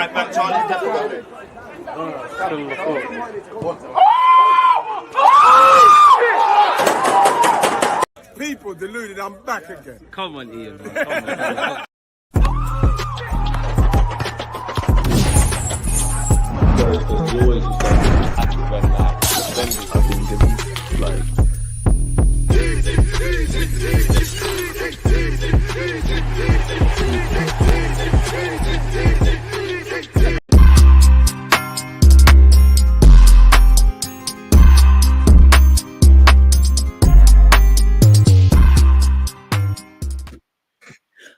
right back, Charlie. People deluded, I'm back again. Come on, Ian, man. Come on.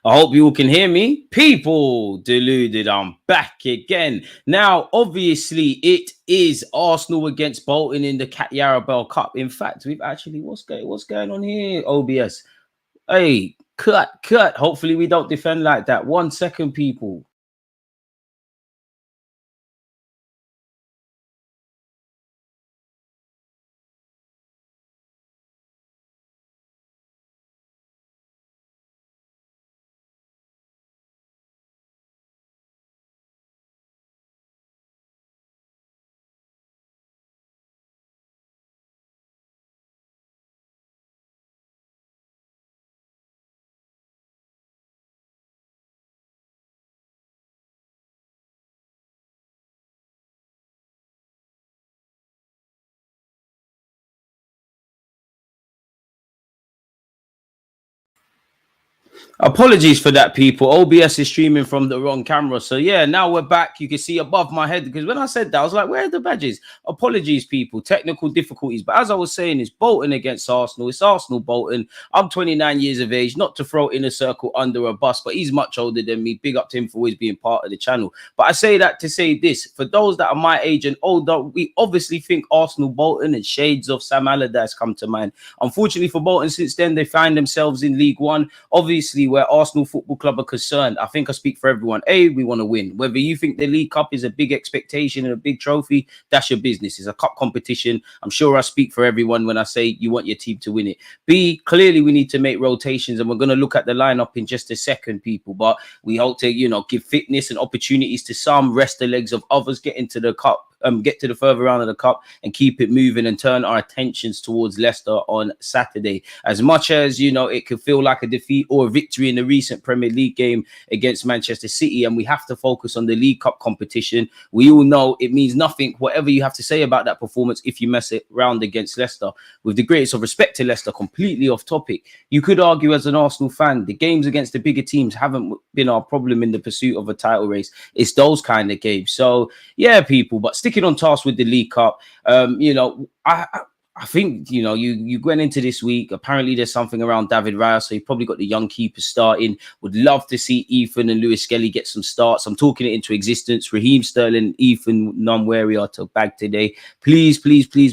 I hope you all can hear me. People deluded, I'm back again. Now, obviously, it is Arsenal against Bolton in the Cat Yarabel Cup. In fact, we've actually, what's going on here, OBS? Hey, cut. Hopefully, we don't defend like that. 1 second, people. Apologies for that, people. OBS is streaming from the wrong camera. So, yeah, now we're back. You can see above my head, because when I said that, I was like, where are the badges? Apologies, people. Technical difficulties. But as I was saying, it's Bolton against Arsenal. It's Arsenal Bolton. I'm 29 years of age, not to throw Inner Circle under a bus, but he's much older than me. Big up to him for always being part of the channel. But I say that to say this. For those that are my age and older, we obviously think Arsenal Bolton, and shades of Sam Allardyce come to mind. Unfortunately for Bolton, since then, they find themselves in League One. Obviously, where Arsenal Football Club are concerned, I think I speak for everyone. We want to win. Whether you think the League Cup is a big expectation and a big trophy, that's your business. It's a cup competition. I'm sure I speak for everyone when I say you want your team to win it. B, clearly we need to make rotations, and we're going to look at the lineup in just a second, people. But we hope to, give fitness and opportunities to some, rest the legs of others, get into the cup. Get to the further round of the cup and keep it moving, and turn our attentions towards Leicester on Saturday. As much as, it could feel like a defeat or a victory in the recent Premier League game against Manchester City, and we have to focus on the League Cup competition, we all know it means nothing, whatever you have to say about that performance, if you mess it round against Leicester. With the greatest of respect to Leicester, completely off topic, you could argue as an Arsenal fan, the games against the bigger teams haven't been our problem in the pursuit of a title race. It's those kind of games. So, yeah, people, but sticking on task with the League Cup, I think, you went into this week. Apparently, there's something around David Raya, so you probably got the young keepers starting. Would love to see Ethan and Lewis Skelly get some starts. I'm talking it into existence. Raheem Sterling, Ethan Nunwary are to bag today. Please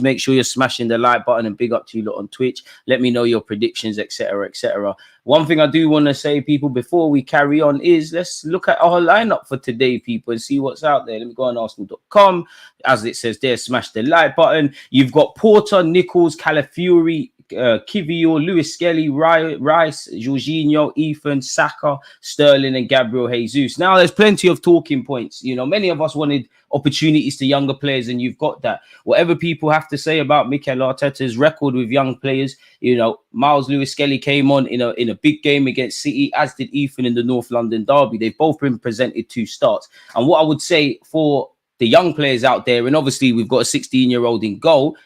make sure you're smashing the like button, and big up to you lot on Twitch. Let me know your predictions, etc., etc. One thing I do want to say, people, before we carry on is let's look at our lineup for today, people, and see what's out there. Let me go on Arsenal.com. As it says there, smash the like button. You've got Porter, Nichols, Calafiori, Kivior, Lewis Skelly, Rice, Jorginho, Ethan, Saka, Sterling, and Gabriel Jesus. Now, there's plenty of talking points. Many of us wanted opportunities to younger players, and you've got that. Whatever people have to say about Mikel Arteta's record with young players, Miles Lewis Skelly came on in a big game against City, as did Ethan in the North London derby. They've both been presented 2 starts. And what I would say for the young players out there, and obviously we've got a 16-year-old in goal,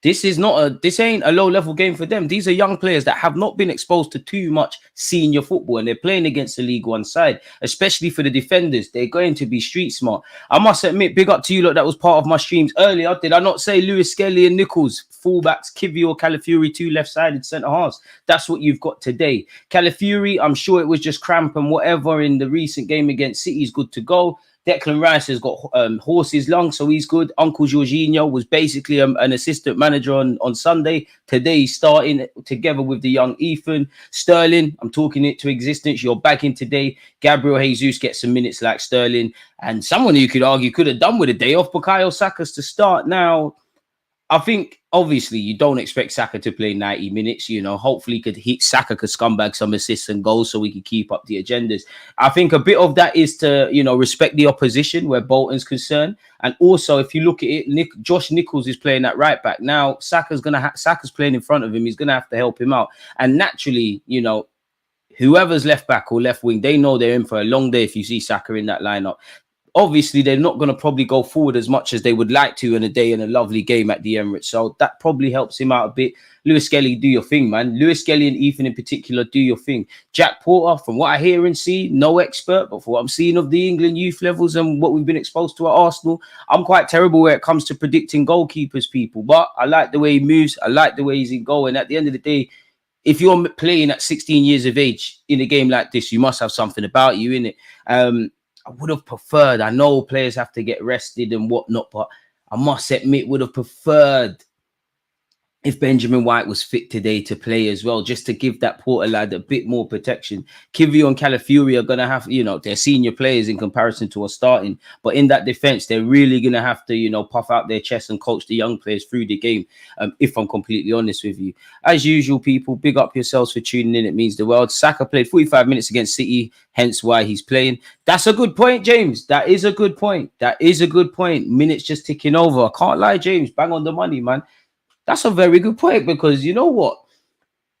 this ain't a low-level game for them. These are young players that have not been exposed to too much senior football, and they're playing against the League One side. Especially for the defenders, they're going to be street smart. I must admit, big up to you lot that was part of my streams earlier. Did I not say Lewis Skelly and Nichols, fullbacks, Kivior, Calafiori, 2 left-sided centre-halves? That's what you've got today. Calafiori, I'm sure it was just cramp and whatever in the recent game against City, is good to go. Declan Rice has got horse's lung, so he's good. Uncle Jorginho was basically an assistant manager on Sunday. Today he's starting together with the young Ethan. Sterling, I'm talking it to existence. You're back in today. Gabriel Jesus gets some minutes like Sterling. And someone who could argue could have done with a day off, Bukayo Saka's to start. Now, I think obviously you don't expect Saka to play 90 minutes. Hopefully Saka could scumbag some assists and goals so we can keep up the agendas. I think a bit of that is to, respect the opposition where Bolton's concerned. And also, if you look at it, Josh Nichols is playing at right back. Now, Saka's playing in front of him. He's going to have to help him out. And naturally, whoever's left back or left wing, they know they're in for a long day if you see Saka in that lineup. Obviously, they're not going to probably go forward as much as they would like to in a day in a lovely game at the Emirates. So that probably helps him out a bit. Lewis Skelly, do your thing, man. Lewis Skelly and Ethan in particular, do your thing. Jack Porter, from what I hear and see, no expert, but for what I'm seeing of the England youth levels and what we've been exposed to at Arsenal, I'm quite terrible where it comes to predicting goalkeepers, people. But I like the way he moves. I like the way he's in goal. And at the end of the day, if you're playing at 16 years of age in a game like this, you must have something about you, innit? I would have preferred, I know players have to get rested and whatnot, but I must admit, would have preferred if Benjamin White was fit today to play as well, just to give that Porter lad a bit more protection. Kivio and Calafiori are going to have, they're senior players in comparison to us starting. But in that defense, they're really going to have to, puff out their chest and coach the young players through the game, if I'm completely honest with you. As usual, people, big up yourselves for tuning in. It means the world. Saka played 45 minutes against City, hence why he's playing. That's a good point, James. That is a good point. Minutes just ticking over. I can't lie, James. Bang on the money, man. That's a very good point, because you know what?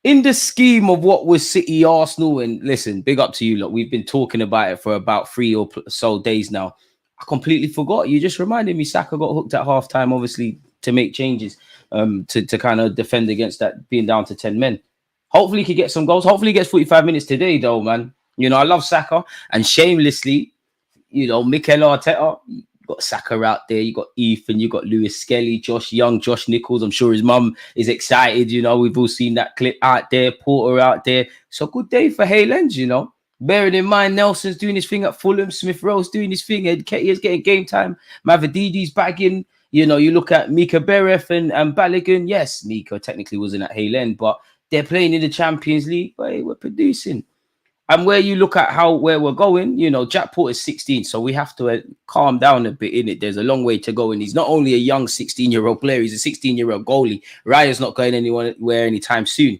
In the scheme of what was City, Arsenal, and listen, big up to you, look, we've been talking about it for about 3 or so days now. I completely forgot. You just reminded me Saka got hooked at halftime, obviously, to make changes, to kind of defend against that being down to 10 men. Hopefully he could get some goals. Hopefully he gets 45 minutes today, though, man. I love Saka. And shamelessly, Mikel Arteta, got Saka out there, you got Ethan, you got Lewis Skelly, Josh Young, Josh Nichols. I'm sure his mum is excited. We've all seen that clip out there, Porter out there. So good day for Haylands, Bearing in mind, Nelson's doing his thing at Fulham, Smith Rowe's doing his thing, Ed Ketty getting game time, Mavadidi's bagging. You look at Mika Beref and Balogun. Yes, Mika technically wasn't at Hayland, but they're playing in the Champions League. Hey, we're producing. And where you look at where we're going, Jack Porter's 16, so we have to calm down a bit, innit? There's a long way to go, and he's not only a young 16-year-old player, he's a 16-year-old goalie. Raya's not going anywhere anytime soon.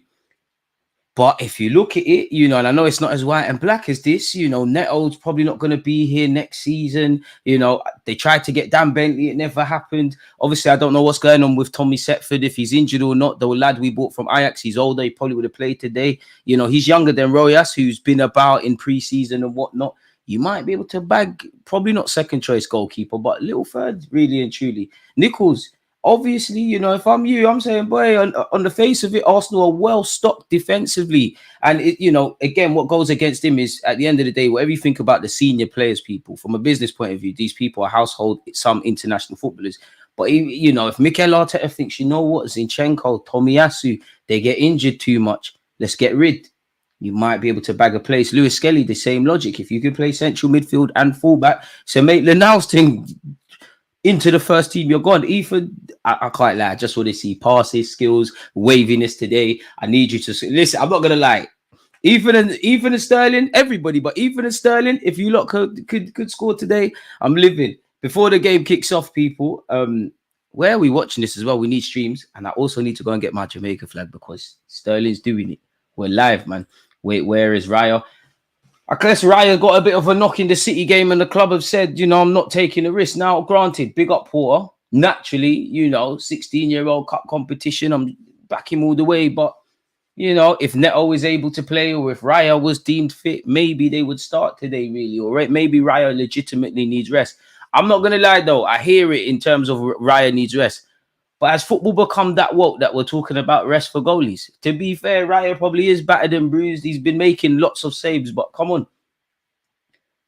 But if you look at it, and I know it's not as white and black as this, Neto's probably not going to be here next season. They tried to get Dan Bentley. It never happened. Obviously, I don't know what's going on with Tommy Setford, if he's injured or not. The lad we bought from Ajax, he's older. He probably would have played today. He's younger than Royas, who's been about in pre-season and whatnot. You might be able to bag, probably not second choice goalkeeper, but little third, really and truly. Nichols, obviously, if I'm you, I'm saying, boy, on the face of it, Arsenal are well stocked defensively. And, again, what goes against him is, at the end of the day, whatever you think about the senior players, people, from a business point of view, these people are household, some international footballers. But, if Mikel Arteta thinks, Zinchenko, Tomiyasu, they get injured too much, let's get rid. You might be able to bag a place. Lewis Skelly, the same logic. If you could play central midfield and fullback, so make Lanau's thing into the first team, you're gone. Ethan, I can't lie. I just want to see passes, skills, waviness today. I need you to listen. I'm not gonna lie. Ethan and Sterling, everybody, but Ethan and Sterling, if you lot could score today, I'm living. Before the game kicks off, people, where are we watching this as well? We need streams, and I also need to go and get my Jamaica flag because Sterling's doing it. We're live, man. Wait, where is Raya? I guess Raya got a bit of a knock in the City game, and the club have said, I'm not taking a risk. Now, granted, big up Porter. Naturally, 16-year-old cup competition, I'm back him all the way. But, if Neto is able to play, or if Raya was deemed fit, maybe they would start today, really. Or maybe Raya legitimately needs rest. I'm not going to lie, though. I hear it in terms of Raya needs rest. But has football become that woke that we're talking about rest for goalies? To be fair, Raya probably is battered and bruised. He's been making lots of saves, but come on.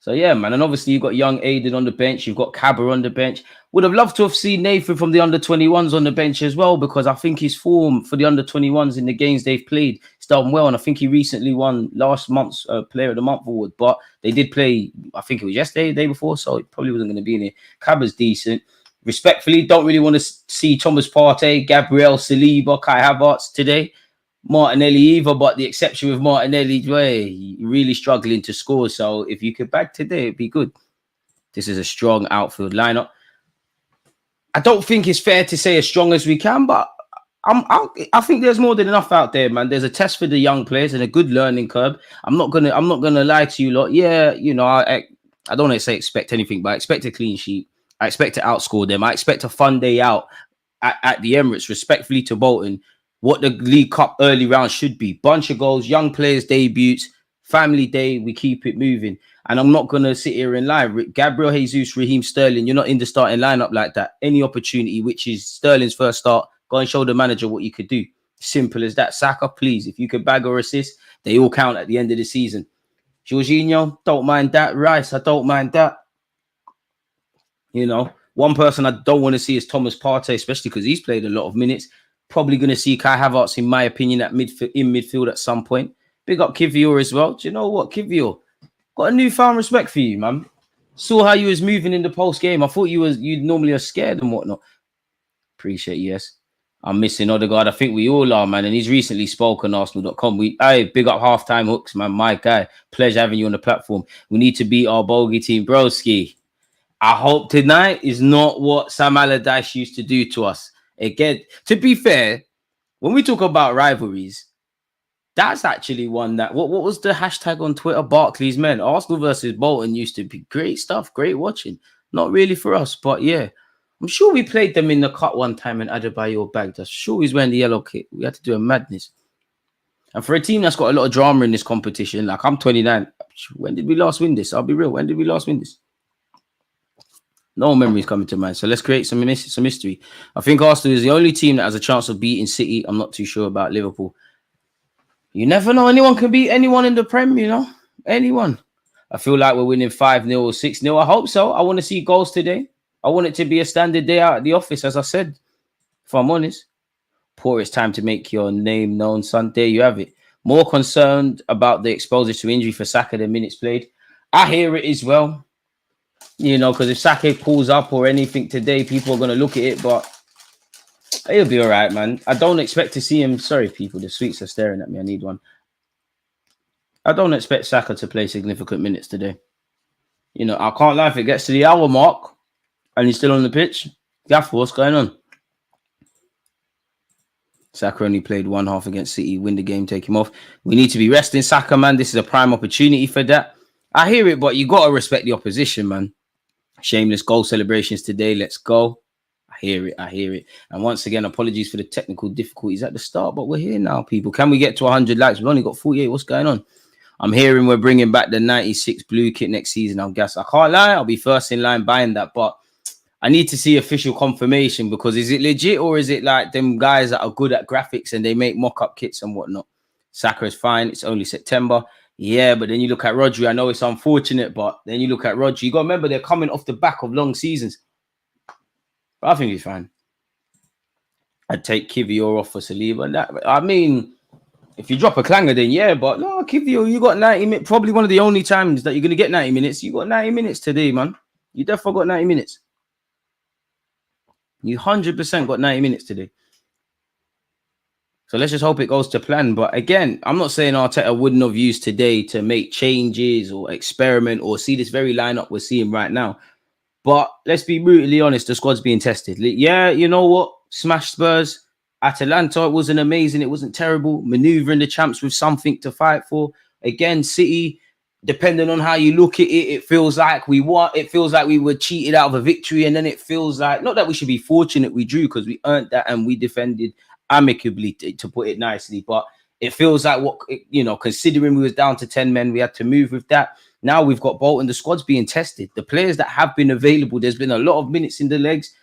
So, yeah, man. And obviously, you've got young Aiden on the bench. You've got Cabra on the bench. Would have loved to have seen Nathan from the under-21s on the bench as well, because I think his form for the under-21s in the games they've played is done well. And I think he recently won last month's Player of the Month award. But they did play, I think it was yesterday, the day before, so it probably wasn't going to be in it. Cabra's decent. Respectfully, don't really want to see Thomas Partey, Gabriel, Saliba, Kai Havertz today. Martinelli either, but the exception with Martinelli, really struggling to score. So if you could bag today, it'd be good. This is a strong outfield lineup. I don't think it's fair to say as strong as we can, but I think there's more than enough out there, man. There's a test for the young players and a good learning curve. I'm not gonna lie to you lot. Yeah, you know, I don't want to say expect anything, but I expect a clean sheet. I expect to outscore them. I expect a fun day out at the Emirates, respectfully to Bolton. What the League Cup early round should be: bunch of goals, young players debuts, family day. We keep it moving. And I'm not gonna sit here and lie. Gabriel Jesus, Raheem Sterling, you're not in the starting lineup like that. Any opportunity, which is Sterling's first start. Go and show the manager what you could do. Simple as that. Saka, please. If you could bag or assist, they all count at the end of the season. Jorginho, don't mind that. Rice, I don't mind that. You know, one person I don't want to see is Thomas Partey, especially because he's played a lot of minutes. Probably going to see Kai Havertz, in my opinion, in midfield at some point. Big up Kivior as well. Do you know what, Kivior? Got a newfound respect for you, man. Saw how you was moving in the post game. I thought you normally are scared and whatnot. Appreciate you, yes. I'm missing Odegaard. I think we all are, man. And he's recently spoke on Arsenal.com. Hey, big up halftime hooks, man. My guy. Pleasure having you on the platform. We need to beat our bogey team, broski. I hope tonight is not what Sam Allardyce used to do to us. Again, to be fair, when we talk about rivalries, that's actually one that... What was the hashtag on Twitter? Barclays Men. Arsenal versus Bolton used to be great stuff. Great watching. Not really for us, but yeah. I'm sure we played them in the cut one time and Adebayo bagged us. Sure he's wearing the yellow kit. We had to do a madness. And for a team that's got a lot of drama in this competition, like I'm 29. When did we last win this? I'll be real. When did we last win this? No memories coming to mind. So let's create some mystery. I think Arsenal is the only team that has a chance of beating City. I'm not too sure about Liverpool. You never know. Anyone can beat anyone in the Prem, you know? Anyone. I feel like we're winning 5-0 or 6-0. I hope so. I want to see goals today. I want it to be a standard day out at the office, as I said, if I'm honest. Poor, it's time to make your name known, son. There you have it. More concerned about the exposure to injury for Saka than minutes played. I hear it as well. You know, because if Saka pulls up or anything today, people are going to look at it, but he'll be all right, man. I don't expect to see him. Sorry, people, the sweets are staring at me. I need one. I don't expect Saka to play significant minutes today. You know, I can't lie. If it gets to the hour mark, and he's still on the pitch, Gaffer, what's going on? Saka only played one half against City. Win the game, take him off. We need to be resting Saka, man. This is a prime opportunity for that. I hear it, but you got to respect the opposition, man. Shameless goal celebrations today. Let's go. I hear it. And once again, apologies for the technical difficulties at the start, but we're here now, people. Can we get to 100 likes? We've only got 48. What's going on? I'm hearing we're bringing back the 96 blue kit next season. I guess I can't lie. I'll be first in line buying that, but I need to see official confirmation, because is it legit or is it like them guys that are good at graphics and they make mock-up kits and whatnot? Saka is fine. It's only September. Yeah, but then you look at Rodri. I know it's unfortunate, but then you look at Rodri. You got to remember they're coming off the back of long seasons. But I think he's fine. I'd take Kivior off for Saliba. And that, I mean, if you drop a clanger, then yeah, but no, Kivior, you got 90 minutes. Probably one of the only times that you're going to get 90 minutes. You got 90 minutes today, man. You definitely got 90 minutes. You 100% got 90 minutes today. So let's just hope it goes to plan. But again, I'm not saying Arteta wouldn't have used today to make changes or experiment or see this very lineup we're seeing right now. But let's be brutally honest, the squad's being tested. Yeah, you know what? Smash Spurs. Atalanta, it wasn't amazing. It wasn't terrible. Manoeuvring the champs with something to fight for. Again, City, depending on how you look at it, it feels like we won. It feels like we were cheated out of a victory. And then it feels like, not that we should be fortunate we drew, because we earned that and we defended amicably, to put it nicely. But it feels like, what, you know, considering we was down to 10 men, we had to move with that. Now we've got Bolton. The squad's being tested. The players that have been available, there's been a lot of minutes in the legs.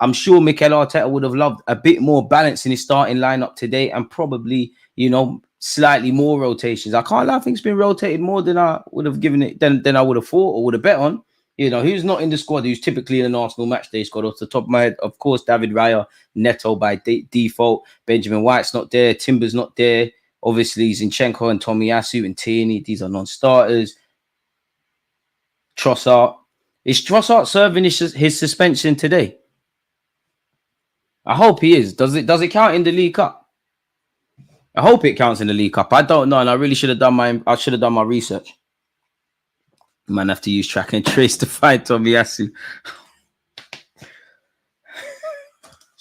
I'm sure Mikel Arteta would have loved a bit more balance in his starting lineup today, and probably, you know, slightly more rotations. I can't lie, I think it's been rotated more than I would have given it, than I would have thought or would have bet on. You know, who's not in the squad, who's typically in an Arsenal match day squad? Off the top of my head, of course, David Raya, Neto by default. Benjamin White's not there. Timber's not there. Obviously, Zinchenko and Tomiyasu and Tierney, these are non-starters. Trossard. Is Trossard serving his suspension today? I hope he is. Does it count in the League Cup? I hope it counts in the League Cup. I don't know, and I really should have done my research. Man, have to use track and trace to find Tomiyasu.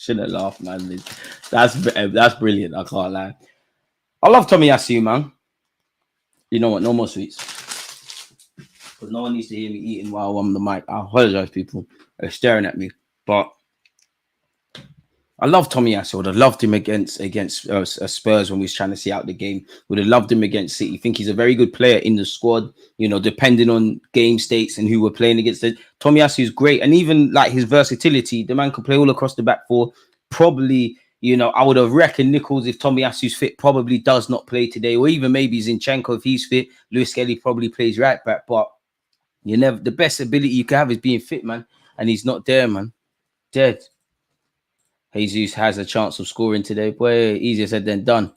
Shouldn't laugh, man. That's brilliant. I can't lie. I love Tommy Asu, man. You know what? No more sweets. Because no one needs to hear me eating while I'm on the mic. I apologize, people. They're staring at me. But I love Tommy Asu. Would have loved him against Spurs when we was trying to see out the game. Would have loved him against City. Think he's a very good player in the squad. You know, depending on game states and who we're playing against. Tommy Asu is great, and even like his versatility, the man can play all across the back four. Probably, you know, I would have reckoned Nichols, if Tommy Asu's fit, probably does not play today, or even maybe Zinchenko if he's fit. Lewis Kelly probably plays right back, but you never. The best ability you can have is being fit, man, and he's not there, man. Dead. Jesus has a chance of scoring today. Boy, easier said than done.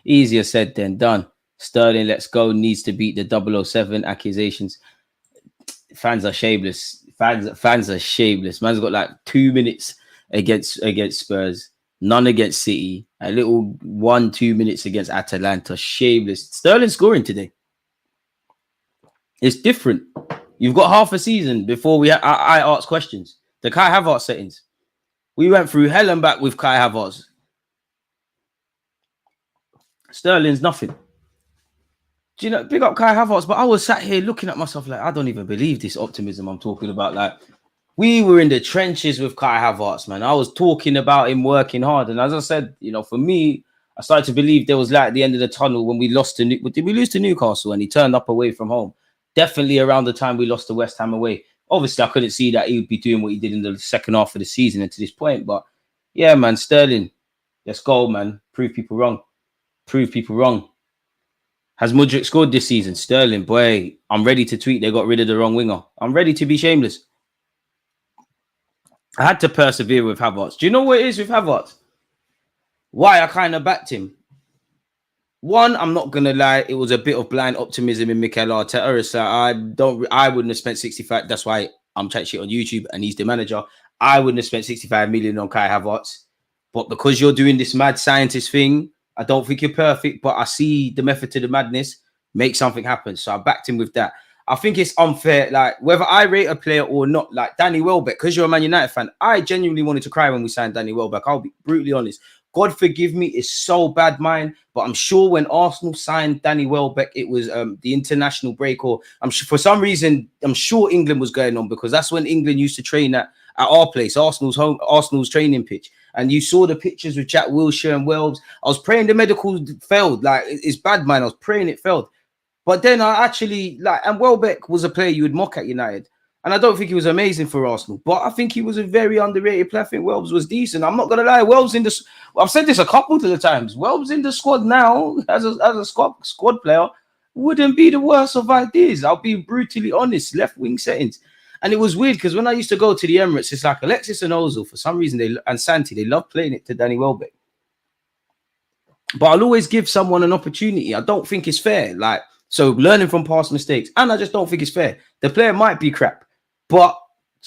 Easier said than done. Sterling, let's go. Needs to beat the 007 accusations. Fans are shameless. Fans are shameless. Man's got like 2 minutes against Spurs. None against City. A little 1-2 minutes against Atalanta. Shameless. Sterling scoring today. It's different. You've got half a season before I ask questions. The Kai Havertz settings. We went through hell and back with Kai Havertz. Sterling's nothing. Do you know, big up Kai Havertz, but I was sat here looking at myself like, I don't even believe this optimism I'm talking about. Like, we were in the trenches with Kai Havertz, man. I was talking about him working hard. And as I said, you know, for me, I started to believe there was light at the end of the tunnel when we lost to... Did we lose to Newcastle and he turned up away from home? Definitely around the time we lost to West Ham away. Obviously, I couldn't see that he would be doing what he did in the second half of the season and to this point. But yeah, man, Sterling, let's go, man. Prove people wrong. Prove people wrong. Has Mudryk scored this season? Sterling, boy, I'm ready to tweet. They got rid of the wrong winger. I'm ready to be shameless. I had to persevere with Havertz. Do you know what it is with Havertz? Why I kind of backed him? One, I'm not gonna lie, it was a bit of blind optimism in Mikel Arteta. It's like I wouldn't have spent 65. That's why I'm chatting shit on YouTube and he's the manager. I wouldn't have spent 65 million on Kai Havertz. But because you're doing this mad scientist thing, I don't think you're perfect, but I see the method to the madness. Make something happen. So I backed him with that. I think it's unfair, like whether I rate a player or not, like Danny Welbeck, because you're a Man United fan, I genuinely wanted to cry when we signed Danny Welbeck. I'll be brutally honest. God forgive me, it's so bad mine, but I'm sure when Arsenal signed Danny Welbeck, it was the international break, or I'm sure for some reason, I'm sure England was going on because that's when England used to train at our place, Arsenal's training pitch. And you saw the pictures with Jack Wilshere and Welbs. I was praying the medicals failed. Like, it's bad, man. I was praying it failed. But then I actually, and Welbeck was a player you would mock at United. And I don't think he was amazing for Arsenal, but I think he was a very underrated player. I think Welbs was decent. I'm not going to lie. Welbs in the... I've said this a couple of the times. Welbs in the squad now, as a squad player, wouldn't be the worst of ideas. I'll be brutally honest. Left wing settings. And it was weird because when I used to go to the Emirates, it's like Alexis and Ozil, for some reason, and Santi, they love playing it to Danny Welbeck. But I'll always give someone an opportunity. I don't think it's fair. Like, so learning from past mistakes. And I just don't think it's fair. The player might be crap, but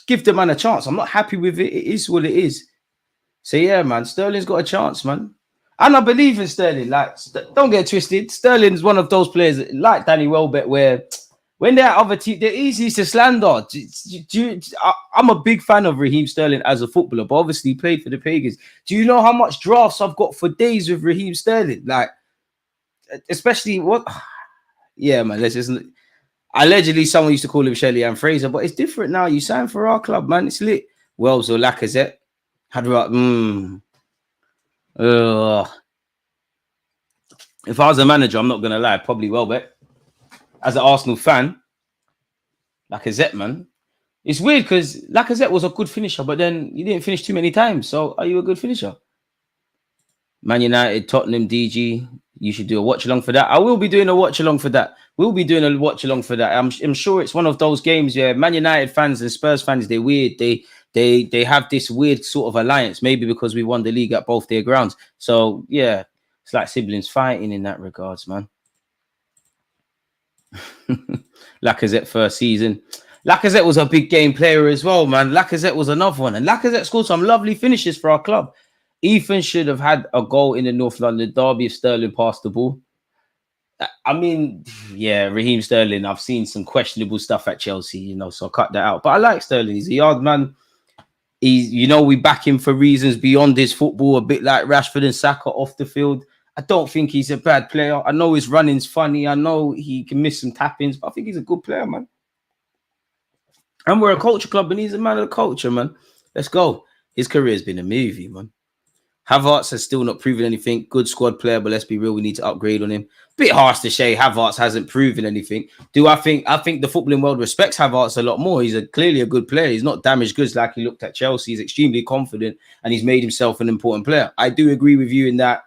give the man a chance. I'm not happy with it. It is what it is. So yeah, man, Sterling's got a chance, man. And I believe in Sterling. Like, don't get twisted. Sterling's one of those players like Danny Welbeck, where when they're at other teams, they're easy to slander. I'm a big fan of Raheem Sterling as a footballer, but obviously he played for the Pagans. Do you know how much drafts I've got for days with Raheem Sterling? Like, especially what? Yeah, man. Let's just. Allegedly, someone used to call him Shelley and Fraser, but it's different now. You sign for our club, man. It's lit. Wells or Lacazette. How do I? If I was a manager, I'm not gonna lie, probably Welbeck. As an Arsenal fan, Lacazette, man. It's weird because Lacazette was a good finisher, but then you didn't finish too many times. So are you a good finisher? Man United, Tottenham, DG. You should do a watch along for that. I will be doing a watch along for that. We'll be doing a watch along for that. I'm sure it's one of those games where Man United fans and Spurs fans, they're weird. They have this weird sort of alliance, maybe because we won the league at both their grounds. So yeah, it's like siblings fighting in that regards, man. Lacazette first season. Lacazette was a big game player as well, man. Lacazette was another one. And Lacazette scored some lovely finishes for our club. Ethan should have had a goal in the North London derby if Sterling passed the ball. I mean, yeah, Raheem Sterling, I've seen some questionable stuff at Chelsea, you know, so I cut that out. But I like Sterling. He's a yard man. He's, you know, we back him for reasons beyond his football, a bit like Rashford and Saka off the field. I don't think he's a bad player. I know his running's funny. I know he can miss some tap-ins, but I think he's a good player, man. And we're a culture club, and he's a man of the culture, man. Let's go. His career's been a movie, man. Havertz has still not proven anything. Good squad player, but let's be real, we need to upgrade on him. Bit harsh to say Havertz hasn't proven anything. I think the footballing world respects Havertz a lot more. He's clearly a good player. He's not damaged goods like he looked at Chelsea. He's extremely confident, and he's made himself an important player. I do agree with you in that,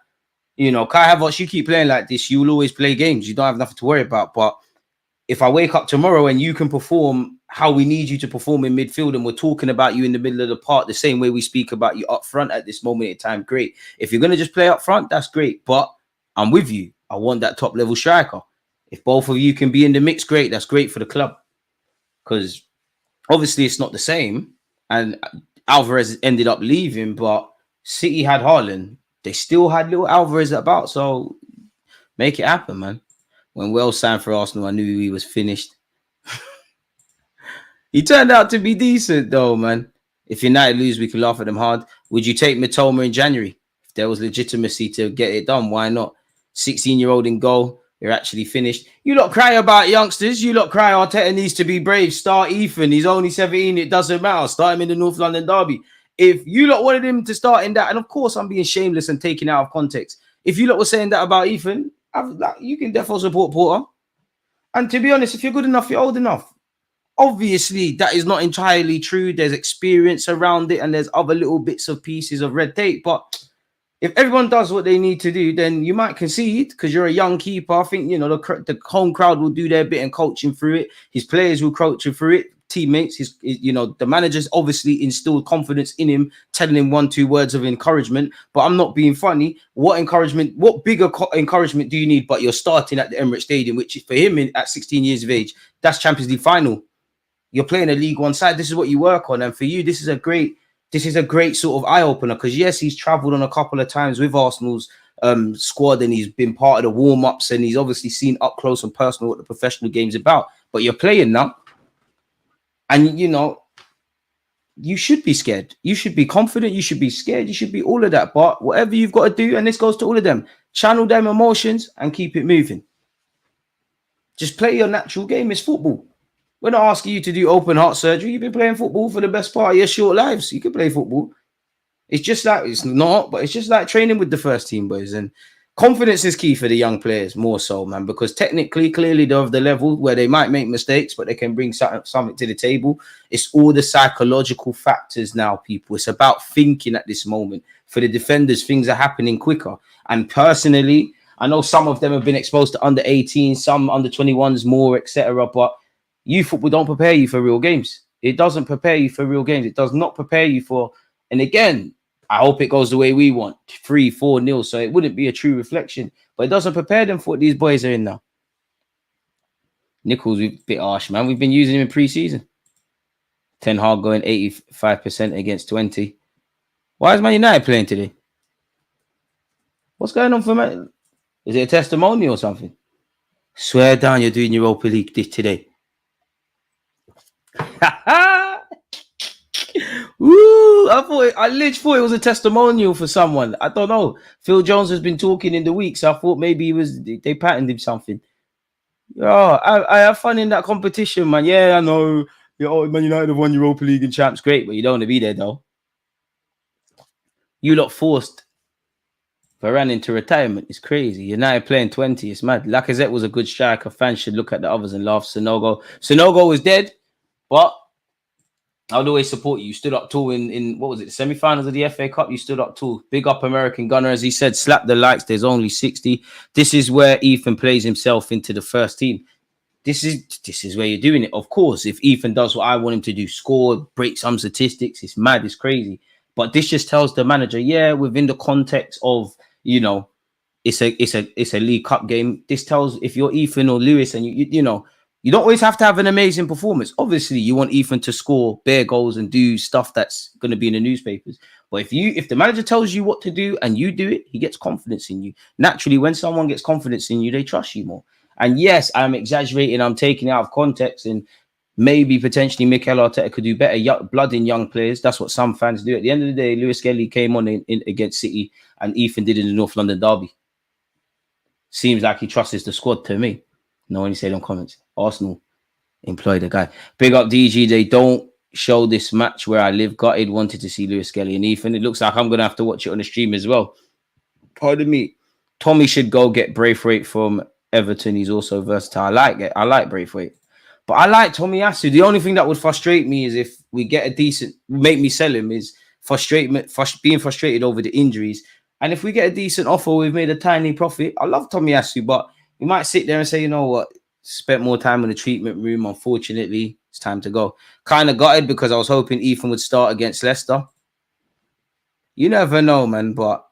you know, Kai Havertz, you keep playing like this, you will always play games. You don't have nothing to worry about. But if I wake up tomorrow and you can perform how we need you to perform in midfield, and we're talking about you in the middle of the park the same way we speak about you up front at this moment in time, great. If you're going to just play up front, that's great. But I'm with you. I want that top level striker. If both of you can be in the mix, great. That's great for the club. Because obviously it's not the same. And Alvarez ended up leaving, but City had Haaland. They still had little Alvarez about. So make it happen, man. When Wells signed for Arsenal, I knew he was finished. He turned out to be decent, though, man. If United lose, we can laugh at them hard. Would you take Mitoma in January? If there was legitimacy to get it done, why not? 16-year-old in goal. They're actually finished. You lot cry about youngsters. You lot cry Arteta needs to be brave. Start Ethan. He's only 17. It doesn't matter. Start him in the North London derby. If you lot wanted him to start in that, and of course I'm being shameless and taking out of context. If you lot were saying that about Ethan, you can definitely support Porter. And to be honest, if you're good enough, you're old enough. Obviously, that is not entirely true. There's experience around it, and there's other little bits of pieces of red tape. But if everyone does what they need to do, then you might concede because you're a young keeper. I think, you know, the home crowd will do their bit and coach him through it. His players will coach him through it. Teammates, you know, the managers obviously instilled confidence in him, telling him 1-2 words of encouragement. But I'm not being funny. What bigger encouragement do you need? But you're starting at the Emirates Stadium, which for him at 16 years of age, that's Champions League final. You're playing a League One side. This is what you work on, and for you, this is a great sort of eye opener. Because yes, he's travelled on a couple of times with Arsenal's squad, and he's been part of the warm ups, and he's obviously seen up close and personal what the professional game's about. But you're playing now. And, you know, you should be scared. You should be confident. You should be scared. You should be all of that. But whatever you've got to do, and this goes to all of them, channel them emotions and keep it moving. Just play your natural game. It's football. We're not asking you to do open heart surgery. You've been playing football for the best part of your short lives. You can play football. It's just like, it's not, but it's just like training with the first team boys. And confidence is key for the young players more so, man, because technically, clearly they're of the level where they might make mistakes, but they can bring something to the table. It's all the psychological factors now, people. It's about thinking at this moment. For the defenders, things are happening quicker. And personally, I know some of them have been exposed to under 18, some under 21s more, etc. But youth football don't prepare you for real games. It doesn't prepare you for real games. It does not prepare you for, and again, I hope it goes the way we want, 3-4-0. So it wouldn't be a true reflection, but it doesn't prepare them for what these boys are in now. Nichols, a bit harsh, man. We've been using him in pre-season. Ten Hag going 85% against 20. Why is Man United playing today? What's going on for Man? Is it a testimonial or something? Swear down you're doing Europa League today. Woo! I literally thought it was a testimonial for someone. I don't know. Phil Jones has been talking in the week, so I thought maybe they patented him something. Yeah, I have fun in that competition, man. Yeah, I know. Man United have won Europa League and champs, great, but you don't want to be there though. You lot forced Varane into retirement. It's crazy. United playing 20. It's mad. Lacazette was a good striker. Fans should look at the others and laugh. Sonogo was dead, but I would always support you. You stood up tall in what was it, the semi-finals of the FA Cup? You stood up tall. Big up American Gunner, as he said, slap the likes. There's only 60. This is where Ethan plays himself into the first team. This is where you're doing it. Of course, if Ethan does what I want him to do, score, break some statistics, it's mad, it's crazy. But this just tells the manager, yeah, within the context of, you know, it's a League Cup game. This tells if you're Ethan or Lewis and you know, you don't always have to have an amazing performance. Obviously, you want Ethan to score bare goals and do stuff that's going to be in the newspapers. But if the manager tells you what to do and you do it, he gets confidence in you. Naturally, when someone gets confidence in you, they trust you more. And yes, I'm exaggerating. I'm taking it out of context. And maybe potentially Mikel Arteta could do better. Blood in young players. That's what some fans do. At the end of the day, Lewis Kelly came on in against City, and Ethan did in the North London derby. Seems like he trusts the squad to me. No one said on comments. Arsenal employ the guy. Big up DG. They don't show this match where I live. Gutted, wanted to see Lewis Kelly and Ethan. It looks like I'm gonna have to watch it on the stream as well. Pardon me. Tommy should go get Braithwaite from Everton. He's also versatile. I like it. I like Braithwaite. But I like Tommy Asu. The only thing that would frustrate me is if we get a decent, make me sell him, is being frustrated over the injuries. And if we get a decent offer, we've made a tiny profit. I love Tommy Asu, but you might sit there and say, you know what, spent more time in the treatment room. Unfortunately, it's time to go. Kind of gutted because I was hoping Ethan would start against Leicester. You never know, man, but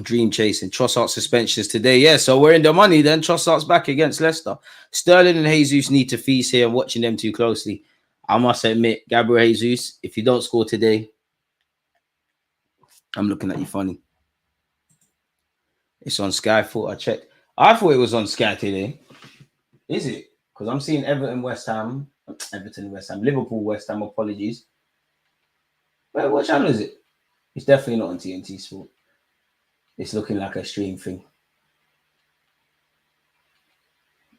dream chasing. Trossard suspensions today. Yeah, so we're in the money then. Trossard's back against Leicester. Sterling and Jesus need to feast here. I'm watching them too closely. I must admit, Gabriel Jesus, if you don't score today, I'm looking at you funny. It's on Sky. I checked. I thought it was on Sky today. Is it? Because I'm seeing Everton, West Ham, Liverpool, West Ham. Apologies. Wait, what channel is it? It's definitely not on TNT Sport. It's looking like a stream thing.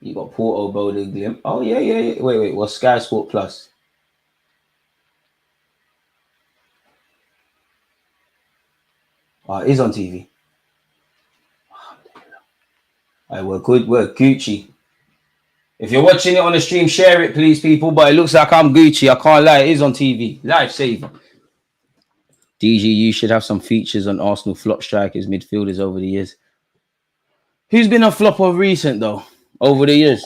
You got Porto, Boulder, Glim. Oh, yeah. Wait. What's Sky Sport Plus? Oh, it is on TV. All right, we're good. We're Gucci. If you're watching it on the stream, share it, please, people. But it looks like I'm Gucci. I can't lie. It is on TV. Lifesaver. DG, you should have some features on Arsenal flop strikers, midfielders over the years. Who's been a flop of recent, though, over the years?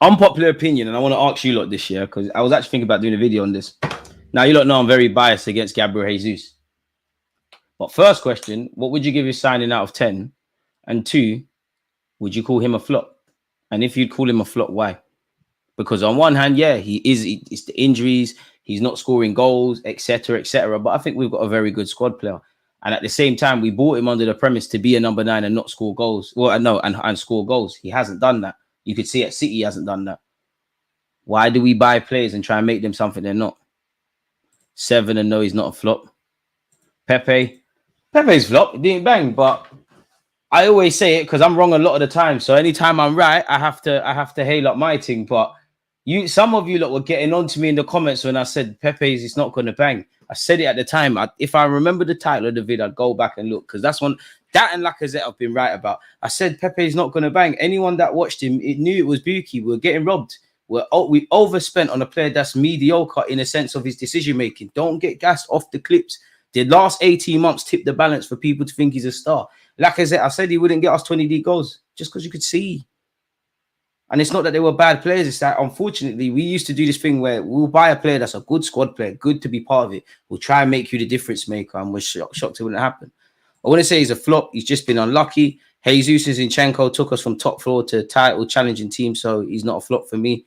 Unpopular opinion, and I want to ask you lot this year, because I was actually thinking about doing a video on this. Now, you lot know I'm very biased against Gabriel Jesus. But first question, what would you give his signing out of 10? And 2, would you call him a flop? And if you'd call him a flop, why? Because on one hand, yeah, it's the injuries, he's not scoring goals, etc., etc. But I think we've got a very good squad player. And at the same time, we bought him under the premise to be a number 9 and not score goals. Well, no, and score goals. He hasn't done that. You could see at City he hasn't done that. Why do we buy players and try and make them something they're not? 7 and no, he's not a flop. Pepe's flop. It didn't bang, but I always say it because I'm wrong a lot of the time. So anytime I'm right, I have to hail up my thing. But some of you lot were getting on to me in the comments when I said Pepe's is not going to bang. I said it at the time. If I remember the title of the video, I'd go back and look, because that's one that and Lacazette I've been right about. I said Pepe's not going to bang. Anyone that watched him, it knew it was Buki. We were getting robbed. We overspent on a player that's mediocre in a sense of his decision making. Don't get gassed off the clips. The last 18 months tipped the balance for people to think he's a star. Lacazette, I said he wouldn't get us 20 goals just because you could see. And it's not that they were bad players. It's that, unfortunately, we used to do this thing where we'll buy a player that's a good squad player, good to be part of it. We'll try and make you the difference maker, and we're shocked it wouldn't happen. I want to say he's a flop. He's just been unlucky. Jesus and Zinchenko took us from top floor to title challenging team, so he's not a flop for me.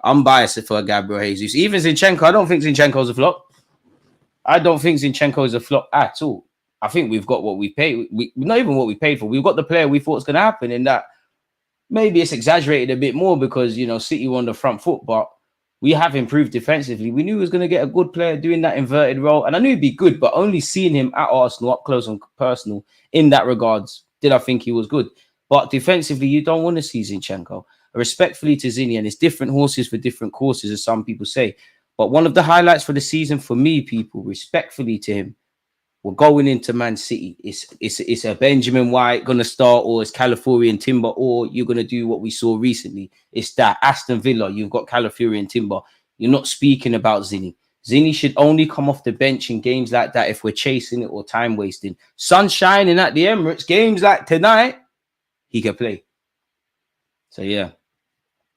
I'm biased for Gabriel Jesus. Even Zinchenko, I don't think Zinchenko's a flop. I don't think Zinchenko is a flop at all. I think we've got what we paid. Not even what we paid for. We've got the player we thought was going to happen, in that maybe it's exaggerated a bit more because, you know, City were on the front foot, but we have improved defensively. We knew he was going to get a good player doing that inverted role, and I knew he'd be good, but only seeing him at Arsenal up close and personal in that regards, did I think he was good. But defensively, you don't want to see Zinchenko. Respectfully to Zinni, and it's different horses for different courses, as some people say. But one of the highlights for the season for me, people, respectfully to him, we're going into Man City. It's a Benjamin White going to start, or it's Calafiori and Timber, or you're going to do what we saw recently. It's that Aston Villa, you've got Calafiori and Timber. You're not speaking about Zinni. Zinni should only come off the bench in games like that if we're chasing it or time wasting. Sun shining at the Emirates, games like tonight, he can play. So, yeah.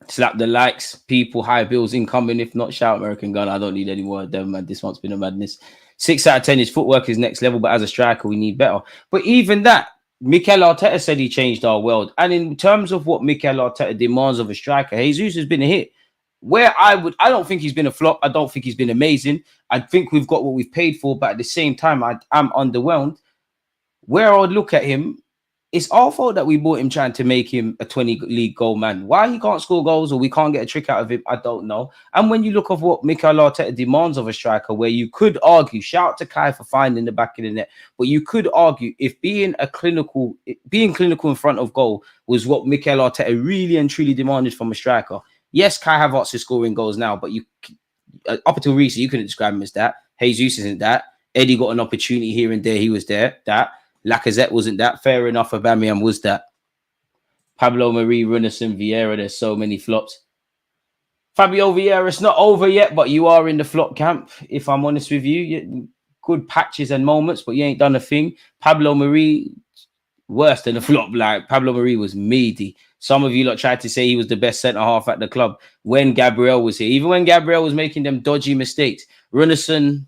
Slap the likes, people, high bills incoming. If not, shout American Gun. I don't need any more of them, man. This month's been a madness. 6 out of 10, his footwork is next level, but as a striker, we need better. But even that, Mikel Arteta said he changed our world. And in terms of what Mikel Arteta demands of a striker, Jesus has been a hit. Where I don't think he's been a flop. I don't think he's been amazing. I think we've got what we've paid for, but at the same time, I'm underwhelmed. Where I would look at him, it's our fault that we bought him trying to make him a 20 league goal man. Why he can't score goals or we can't get a trick out of him, I don't know. And when you look at what Mikel Arteta demands of a striker, where you could argue, shout out to Kai for finding the back of the net, but you could argue if being clinical in front of goal was what Mikel Arteta really and truly demanded from a striker. Yes, Kai Havertz is scoring goals now, but you up until recently you couldn't describe him as that. Jesus isn't that. Eddie got an opportunity here and there. He was there. That. Lacazette wasn't that. Fair enough. Aubameyang was that. Pablo Marie, Runnison, Vieira. There's so many flops. Fabio Vieira, it's not over yet, but you are in the flop camp. If I'm honest with you, good patches and moments, but you ain't done a thing. Pablo Marie, worse than a flop. Like Pablo Marie was meaty. Some of you lot tried to say he was the best centre half at the club when Gabriel was here. Even when Gabriel was making them dodgy mistakes, Runnison.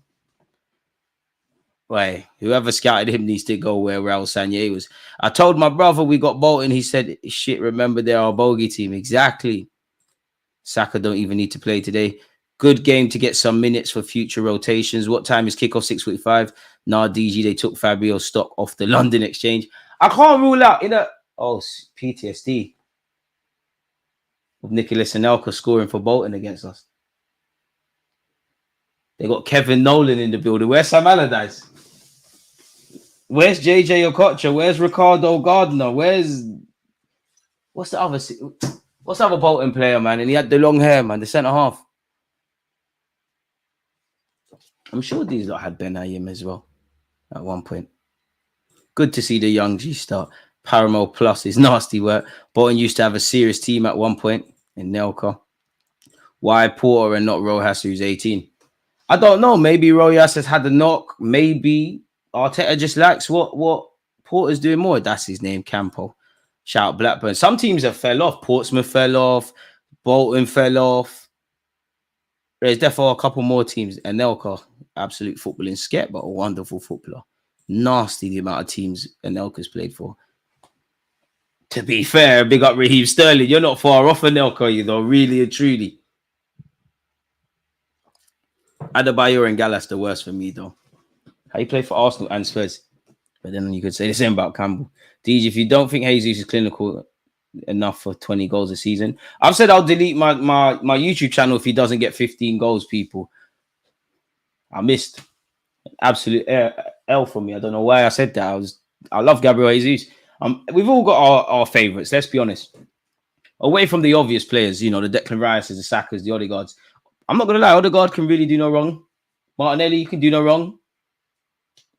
Why, whoever scouted him needs to go where Raul Sanllehi was. I told my brother we got Bolton. He said, shit, remember they're our bogey team. Exactly. Saka don't even need to play today. Good game to get some minutes for future rotations. What time is kickoff? 6:45. Nah, DG, they took Fabio stock off the London exchange. I can't rule out PTSD of Nicholas Anelka scoring for Bolton against us. They got Kevin Nolan in the building. Where's Sam Allardyce? Where's JJ Okocha? Where's Ricardo Gardner? What's the other Bolton player, man? And he had the long hair, man, the centre half. I'm sure these lot had Ben Ayim as well at one point. Good to see the young G start. Paramo Plus is nasty work. Bolton used to have a serious team at one point in Nelka. Why Porter and not Rojas, who's 18? I don't know. Maybe Rojas has had a knock. Maybe Arteta just likes what Porter's doing more. That's his name, Campo. Shout out Blackburn. Some teams have fell off. Portsmouth fell off. Bolton fell off. There's definitely a couple more teams. Anelka, absolute footballing skep, but a wonderful footballer. Nasty the amount of teams Anelka's played for. To be fair, big up Raheem Sterling. You're not far off Anelka, you know, really and truly. Adebayor and Gallas the worst for me, though. How you play for Arsenal and Spurs. But then you could say the same about Campbell. DJ, if you don't think Jesus is clinical enough for 20 goals a season, I've said I'll delete my YouTube channel if he doesn't get 15 goals, people. I missed. Absolute L for me. I don't know why I said that. I love Gabriel Jesus. We've all got our favourites, let's be honest. Away from the obvious players, you know, the Declan Rices, the Sakas, the Odegaards. I'm not going to lie, Odegaard can really do no wrong. Martinelli can do no wrong.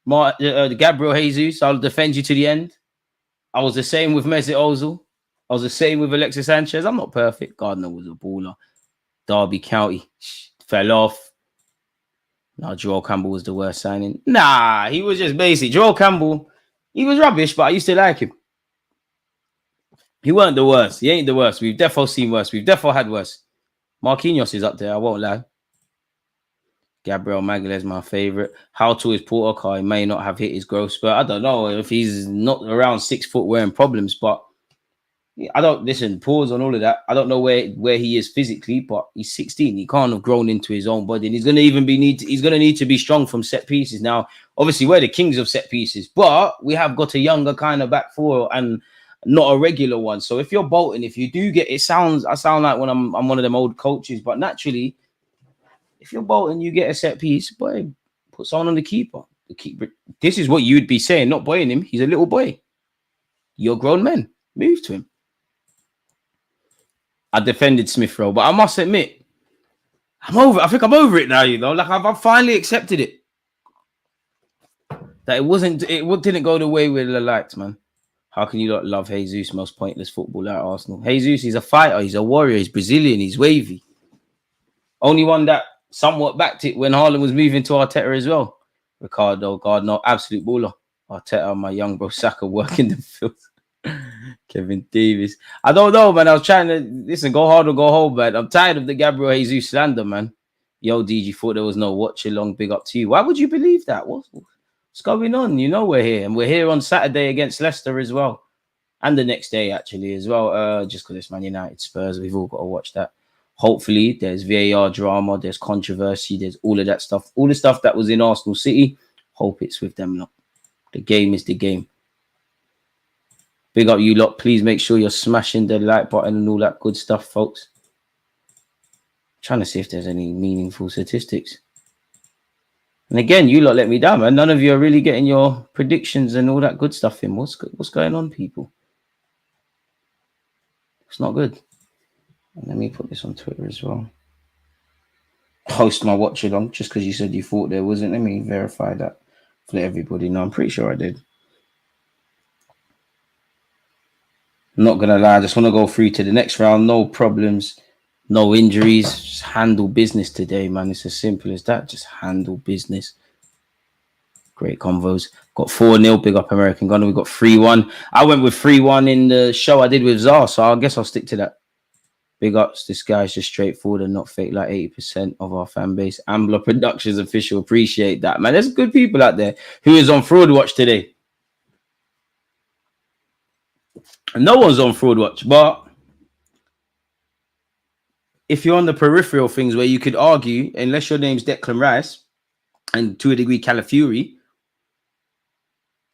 Gabriel Jesus, I'll defend you to the end. I was the same with Mesut Ozil. I was the same with Alexis Sanchez. I'm not perfect. Gardner was a baller. Derby County fell off. No, Joel Campbell was the worst signing. Nah, he was just basic. Joel Campbell, he was rubbish, but I used to like him. He weren't the worst. He ain't the worst. We've definitely seen worse. We've definitely had worse. Marquinhos is up there. I won't lie. Gabriel Magalhaes, my favourite. How tall is Porter? Car? He may not have hit his growth spurt. I don't know if he's not around 6 foot wearing problems, but I don't listen. Pause on all of that. I don't know where he is physically, but he's 16. He can't have grown into his own body, and he's going to need to be strong from set pieces. Now, obviously, we're the kings of set pieces, but we have got a younger kind of back four and not a regular one. So if you're Bolton, if you do get I sound like when I'm one of them old coaches, but naturally, if you're Bolton, you get a set piece, boy, put someone on the keeper. This is what you'd be saying, not boying him. He's a little boy. You're grown men. Move to him. I defended Smith Rowe, but I must admit, I think I'm over it now, you know. Like I've finally accepted it. That it didn't go the way we liked, man. How can you not love Jesus, most pointless footballer at Arsenal? Jesus, he's a fighter, he's a warrior, he's Brazilian, he's wavy. Only one that somewhat backed it when Haaland was moving to Arteta as well. Ricardo Gardner, absolute baller. Arteta, my young bro Saka working the field. Kevin Davis. I don't know, man. I was trying to listen, go hard or go home, man. I'm tired of the Gabriel Jesus slander, man. Yo, DG thought there was no watch along. Big up to you. Why would you believe that? What's going on? You know we're here. And we're here on Saturday against Leicester as well. And the next day, actually, as well. Just because it's Man United Spurs. We've all got to watch that. Hopefully, there's VAR drama, there's controversy, there's all of that stuff. All the stuff that was in Arsenal City, hope it's with them. Look. The game is the game. Big up you lot. Please make sure you're smashing the like button and all that good stuff, folks. Trying to see if there's any meaningful statistics. And again, you lot let me down, man. None of you are really getting your predictions and all that good stuff in. What's going on, people? It's not good. And let me put this on Twitter as well. Post my watch along just because you said you thought there wasn't. Let me verify that for everybody. No, I'm pretty sure I did. I'm not gonna lie, I just want to go through to the next round. No problems, no injuries. Just handle business today, man. It's as simple as that. Just handle business. Great convos. Got 4-0. Big up American Gunner. We got 3-1. I went with 3-1 in the show I did with Zar, so I guess I'll stick to that. Big ups. This guy's just straightforward and not fake like 80% of our fan base. Ambler Productions official. Appreciate that, man. There's good people out there. Who is on Fraud Watch today? No one's on Fraud Watch, but if you're on the peripheral things where you could argue, unless your name's Declan Rice and to a degree Calafiori,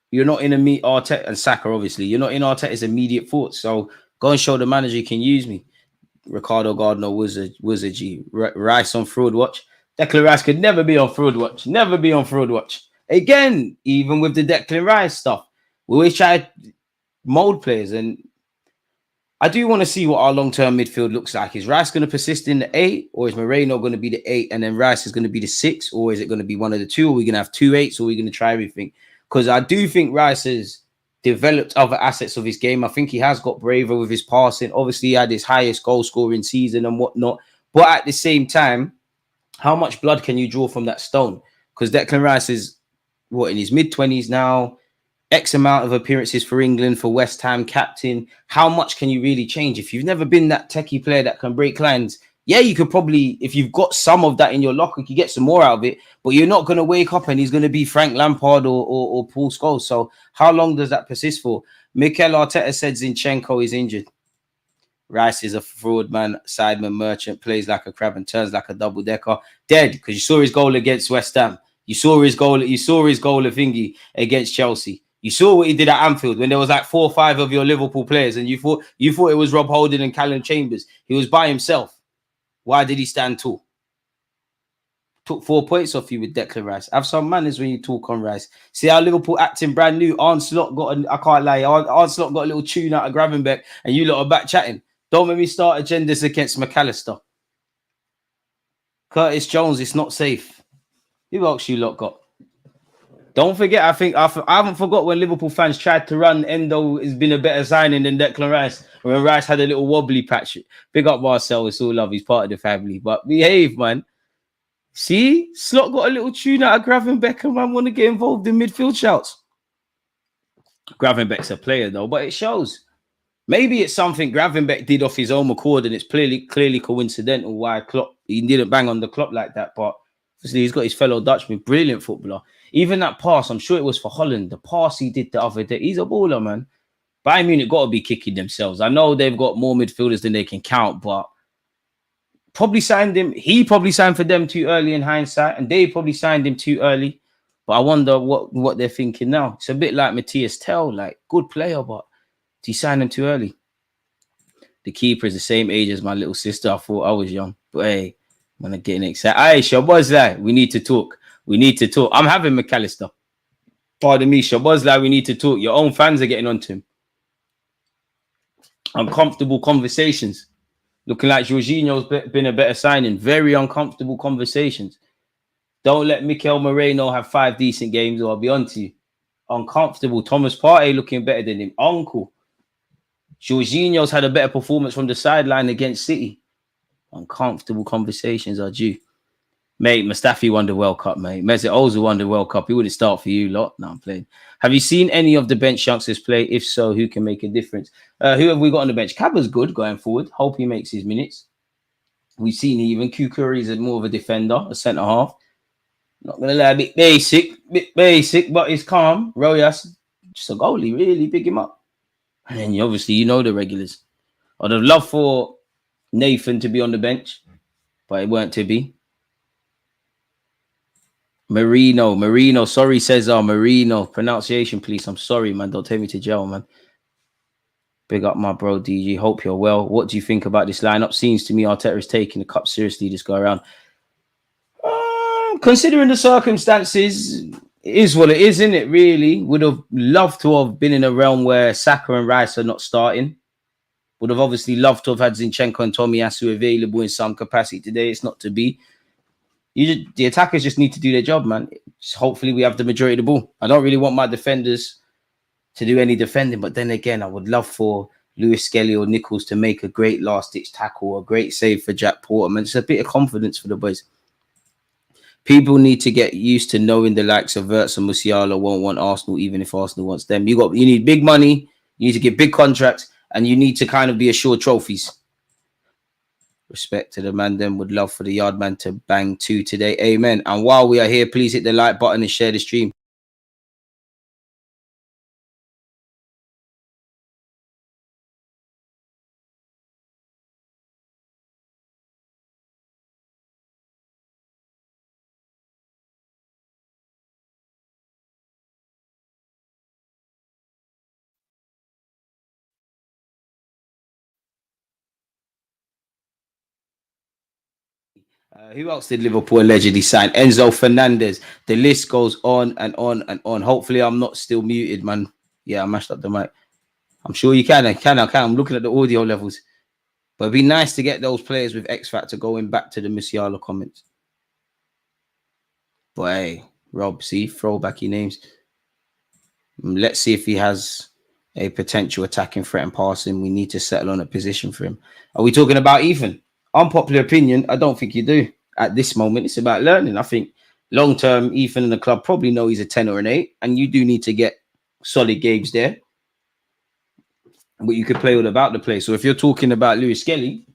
you're not in Arteta and Saka, obviously. You're not in Arteta's immediate thoughts. So go and show the manager you can use me. Ricardo Gardner was a G. Rice on Fraud Watch. Declan Rice could never be on Fraud Watch. Never be on Fraud Watch. Again, even with the Declan Rice stuff, we always try to mold players. And I do want to see what our long-term midfield looks like. Is Rice going to persist in the 8? Or is Moreno going to be the 8 and then Rice is going to be the 6? Or is it going to be one of the two? Or are we going to have 2 8s? Or are we going to try everything? Because I do think Rice has developed other assets of his game. I think he has got braver with his passing. Obviously, he had his highest goal scoring season and whatnot. But at the same time, how much blood can you draw from that stone? Because Declan Rice is, in his mid-20s now, X amount of appearances for England, for West Ham, captain. How much can you really change? If you've never been that techie player that can break lines, yeah, you could probably, if you've got some of that in your locker, you can get some more out of it, but you're not going to wake up and he's going to be Frank Lampard or Paul Scholes. So how long does that persist for? Mikel Arteta said Zinchenko is injured. Rice is a fraud man, sideman merchant, plays like a crab and turns like a double-decker. Dead, because you saw his goal against West Ham. You saw his goal of thingy against Chelsea. You saw what he did at Anfield when there was like 4 or 5 of your Liverpool players and you thought it was Rob Holding and Callum Chambers. He was by himself. Why did he stand tall? Took 4 points off you with Declan Rice. Have some manners when you talk on Rice. See how Liverpool acting brand new. Arne Slot I can't lie. Arne Slot got a little tune out of Gravenbeck and you lot are back chatting. Don't make me start agendas against McAllister. Curtis Jones, it's not safe. Who else you lot got? Don't forget, I haven't forgot when Liverpool fans tried to run Endo has been a better signing than Declan Rice. When Rice had a little wobbly patch. Big up Marcel, it's all love. He's part of the family. But behave, man. See? Slot got a little tune out of Gravenbeck and man want to get involved in midfield shouts. Gravenbeck's a player though, but it shows. Maybe it's something Gravenbeck did off his own accord and it's clearly coincidental why he didn't bang on the clock like that. But obviously he's got his fellow Dutchman, brilliant footballer. Even that pass, I'm sure it was for Holland. The pass he did the other day, he's a baller, man. Bayern Munich got to be kicking themselves. I know they've got more midfielders than they can count, but probably signed him. He probably signed for them too early in hindsight, and they probably signed him too early. But I wonder what they're thinking now. It's a bit like Matthias Tell, like good player, but he signed him too early. The keeper is the same age as my little sister. I thought I was young, but hey, I'm gonna get excited. Hey, Shabazz, we need to talk. We need to talk. I'm having McAllister. Pardon me, Shabazz, we need to talk. Your own fans are getting onto him. Uncomfortable conversations. Looking like Jorginho's been a better signing. Very uncomfortable conversations. Don't let Mikel Moreno have 5 decent games or I'll be on to you. Uncomfortable. Thomas Partey looking better than him. Uncle. Jorginho's had a better performance from the sideline against City. Uncomfortable conversations are due. Mate, Mustafi won the World Cup, mate. Mesut Ozil won the World Cup. He wouldn't start for you lot. No, I'm playing. Have you seen any of the bench youngsters play? If so, who can make a difference? Who have we got on the bench? Cabba's good going forward. Hope he makes his minutes. We've seen even Kukuri is more of a defender, a centre-half. Not going to lie, a bit basic, but he's calm. Royas, just a goalie, really big him up. And then obviously, you know the regulars. I'd have loved for Nathan to be on the bench, but it weren't to be. Marino. Sorry, Cesar. Marino. Pronunciation, please. I'm sorry, man. Don't take me to jail, man. Big up my bro DG. Hope you're well. What do you think about this lineup? Seems to me Arteta is taking the cup seriously this go around. Considering the circumstances, it is what it is, isn't it? Really, would have loved to have been in a realm where Saka and Rice are not starting. Would have obviously loved to have had Zinchenko and Tomiyasu available in some capacity today. It's not to be. The attackers just need to do their job, man. Hopefully, we have the majority of the ball. I don't really want my defenders to do any defending, but then again, I would love for Lewis Skelly or Nichols to make a great last-ditch tackle, a great save for Jack Porterman. It's a bit of confidence for the boys. People need to get used to knowing the likes of Wirtz and Musiala won't want Arsenal, even if Arsenal wants them. You need big money, you need to get big contracts, and you need to kind of be assured trophies. Respect to the man, then would love for the yard man to bang 2 today. Amen. And while we are here, please hit the like button and share the stream. Who else did Liverpool allegedly sign? Enzo Fernandez. The list goes on and on and on. Hopefully, I'm not still muted, man. Yeah, I mashed up the mic. I'm sure you can. I can. I'm looking at the audio levels. But it'd be nice to get those players with X Factor going back to the Musiala comments. But hey, Rob, see, throwbacky names. Let's see if he has a potential attacking threat and passing. We need to settle on a position for him. Are we talking about Ethan? Unpopular opinion, I don't think you do at this moment. It's about learning. I think long-term, Ethan and the club probably know he's a 10 or an 8, and you do need to get solid games there. But you could play all about the play. So if you're talking about Lewis Skelly,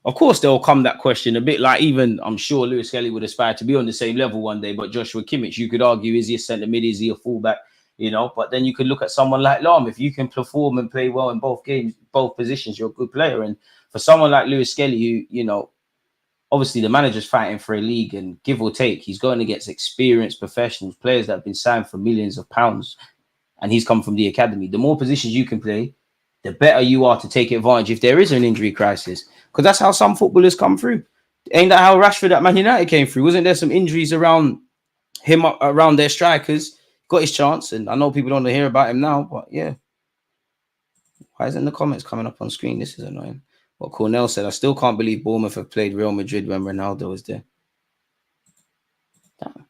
of course there will come that question, a bit like even I'm sure Lewis Skelly would aspire to be on the same level one day, but Joshua Kimmich, you could argue, is he a centre mid, is he a fullback? You know, but then you could look at someone like Lahm. If you can perform and play well in both games, both positions, you're a good player. And for someone like Lewis Skelly, who, you know, obviously the manager's fighting for a league, and give or take, he's going against experienced professionals, players that have been signed for millions of pounds, and he's come from the academy. The more positions you can play, the better you are to take advantage if there is an injury crisis. Because that's how some footballers come through. Ain't that how Rashford at Man United came through? Wasn't there some injuries around him, around their strikers? Got his chance, and I know people don't want to hear about him now, but yeah. Why isn't the comments coming up on screen? This is annoying. What Cornell said, I still can't believe Bournemouth have played Real Madrid when Ronaldo was there. Damn.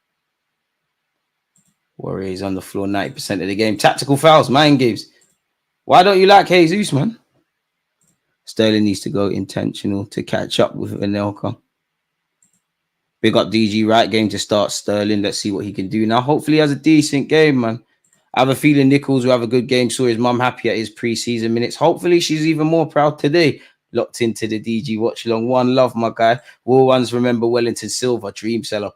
Warriors on the floor 90% of the game. Tactical fouls, mind games. Why don't you like Jesus, man? Sterling needs to go intentional to catch up with Anelka. Big up DG, right game to start Sterling. Let's see what he can do now. Hopefully he has a decent game, man. I have a feeling Nichols will have a good game. Saw his mum happy at his pre-season minutes. Hopefully she's even more proud today. Locked into the DG watch along. One love, my guy. Will ones remember Wellington Silva, dream seller.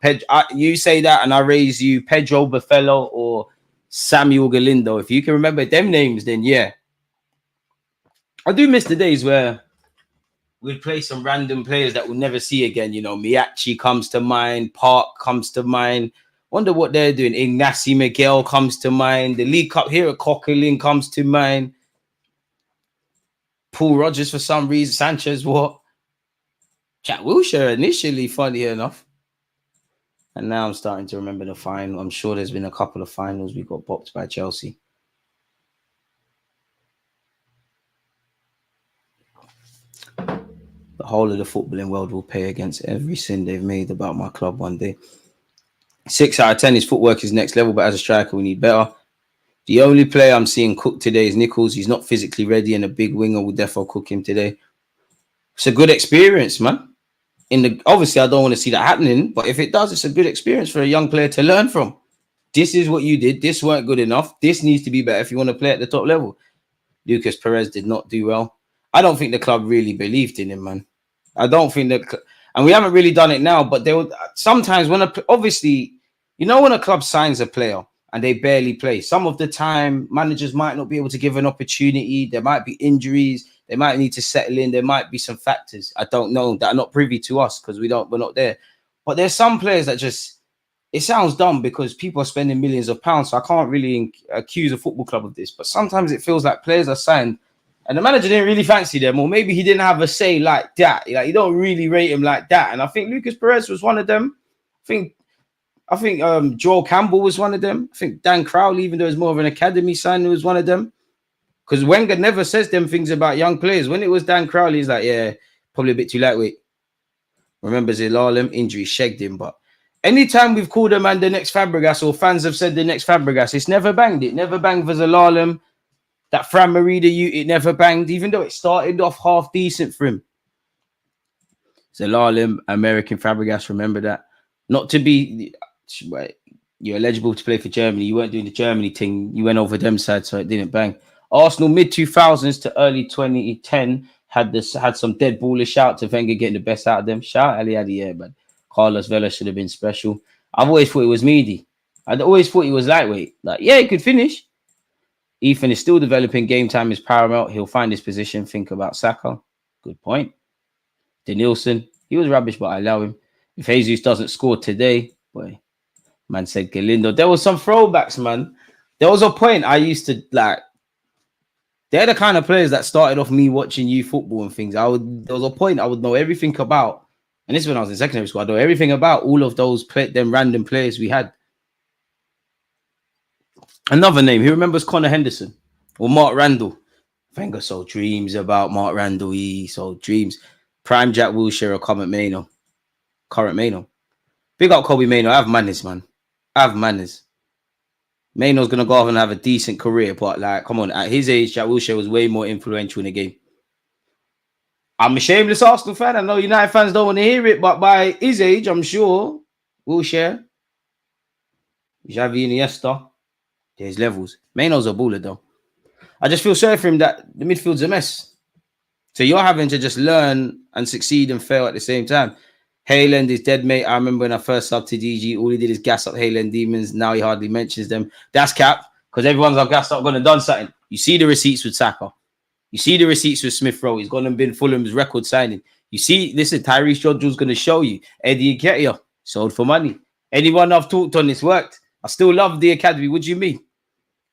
You say that and I raise you Pedro Buffalo or Samuel Galindo. If you can remember them names, then yeah. I do miss the days where we'd play some random players that we'll never see again. You know, Miyachi comes to mind. Park comes to mind. Wonder what they're doing. Ignacy Miguel comes to mind. The League Cup here at Coquelin comes to mind. Paul Rogers for some reason. Sanchez, what? Jack Wilshere initially, funny enough. And now I'm starting to remember the final. I'm sure there's been a couple of finals we got bopped by Chelsea. The whole of the footballing world will pay against every sin they've made about my club one day. 6 out of 10, his footwork is next level, but as a striker, we need better. The only player I'm seeing cook today is Nichols. He's not physically ready, and a big winger will definitely cook him today. It's a good experience, man. Obviously, I don't want to see that happening, but if it does, it's a good experience for a young player to learn from. This is what you did. This weren't good enough. This needs to be better if you want to play at the top level. Lucas Perez did not do well. I don't think the club really believed in him, man. I don't think that, and we haven't really done it now, but there would sometimes obviously, you know, when a club signs a player and they barely play, some of the time managers might not be able to give an opportunity. There might be injuries. They might need to settle in. There might be some factors I don't know that are not privy to us because we're not there. But there's some players that just, it sounds dumb because people are spending millions of pounds. So I can't really accuse a football club of this. But sometimes it feels like players are signed And the manager didn't really fancy them, or maybe he didn't have a say like that. Like, you don't really rate him like that. And I think Lucas Perez was one of them. I think Joel Campbell was one of them. I think Dan Crowley, even though he's more of an academy sign, was one of them. Because Wenger never says them things about young players. When it was Dan Crowley, he's like, yeah, probably a bit too lightweight. Remember Zilalem, injury shagged him. But anytime we've called a man the next Fabregas, or fans have said the next Fabregas, it's never banged. It never banged for Zilalem. That Fran Merida, it never banged, even though it started off half decent for him. Zilalem, American Fabregas, remember that. Not to be, you're eligible to play for Germany. You weren't doing the Germany thing. You went over them side, so it didn't bang. Arsenal mid-2000s to early 2010 had some dead ballish shout to Wenger getting the best out of them. Shout Ali Adi, yeah, but Carlos Vela should have been special. I've always thought it was Meaty. I'd always thought he was lightweight. Like, yeah, he could finish. Ethan is still developing. Game time is paramount. He'll find his position. Think about Saka. Good point. Denilson, he was rubbish, but I allow him. If Jesus doesn't score today, boy, man said Galindo. There was some throwbacks, man. There was a point I used to like. They're the kind of players that started off me watching youth football and things. There was a point I would know everything about, and this is when I was in secondary school. I know everything about all of those them random players we had. Another name. Who remembers Connor Henderson or Mark Randall? Wenger sold dreams about Mark Randall. He sold dreams. Prime Jack Wilshere or Current Maino. Big up Kobe Maino. I have manners, man. I have manners. Maino's going to go off and have a decent career, but like, come on. At his age, Jack Wilshere was way more influential in the game. I'm a shameless Arsenal fan. I know United fans don't want to hear it, but by his age, I'm sure Wilshere, Xavi, Iniesta, there's levels. Maino's a baller, though. I just feel sorry for him that the midfield's a mess. So you're having to just learn and succeed and fail at the same time. Hayland is dead, mate. I remember when I first subbed to DG, all he did is gas up Hayland Demons. Now he hardly mentions them. That's cap, because everyone's like gassed up, gone and done something. You see the receipts with Saka. You see the receipts with Smith Rowe. He's gone and been Fulham's record signing. You see, listen, Tyrese Jones going to show you. Eddie Nketiah sold for money. Anyone I've talked on this worked. I still love the academy. What do you mean?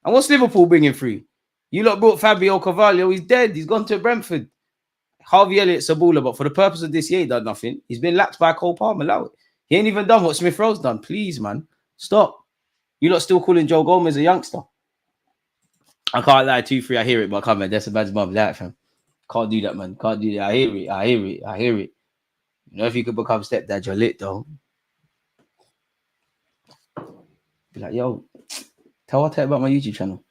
And what's Liverpool bringing through? You lot brought Fabio Carvalho. He's dead. He's gone to Brentford. Harvey Elliott's a baller, but for the purpose of this, he ain't done nothing. He's been lapped by Cole Palmer. Allow it. He ain't even done what Smith Rowe's done. Please, man. Stop. You lot still calling Joe Gomez a youngster. I can't lie, 2-3. I hear it, but come on, that's a bad mum. That, fam. Can't do that, man. Can't do that. I hear it. You know, if you could become stepdad, you're lit, though. Be like, yo, tell about my YouTube channel.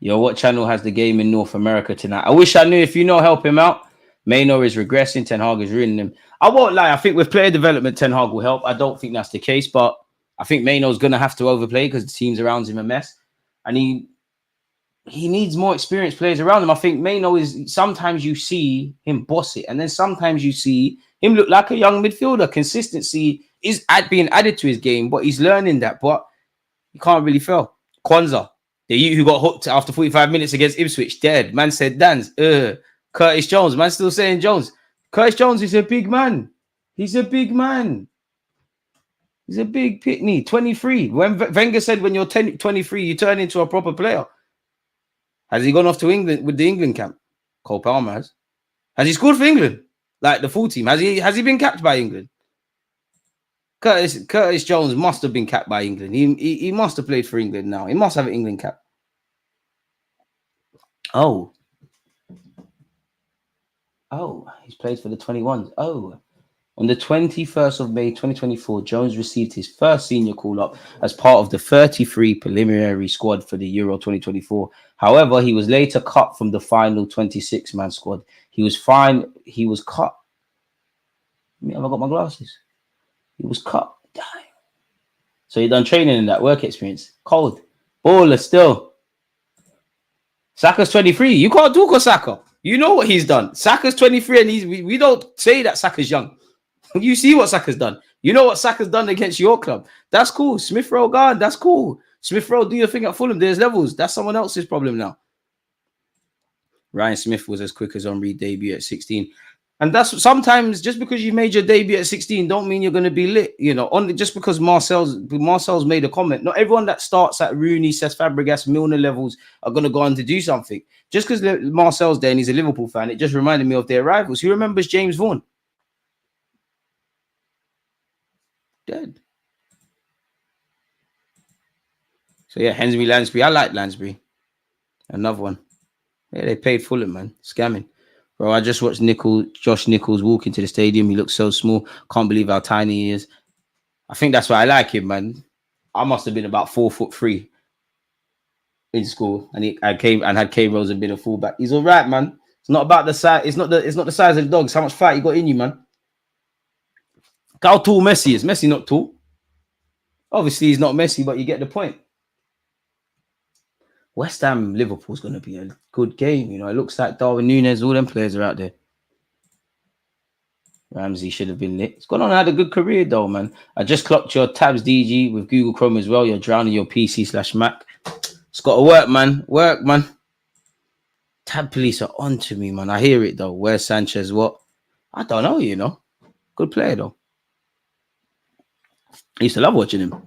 Yo, what channel has the game in North America tonight? I wish I knew. If you know, help him out. Maynor is regressing. Ten Hag is ruining him. I won't lie. I think with player development, Ten Hag will help. I don't think that's the case, but I think Maynor's going to have to overplay because the teams around him a mess. And he needs more experienced players around him. I think Maynor is, sometimes you see him boss it, and then sometimes you see him look like a young midfielder. Consistency is being added to his game, but he's learning that. But he can't really fail. Kwanzaa, the youth who got hooked after 45 minutes against Ipswich, dead. Man said dance. Curtis Jones, man still saying Jones. Curtis Jones is a big man. He's a big man. He's a big pitney. 23. When Wenger said when you're 23, you turn into a proper player. Has he gone off to England with the England camp? Cole Palmer has. Has he scored for England? Like the full team? Has he been capped by England? Curtis Jones must have been capped by England. He must have played for England now. He must have an England cap. Oh, he's played for the 21s. Oh, on the 21st of May, 2024, Jones received his first senior call-up as part of the 33 preliminary squad for the Euro 2024. However, he was later cut from the final 26-man squad. He was cut. Have I got my glasses? He was cut. Damn. So he done training in that work experience. Cold. Baller still. Saka's 23. You can't talk of Saka. You know what he's done. Saka's 23 and we don't say that Saka's young. You see what Saka's done. You know what Saka's done against your club. That's cool. Smith Rowe guard. That's cool. Smith Rowe, do your thing at Fulham. There's levels. That's someone else's problem now. Ryan Smith was as quick as Henry debut at 16. And that's sometimes just because you made your debut at 16, don't mean you're going to be lit. You know, only just because Marcel's made a comment. Not everyone that starts at Rooney, Cesc Fabregas, Milner levels are going to go on to do something. Just because Marcel's there and he's a Liverpool fan, it just reminded me of their rivals. Who remembers James Vaughan? Dead. So yeah, Henry Lansbury. I like Lansbury. Another one. Yeah, they paid Fulham, man. Scamming. Bro, I just watched Josh Nichols walk into the stadium. He looks so small. Can't believe how tiny he is. I think that's why I like him, man. I must have been about 4'3" in school, and I came and had Kane Rose and been a fullback. He's all right, man. It's not about the size. It's not the size of the dog. It's how much fight you got in you, man. Look how tall Messi is. Messi not tall. Obviously, he's not Messi, but you get the point. West Ham Liverpool's going to be a good game. You know, it looks like Darwin Núñez, all them players are out there. Ramsey should have been lit. He's gone on and had a good career, though, man. I just clocked your tabs, DG, with Google Chrome as well. You're drowning your PC/Mac. It's got to work, man. Work, man. Tab police are on to me, man. I hear it, though. Where's Sanchez? What? I don't know, you know. Good player, though. I used to love watching him.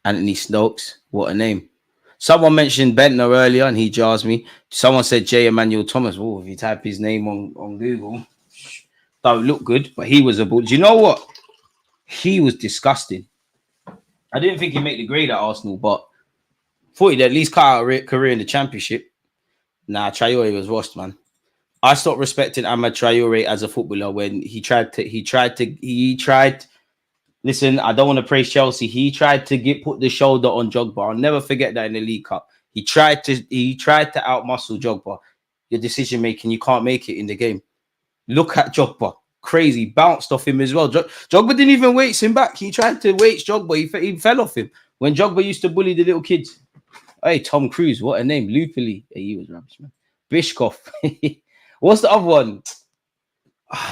Anthony Stokes. What a name. Someone mentioned Bentner earlier, and he jars me. Someone said J. Emmanuel Thomas. Oh, if you type his name on Google, don't look good, but he was a bull. Do you know what? He was disgusting. I didn't think he'd make the grade at Arsenal, but thought he'd at least cut out a career in the Championship. Nah, Traore was washed, man. I stopped respecting Ahmad Traore as a footballer when he tried. Listen, I don't want to praise Chelsea. He tried to put the shoulder on Jogba. I'll never forget that in the League Cup. He tried to outmuscle Jogba. Your decision making, you can't make it in the game. Look at Jogba. Crazy. Bounced off him as well. Jogba didn't even weight him back. He tried to weight Jogba. He fell off him. When Jogba used to bully the little kids. Hey, Tom Cruise. What a name. Lupoli. Hey, he was rubbish, man. Bishkov. What's the other one?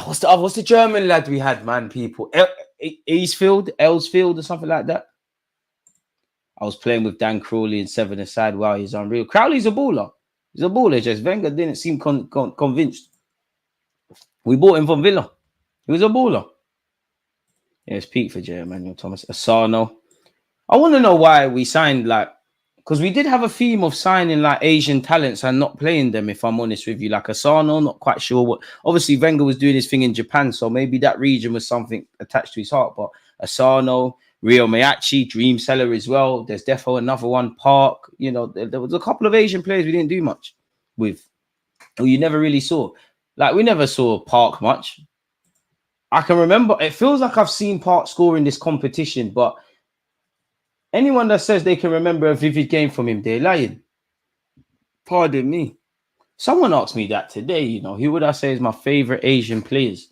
What's the German lad we had, man, people? Ellsfield or something like that. I was playing with Dan Crawley in 7-a-side. Wow, he's unreal. Crowley's a baller. He's a baller. Just Wenger didn't seem convinced. We bought him from Villa. He was a baller. Yeah, it's peak for J. Emmanuel Thomas. Asano. I want to know why we signed because we did have a theme of signing Asian talents and not playing them, if I'm honest with you. Like Asano, not quite sure what. Obviously, Wenger was doing his thing in Japan, so maybe that region was something attached to his heart. But Asano, Rio Miyachi, Dream Seller as well. There's defo another one, Park. You know, there was a couple of Asian players we didn't do much with, who you never really saw. We never saw Park much. I can remember, it feels like I've seen Park score in this competition, but anyone that says they can remember a vivid game from him, they're lying. Pardon me. Someone asked me that today, you know, who would I say is my favorite Asian players?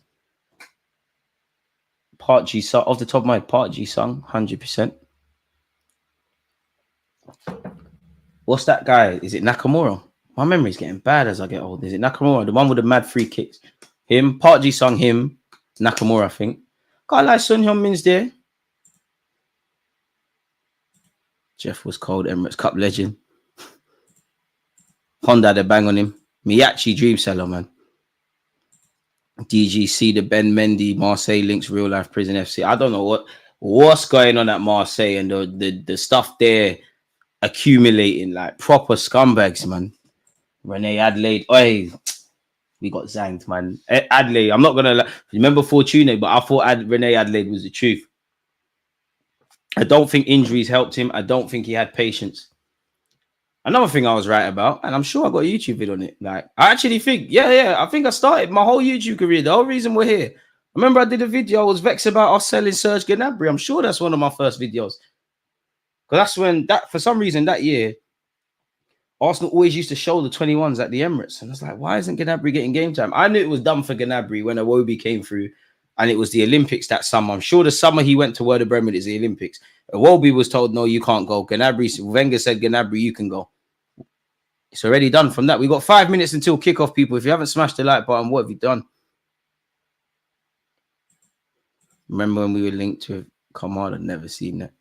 Park Ji-sung, off the top of my head, Park Ji-sung, 100%. What's that guy? Is it Nakamura? My memory's getting bad as I get old. Is it Nakamura? The one with the mad free kicks. Him, Park Ji-sung, him, Nakamura, I think. Can't lie, Son Heung-min's there. Jeff was cold, Emirates Cup legend. Honda had a bang on him. Miyachi, Dream Seller, man. DGC, the Ben Mendy, Marseille links, real life prison FC. I don't know what's going on at Marseille and the stuff there accumulating, proper scumbags, man. Rene Adelaide. Oi, we got zanged, man. Adelaide, I'm not going to remember Fortune, but I thought Rene Adelaide was the truth. I don't think injuries helped him. I don't think he had patience. Another thing I was right about, and I'm sure I got a YouTube video on it. I actually think, I think I started my whole YouTube career. The whole reason we're here. I remember I did a video. I was vexed about us selling Serge Gnabry. I'm sure that's one of my first videos. Because that's when, for some reason that year, Arsenal always used to show the 21s at the Emirates. And I was like, why isn't Gnabry getting game time? I knew it was done for Gnabry when Iwobi came through. And it was the Olympics that summer. I'm sure the summer he went to Werder Bremen is the Olympics. Iwobi was told, no, you can't go. Wenger said, Gnabry, you can go. It's already done from that. We got 5 minutes until kickoff, people. If you haven't smashed the like button, what have you done? Remember when we were linked to Kamada? Never seen that.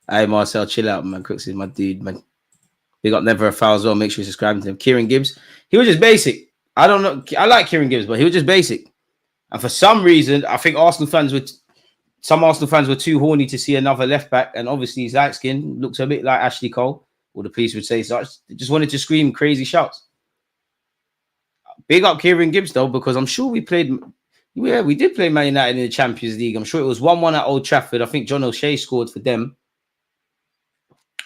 Hey, Marcel, chill out, man. Crooks is my dude, man. We got Never a Foul as well. Make sure you subscribe to him. Kieran Gibbs. He was just basic. I don't know. I like Kieran Gibbs, but he was just basic. And for some reason, I think some Arsenal fans were too horny to see another left back. And obviously, his light skin looks a bit like Ashley Cole, or the police would say. So I just wanted to scream crazy shouts. Big up Kieran Gibbs, though, because I'm sure we did play Man United in the Champions League. I'm sure it was 1-1 at Old Trafford. I think John O'Shea scored for them.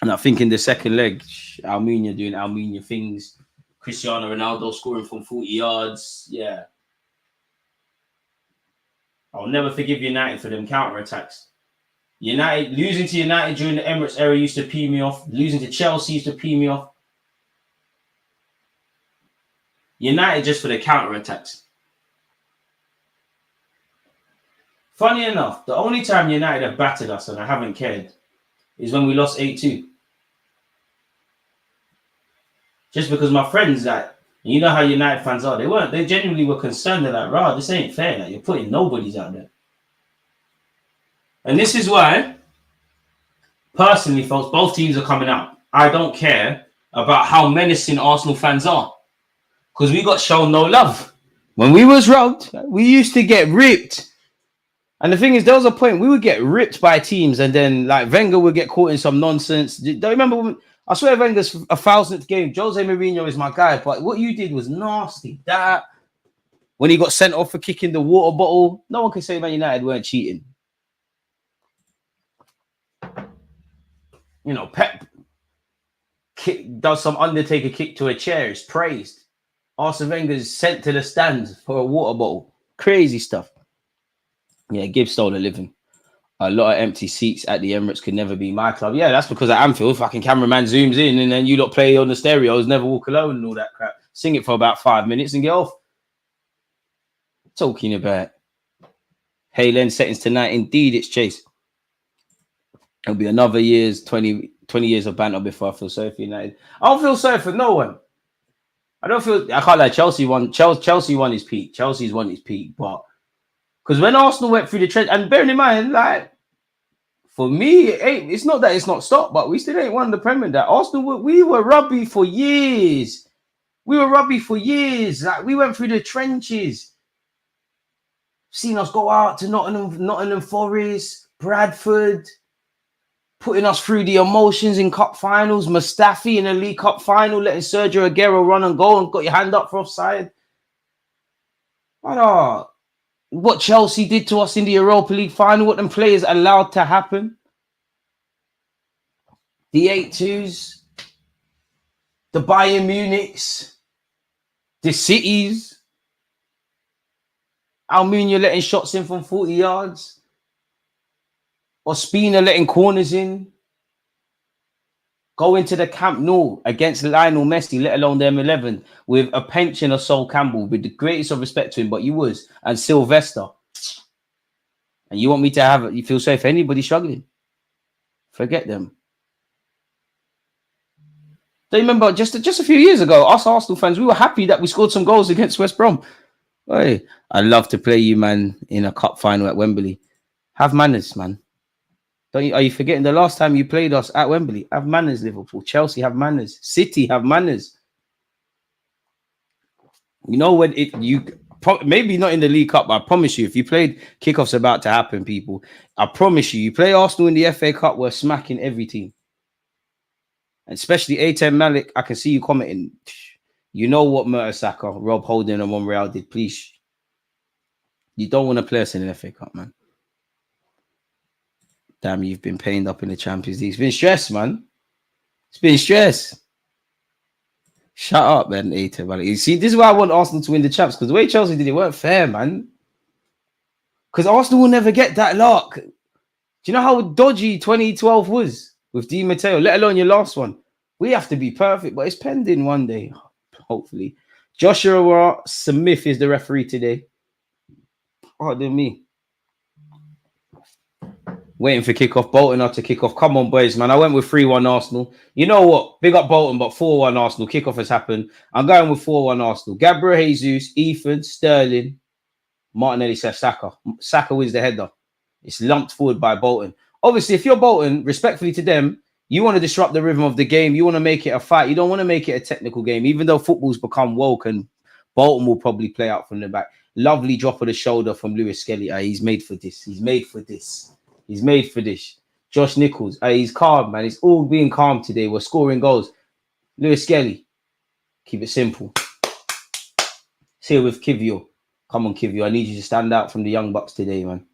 And I think in the second leg, Almunia doing Almunia things. Cristiano Ronaldo scoring from 40 yards. Yeah. I'll never forgive United for them counter-attacks. Losing to United during the Emirates era used to pee me off. Losing to Chelsea used to pee me off. United just for the counter-attacks. Funny enough, the only time United have battered us and I haven't cared is when we lost 8-2. Just because my friends, you know how United fans are, they genuinely were concerned. They're like, "Rah, this ain't fair. Like, you're putting nobodies out there." And this is why, personally, folks, both teams are coming out. I don't care about how menacing Arsenal fans are, because we got shown no love. When we was robbed, we used to get ripped. And the thing is, there was a point we would get ripped by teams, and then like Wenger would get caught in some nonsense. Don't you remember? I swear Wenger's 1,000th game. Jose Mourinho is my guy, but what you did was nasty. That when he got sent off for kicking the water bottle, no one can say Man United weren't cheating. You know, Pep does some Undertaker kick to a chair, is praised. Arsene Wenger's sent to the stands for a water bottle. Crazy stuff. Yeah, Gibbs stole a living. A lot of empty seats at the Emirates could never be my club. Yeah, that's because at Anfield, fucking cameraman zooms in and then you lot play on the stereos, Never Walk Alone and all that crap. Sing it for about 5 minutes and get off. Talking about Halen settings tonight. Indeed, it's Chase. It'll be another 20 years of banter before I feel sorry for United. I don't feel sorry for no one. I can't lie, Chelsea won his peak. Chelsea's won his peak, but because when Arsenal went through the trench, and bearing in mind, like, for me, it's not that it's not stopped, but we still ain't won the Premier. That Arsenal, we were rugby for years. Like, we went through the trenches. Seen us go out to Nottingham Forest, Bradford, putting us through the emotions in cup finals. Mustafi in a League Cup final, letting Sergio Aguero run and go and got your hand up for offside. What Chelsea did to us in the Europa League final, what them players allowed to happen. The 8-2s, the Bayern Munichs, the Cities, Almunia letting shots in from 40 yards, Ospina letting corners in, go into the Camp Nou against Lionel Messi, let alone them 11, with a pension of Sol Campbell, with the greatest of respect to him, but you was, and Sylvester. And you want me to you feel safe for anybody struggling? Forget them. Do you remember just a few years ago, us Arsenal fans, we were happy that we scored some goals against West Brom. Hey, I'd love to play you, man, in a cup final at Wembley. Have manners, man. Are you forgetting the last time you played us at Wembley? Have manners, Liverpool. Chelsea have manners. City have manners. You know when maybe not in the League Cup, but I promise you, if you played kickoffs about to happen, people, I promise you play Arsenal in the FA Cup, we're smacking every team. And especially A10 Malik, I can see you commenting. You know what Mertesacker, Rob Holding and Monreal did. Please, you don't want to play us in the FA Cup, man. Damn, you've been pained up in the Champions League. It's been stress, man. It's been stress. Shut up, man. You see, this is why I want Arsenal to win the champs, because the way Chelsea did it weren't fair, man. Because Arsenal will never get that luck. Do you know how dodgy 2012 was with Di Matteo, let alone your last one? We have to be perfect, but it's pending one day, hopefully. Joshua Smith is the referee today. Pardon me. Waiting for kickoff. Bolton out to kickoff. Come on, boys, man. I went with 3-1 Arsenal. You know what? Big up Bolton, but 4-1 Arsenal. Kickoff has happened. I'm going with 4-1 Arsenal. Gabriel Jesus, Ethan, Sterling, Martinelli says Saka. Saka wins the header. It's lumped forward by Bolton. Obviously, if you're Bolton, respectfully to them, you want to disrupt the rhythm of the game. You want to make it a fight. You don't want to make it a technical game, even though football's become woke and Bolton will probably play out from the back. Lovely drop of the shoulder from Lewis Skelly. He's made for this. He's made for this. He's made for this. Josh Nichols. He's calm, man. It's all being calm today. We're scoring goals. Lewis Skelly. Keep it simple. It's here with Kivio. Come on, Kivio. I need you to stand out from the Young Bucks today, man.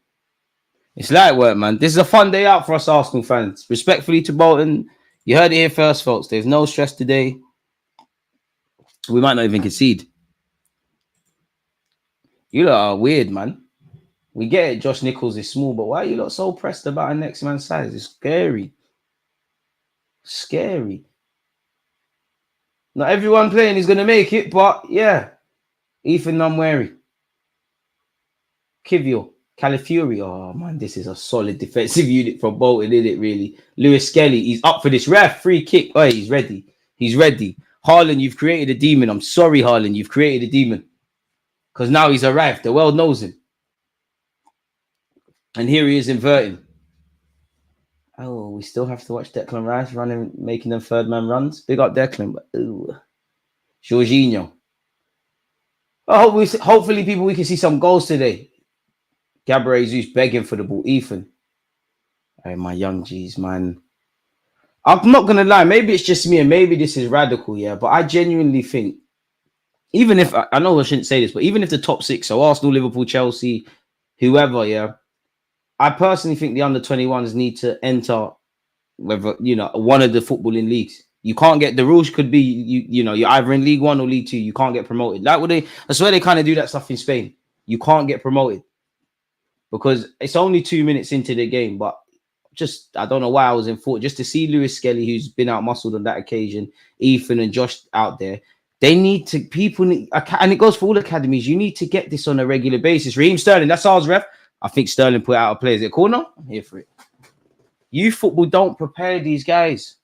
It's light work, man. This is a fun day out for us Arsenal fans. Respectfully to Bolton, you heard it here first, folks. There's no stress today. We might not even concede. You lot are weird, man. We get it, Josh Nichols is small, but why are you lot so pressed about a next man's size? It's scary. Scary. Not everyone playing is going to make it, but yeah. Ethan Numwary. Kivio. Calafiori. Oh, man, this is a solid defensive unit from Bolton, isn't it, really? Lewis Skelly, he's up for this. Ref, free kick. Oh, he's ready. He's ready. Haaland, you've created a demon. I'm sorry, Haaland, you've created a demon. Because now he's arrived. The world knows him. And here he is inverting. Oh, we still have to watch Declan Rice running, making them third man runs. Big up Declan. But, ooh. Jorginho. Oh, hopefully, people, we can see some goals today. Gabriel Jesus begging for the ball. Ethan. Hey, my young G's, man. I'm not going to lie. Maybe it's just me and maybe this is radical, yeah. But I genuinely think, even if, I know I shouldn't say this, but even if the top six, so Arsenal, Liverpool, Chelsea, whoever, yeah, I personally think the under-21s need to enter whether, you know, one of the footballing leagues. You can't get, the rules could be, you know, you're either in League One or League Two. You can't get promoted. I swear they kind of do that stuff in Spain. You can't get promoted because it's only 2 minutes into the game. But just, I don't know why I was in thought, just to see Lewis Skelly, who's been out-muscled on that occasion, Ethan and Josh out there. They need to, and it goes for all academies, you need to get this on a regular basis. Raheem Sterling, that's ours, ref. I think Sterling put out a play. Is it corner? I'm here for it. Youth football don't prepare these guys.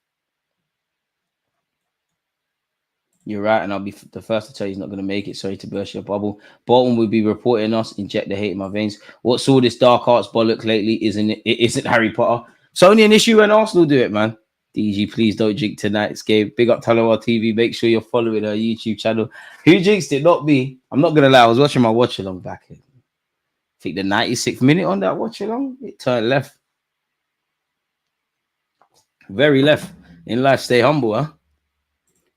You're right, and I'll be the first to tell you he's not going to make it. Sorry to burst your bubble. Bolton will be reporting us, inject the hate in my veins. What's all this dark arts bollocks lately? Isn't it? It isn't Harry Potter. It's only an issue when Arsenal do it, man. DG, please don't jinx tonight's game. Big up Talawa TV. Make sure you're following our YouTube channel. Who jinxed it? Not me. I'm not going to lie. I was watching my watch along back. I think the 96th minute on that watch along, it turned left. Very left. In life, stay humble, huh?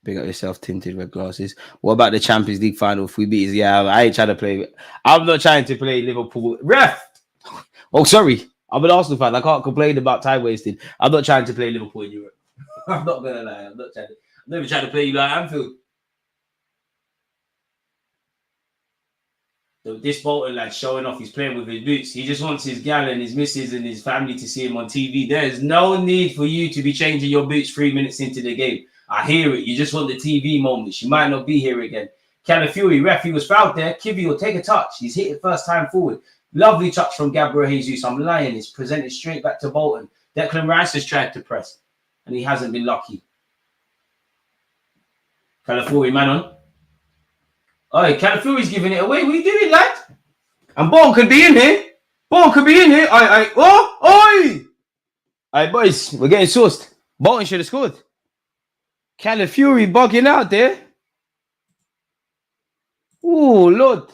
Big up yourself, tinted red glasses. What about the Champions League final? If we beat us, yeah, I ain't trying to play. I'm not trying to play Liverpool. Ref! Oh, sorry. I'm an Arsenal fan. I can't complain about time wasted. I'm not trying to play Liverpool in Europe. I'm not going to lie. I'm not even trying to play you like Anfield. So this Bolton lad showing off, he's playing with his boots. He just wants his gal and his missus and his family to see him on TV. There's no need for you to be changing your boots 3 minutes into the game. I hear it. You just want the TV moments. You might not be here again. Calafiori, ref, he was fouled there. Kivy will take a touch. He's hit it first time forward. Lovely touch from Gabriel Jesus. I'm lying. It's presented straight back to Bolton. Declan Rice has tried to press, and he hasn't been lucky. Calafiori, man on. Oh, Calafiori's giving it away. What are you doing, lad? And Bolton could be in here. Bolton could be in here. Oi! All right, boys, we're getting sourced. Bolton should have scored. Calafiori bugging out there. Oh, Lord.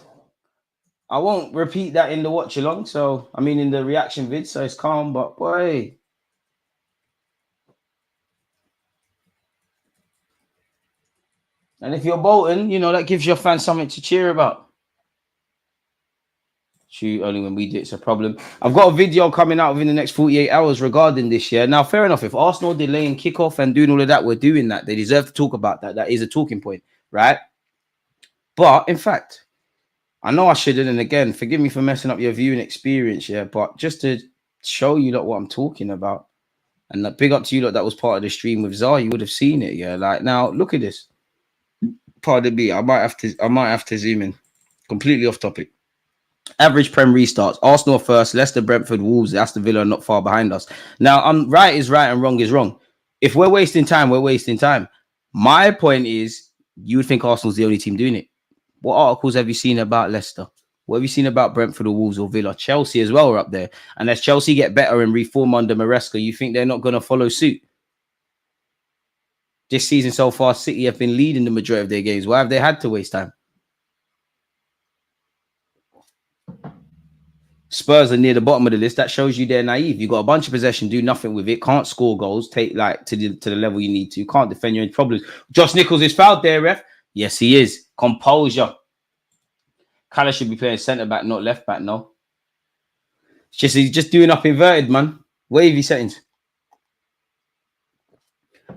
I won't repeat that in the watch along. So, I mean, in the reaction vid. So it's calm, but boy. And if you're Bolton, you know, that gives your fans something to cheer about. Shoot, only when we do it's a problem. I've got a video coming out within the next 48 hours regarding this year. Now, fair enough. If Arsenal delaying kickoff and doing all of that, we're doing that. They deserve to talk about that. That is a talking point, right? But, in fact, I know I shouldn't. And again, forgive me for messing up your viewing experience, yeah? But just to show you lot what I'm talking about. And big up to you lot that was part of the stream with Zah. You would have seen it, yeah? Like, now, look at this. Pardon me. I might have to zoom in. Completely off topic. Average Prem restarts. Arsenal first, Leicester, Brentford, Wolves, Aston Villa are not far behind us. Now, right is right and wrong is wrong. If we're wasting time, we're wasting time. My point is, you would think Arsenal's the only team doing it. What articles have you seen about Leicester? What have you seen about Brentford or Wolves or Villa? Chelsea as well are up there. And as Chelsea get better and reform under Maresca, you think they're not going to follow suit? This season so far, City have been leading the majority of their games. Why have they had to waste time? Spurs are near the bottom of the list. That shows you they're naive. You got a bunch of possession, do nothing with it, can't score goals, take like to the level you need to, can't defend your own problems. Josh Nichols is fouled there, ref. Yes, he is. Composure. Calla should be playing centre back, not left back. No, he's just doing up inverted, man. Wavy settings.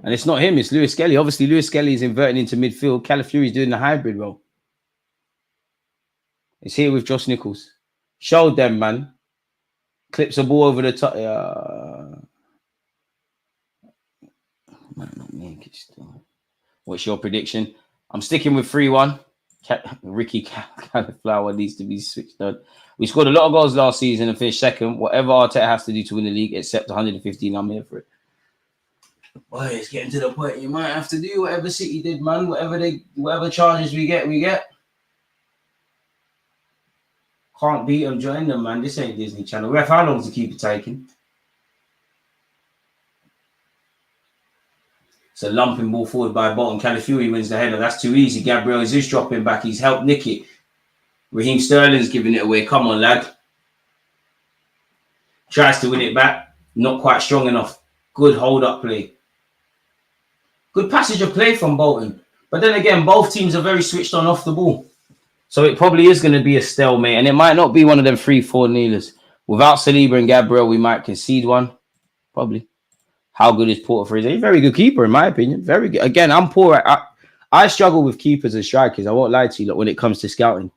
And it's not him, it's Lewis Skelly. Obviously, Lewis Skelly is inverting into midfield. Calafiori's doing the hybrid role. It's here with Josh Nichols. Show them, man. Clips a ball over the top. Might not make it still. What's your prediction? I'm sticking with 3-1. Ricky Cauliflower needs to be switched on. We scored a lot of goals last season and finished second. Whatever Arteta has to do to win the league, except 115, I'm here for it. Boy, it's getting to the point you might have to do whatever City did, man. Whatever charges we get. Can't beat them, join them, man. This ain't Disney Channel. Ref, how long does it keep it taking? It's a lumping ball forward by Bolton. Calafiori wins the header. That's too easy. Gabriel Jesus dropping back. He's helped nick it. Raheem Sterling's giving it away. Come on, lad. Tries to win it back. Not quite strong enough. Good hold-up play. Good passage of play from Bolton. But then again, both teams are very switched on off the ball. So it probably is going to be a stalemate. And it might not be one of them 3-4 kneelers. Without Saliba and Gabriel, we might concede one. Probably. How good is Porter Fraser? He's a very good keeper, in my opinion. Very good. Again, I'm poor. I struggle with keepers and strikers. I won't lie to you when it comes to scouting.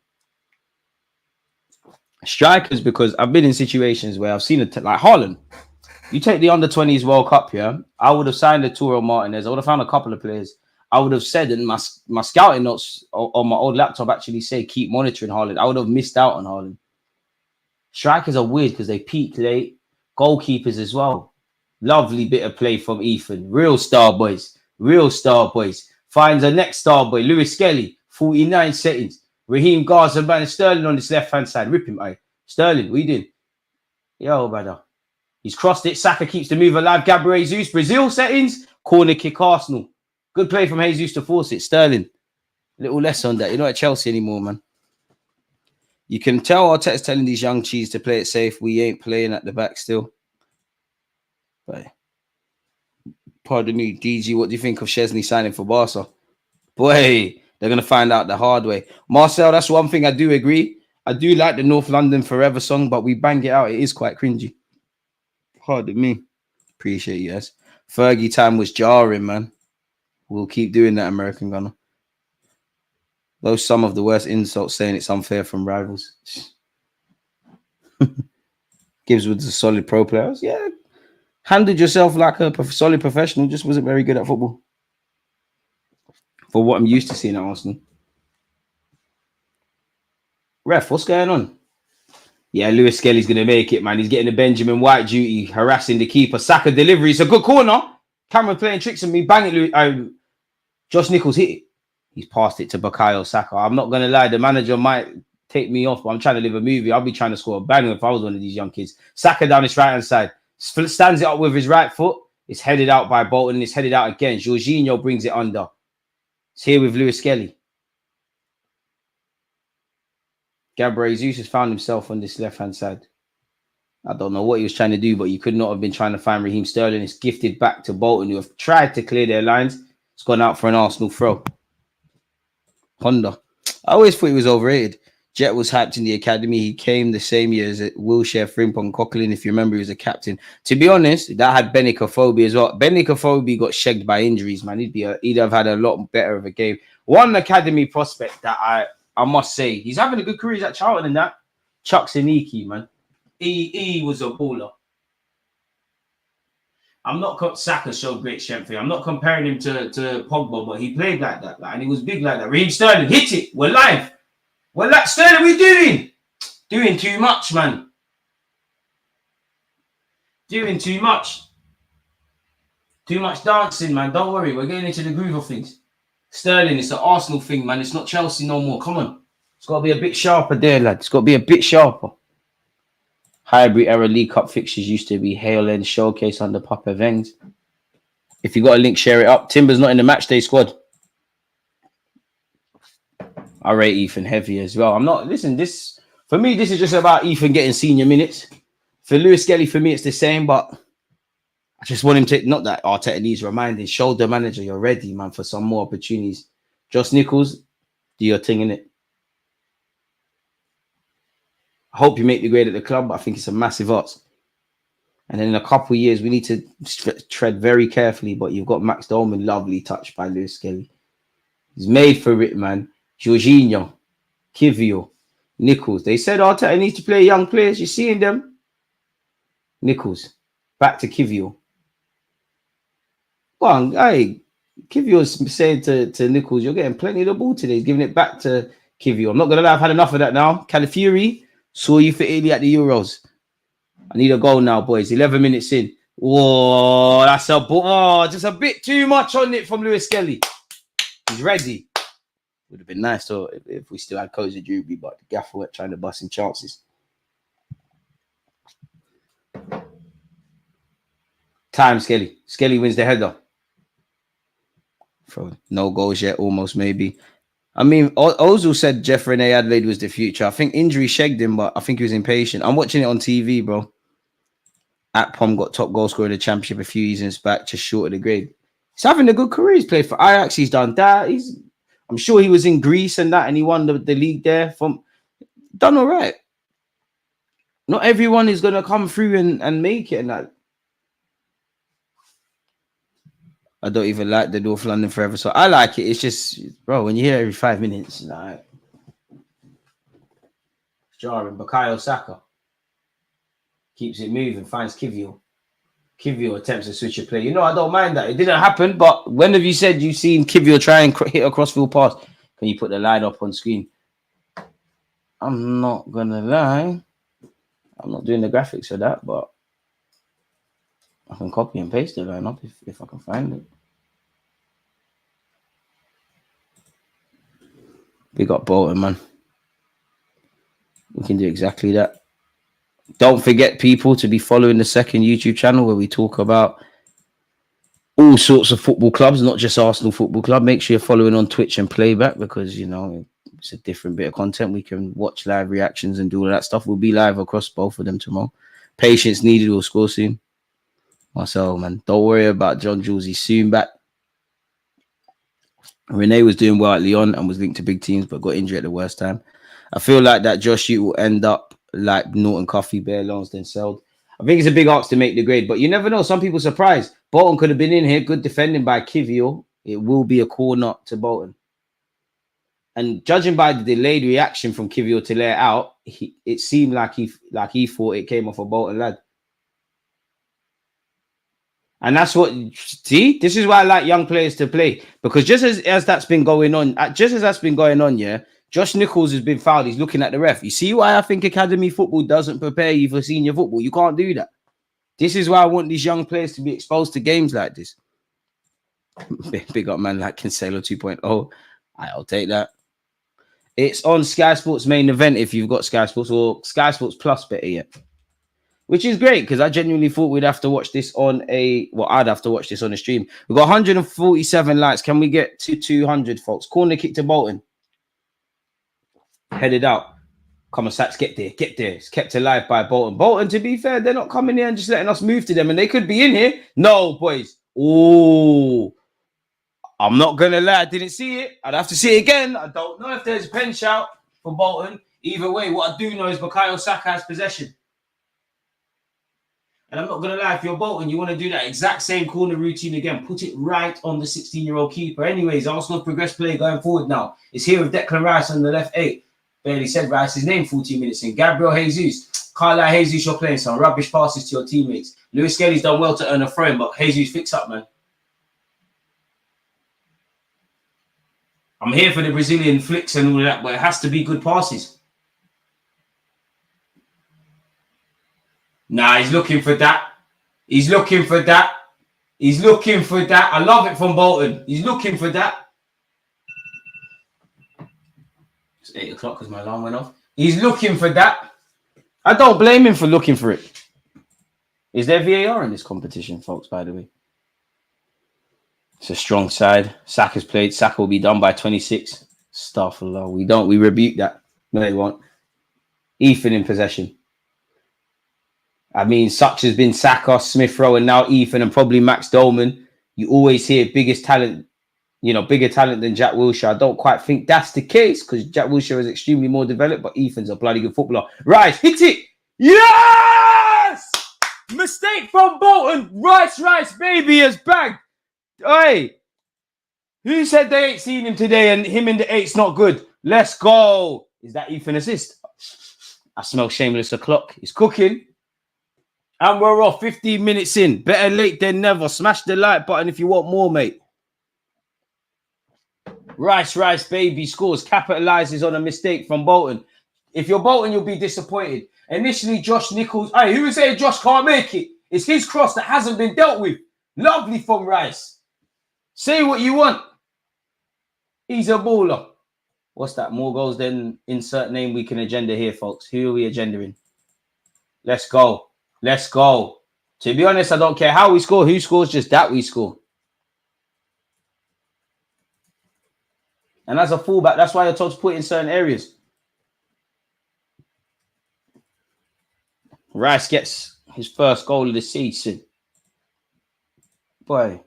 Strikers, because I've been in situations where I've seen it, like Haaland. You take the under-20s World Cup, yeah? I would have signed a Turo Martinez. I would have found a couple of players. I would have said, and my scouting notes on my old laptop actually say keep monitoring Haaland. I would have missed out on Haaland. Strikers are weird because they peak late. Goalkeepers as well. Lovely bit of play from Ethan. Real star boys. Finds a next star boy, Lewis Skelly. 49 settings. Raheem Garza and Sterling on this left-hand side. Rip him, aye. Sterling, what you doing? Yo, brother. He's crossed it. Saka keeps the move alive. Gabriel Jesus. Brazil settings. Corner kick Arsenal. Good play from Jesus to force it. Sterling. A little less on that. You're not at Chelsea anymore, man. You can tell Arteta's telling these young cheese to play it safe. We ain't playing at the back still. But pardon me, DG, what do you think of Chesney signing for Barca? Boy, they're going to find out the hard way. Marcel, that's one thing I do agree. I do like the North London Forever song, but we bang it out. It is quite cringy. Pardon me. Appreciate you guys. Fergie time was jarring, man. We'll keep doing that, American Gunner. Those some of the worst insults saying it's unfair from rivals. Gibbs was a solid pro player. Yeah. Handled yourself like a solid professional. Just wasn't very good at football. For what I'm used to seeing at Arsenal. Ref, what's going on? Yeah, Lewis Skelly's going to make it, man. He's getting the Benjamin White duty, harassing the keeper. Saka delivery. It's a good corner. Cameron playing tricks on me. Bang it, Josh Nichols hit it. He's passed it to Bukayo Saka. I'm not going to lie. The manager might take me off, but I'm trying to live a movie. I'll be trying to score a banger if I was one of these young kids. Saka down his right-hand side. Stands it up with his right foot. It's headed out by Bolton. It's headed out again. Jorginho brings it under. It's here with Lewis Skelly. Gabriel Jesus has found himself on this left-hand side. I don't know what he was trying to do, but he could not have been trying to find Raheem Sterling. It's gifted back to Bolton, who have tried to clear their lines. It's gone out for an Arsenal throw. Honda. I always thought he was overrated. Jet was hyped in the academy. He came the same year as Wilshere, Frimpong, Coquelin. If you remember, he was a captain. To be honest, that had Benicophobia as well. Benicophobia got shagged by injuries, man. He'd have had a lot better of a game. One academy prospect that I must say, he's having a good career. He's at Charlton and that. Chuck Siniki, man. He was a baller. I'm not Saka showed great strength here. I'm not comparing him to Pogba, but he played like that, and he was big like that. Raheem Sterling hit it. We're live. We're like Sterling. What are we doing? Doing too much, man. Doing too much. Too much dancing, man. Don't worry. We're getting into the groove of things. Sterling, it's an Arsenal thing, man. It's not Chelsea no more. Come on. It's got to be a bit sharper there, lad. It's got to be a bit sharper. Highbury era League Cup fixtures used to be Hale End Showcase under Papa Vengs. If you got a link, share it up. Timber's not in the matchday squad. I rate Ethan heavy as well. I'm not, listen, this, For me, this is just about Ethan getting senior minutes. For Lewis Skelly, for me, it's the same, but I just want him to, not that Arteta needs reminding, show the manager you're ready, man, for some more opportunities. Josh Nichols, do your thing, innit? I hope you make the grade at the club, but I think it's a massive odds. And then in a couple of years, we need to tread very carefully, but you've got Max Dolman, lovely touch by Lewis Skelly. He's made for it, man. Jorginho, Kivio, Nichols. They said Arteta needs to play young players. You're seeing them? Nichols, back to Kivio. Well, hey, Kivio's saying to Nichols, you're getting plenty of the ball today. He's giving it back to Kivio. I'm not going to lie, I've had enough of that now. Calafiori, saw you for Italy at the Euros. I need a goal now, boys. 11 minutes in. Oh, that's a ball. Oh, just a bit too much on it from Lewis Skelly. He's ready. Would have been nice though if we still had Cozy Druby, but the gaffer weren't trying to bust in chances. Time, Skelly. Skelly wins the header. No goals yet, almost maybe. I mean, Ozil said Jeffrey Adelaide was the future. I think injury shagged him, but I think he was impatient. I'm watching it on TV, bro. Atpom got top goal scorer in the championship a few seasons back, just short of the grade. He's having a good career. He's played for Ajax. He's done that. I'm sure he was in Greece and that, and he won the league there. Done all right. Not everyone is going to come through and make it and that. I don't even like the North London Forever, so I like it. It's just, bro, when you hear every 5 minutes, like, it's jarring. Bukayo Saka keeps it moving, finds Kivio. Kivio attempts to switch a play. You know, I don't mind that. It didn't happen, but when have you said you've seen Kivio try and hit a crossfield pass? Can you put the line up on screen? I'm not going to lie. I'm not doing the graphics for that, but I can copy and paste the line up if I can find it. We got Bolton, man. We can do exactly that. Don't forget, people, to be following the second YouTube channel where we talk about all sorts of football clubs, not just Arsenal Football Club. Make sure you're following on Twitch and Playback because, you know, it's a different bit of content. We can watch live reactions and do all that stuff. We'll be live across both of them tomorrow. Patience needed. We'll score soon. Marcel, man, don't worry about John Jules. He's soon back. Renee was doing well at Lyon and was linked to big teams, but got injured at the worst time. I feel like that Josh Hute will end up like Norton Coffey, bare loans, then sold. I think it's a big ask to make the grade, but you never know. Some people surprised. Bolton could have been in here. Good defending by Kivio. It will be a corner to Bolton. And judging by the delayed reaction from Kivio to lay it out, it seemed like he thought it came off a Bolton lad. And that's what, see, this is why I like young players to play. Because just as that's been going on, yeah, Josh Nichols has been fouled. He's looking at the ref. You see why I think academy football doesn't prepare you for senior football? You can't do that. This is why I want these young players to be exposed to games like this. Big up man like Cancelo 2.0. I'll take that. It's on Sky Sports main event if you've got Sky Sports, or Sky Sports Plus, better yet. Which is great because I genuinely thought we'd have to watch this I'd have to watch this on a stream. We've got 147 likes. Can we get to 200, folks? Corner kick to Bolton. Headed out. Come on, Sats, get there. It's kept alive by Bolton. Bolton, to be fair, they're not coming here and just letting us move to them, and they could be in here. No, boys. Oh, I'm not going to lie. I didn't see it. I'd have to see it again. I don't know if there's a pen shout for Bolton. Either way, what I do know is Bukayo Saka has possession. And I'm not going to lie, if you're Bolton, you want to do that exact same corner routine again. Put it right on the 16-year-old keeper. Anyways, Arsenal progress play going forward now. It's here with Declan Rice on the left 8. Barely said Rice's name 14 minutes in. Gabriel Jesus. Can't lie, Jesus, you're playing some rubbish passes to your teammates. Lewis Skelly's done well to earn a throw, but Jesus, fix up, man. I'm here for the Brazilian flicks and all of that, but it has to be good passes. Nah, he's looking for that. I love it from Bolton. He's looking for that. It's 8 o'clock because my alarm went off. He's looking for that. I don't blame him for looking for it. Is there VAR in this competition, folks, by the way? It's a strong side. Saka's played. Saka will be done by 26. Astaghfirullah. We rebuke that. No, they won't. Ethan in possession. I mean, such has been Saka, Smith Rowe, and now Ethan, and probably Max Dolman. You always hear biggest talent, bigger talent than Jack Wilshere. I don't quite think that's the case because Jack Wilshere is extremely more developed, but Ethan's a bloody good footballer. Rice, hit it! Yes! Mistake from Bolton. Rice, baby, has bagged. Hey, who said they ain't seen him today and him in the eight's not good? Let's go. Is that Ethan assist? I smell shameless o'clock. It's cooking. And we're off 15 minutes in. Better late than never. Smash the like button if you want more, mate. Rice, baby, scores. Capitalizes on a mistake from Bolton. If you're Bolton, you'll be disappointed. Initially, Josh Nichols. Hey, who was saying Josh can't make it? It's his cross that hasn't been dealt with. Lovely from Rice. Say what you want. He's a baller. What's that? More goals than insert name we can agenda here, folks. Who are we agendaing? Let's go. Let's go. To be honest, I don't care how we score, who scores, just that we score. And as a fullback, that's why you're told to put in certain areas. Rice gets his first goal of the season. Boy.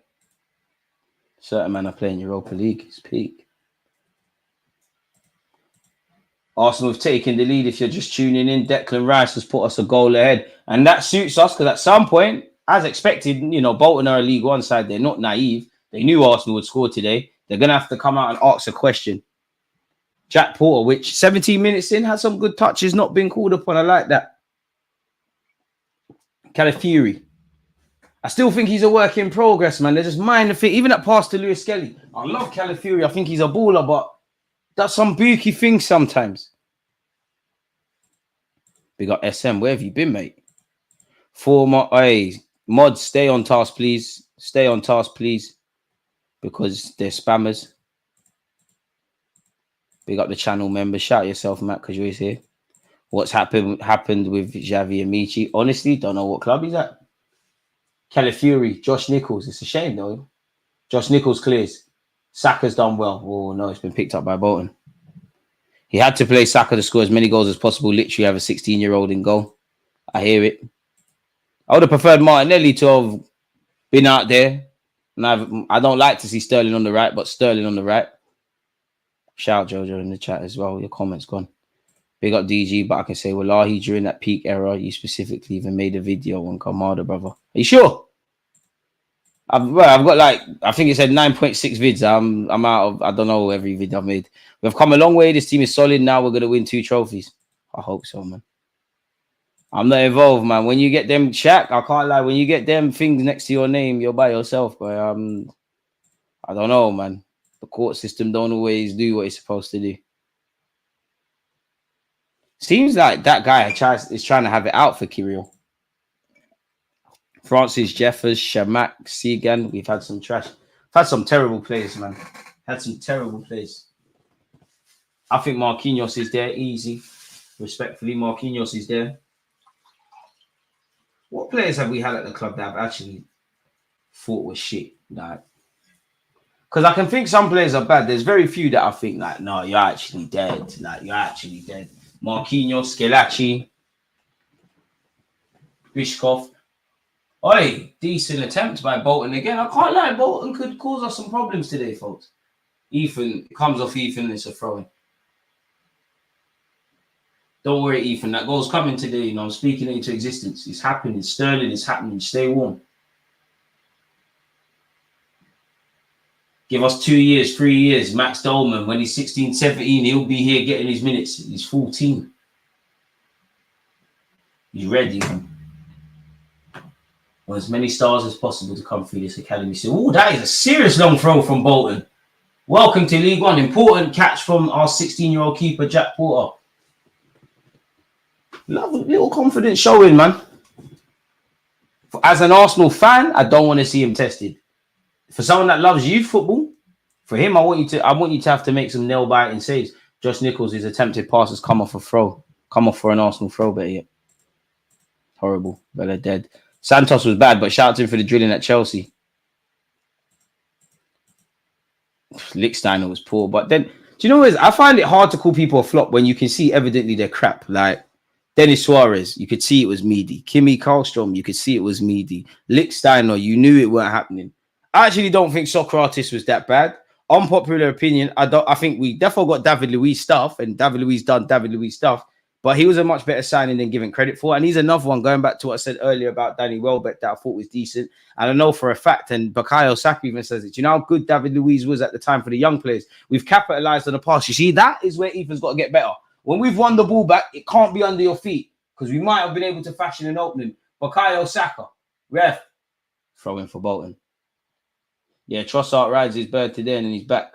Certain men are playing Europa League. It's peak. Arsenal have taken the lead. If you're just tuning in, Declan Rice has put us a goal ahead. And that suits us because at some point, as expected, Bolton are a League One side. They're not naive. They knew Arsenal would score today. They're going to have to come out and ask a question. Jack Porter, which 17 minutes in, had some good touches, not been called upon. I like that. Calafiori. I still think he's a work in progress, man. They're just minor thing. Even that pass to Lewis Skelly. I love Calafiori. I think he's a baller, but that's some booky things sometimes. We got SM. Where have you been, mate? Mods, stay on task, please. Stay on task, please. Because they're spammers. Big up the channel members. Shout yourself, Matt, because you're here. What's happened with Xavi Amici? Honestly, don't know what club he's at. Calafiori, Josh Nichols. It's a shame, though. Josh Nichols clears. Saka's done well. Oh, no, it's been picked up by Bolton. He had to play Saka to score as many goals as possible. Literally have a 16-year-old in goal. I hear it. I would have preferred Martinelli to have been out there. And I don't like to see Sterling on the right, but Sterling on the right. Shout out Jojo in the chat as well. Your comments gone. Big up DG, but I can say, wallahi, during that peak era, you specifically even made a video on Kamada, brother. Are you sure? I've got I think it said 9.6 vids. I'm out of, I don't know, every video I've made. We've come a long way. This team is solid. Now we're going to win 2 trophies. I hope so, man. I'm not involved, man. When you get them, Shaq, I can't lie. When you get them things next to your name, you're by yourself, but I don't know, man. The court system don't always do what it's supposed to do. Seems like that guy is trying to have it out for Kirill. Francis Jeffers, Shamak, Segan. We've had some trash. We've had some terrible players, man. Had some terrible players. I think Marquinhos is there, easy. Respectfully, Marquinhos is there. What players have we had at the club that I've actually thought was shit? Like, because I can think some players are bad. There's very few that I think like, no, you're actually dead. Like, you're actually dead. Marquinhos, Schillaci, Bishkov. Oi, decent attempt by Bolton again. I can't lie, Bolton could cause us some problems today, folks. Ethan, comes off Ethan, it's a throw-in. Don't worry, Ethan, that goal's coming today. I'm speaking it into existence. It's happening. Sterling is happening. Stay warm. Give us 2 years, 3 years. Max Dolman, when he's 16, 17, he'll be here getting his minutes. He's 14. He's ready, man. Want as many stars as possible to come through this academy. So, oh, that is a serious long throw from Bolton. Welcome to League One. Important catch from our 16-year-old keeper, Jack Porter. Little confidence showing, man. As an Arsenal fan, I don't want to see him tested. For someone that loves youth football, for him, I want you to have to make some nail-biting saves. Josh Nichols, his attempted pass has come off a throw. Come off for an Arsenal throw, better yet. Horrible. Bella dead. Santos was bad, but shout out to him for the drilling at Chelsea. Lichtsteiner was poor. But then, do you know what it is? I find it hard to call people a flop when you can see evidently they're crap. Like, Dennis Suarez, you could see it was meaty. Kimi Karlstrom, you could see it was meaty. Lichtsteiner, you knew it weren't happening. I actually don't think Socrates was that bad. Unpopular opinion, I think we definitely got David Luiz stuff, and David Luiz done David Luiz stuff, but he was a much better signing than given credit for. And he's another one, going back to what I said earlier about Danny Welbeck, that I thought was decent. And I know for a fact, and Bukayo Saka even says it, do you know how good David Luiz was at the time for the young players? We've capitalized on the past. You see, that is where Ethan's got to get better. When we've won the ball back, it can't be under your feet, because we might have been able to fashion an opening. Bukayo Saka, ref, throwing for Bolton. Yeah, Trossard rides his bird today and then he's back.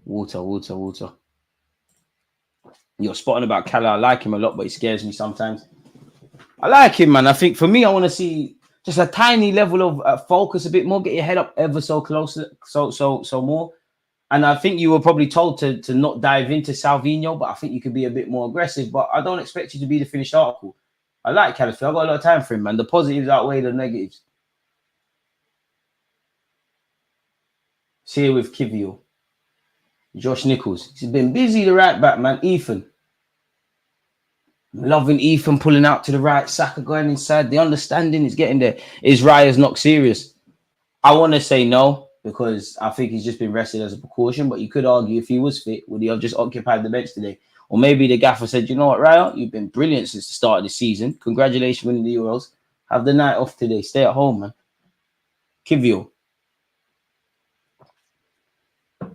Water. You're spotting about Calla. I like him a lot, but he scares me sometimes. I like him, man. I think for me, I want to see just a tiny level of focus, a bit more. Get your head up ever so close, so more. And I think you were probably told to not dive into Salvino, but I think you could be a bit more aggressive. But I don't expect you to be the finished article. I like Callistri. I've got a lot of time for him, man. The positives outweigh the negatives. See here with Kivio. Josh Nichols. He's been busy, the right back, man. Ethan. Loving Ethan pulling out to the right. Saka going inside. The understanding is getting there. Is Raya's not serious? I want to say no, because I think he's just been rested as a precaution. But you could argue, if he was fit, would he have just occupied the bench today? Or maybe the gaffer said, you know what, Raya, you've been brilliant since the start of the season. Congratulations winning the Euros. Have the night off today. Stay at home, man. Kivio.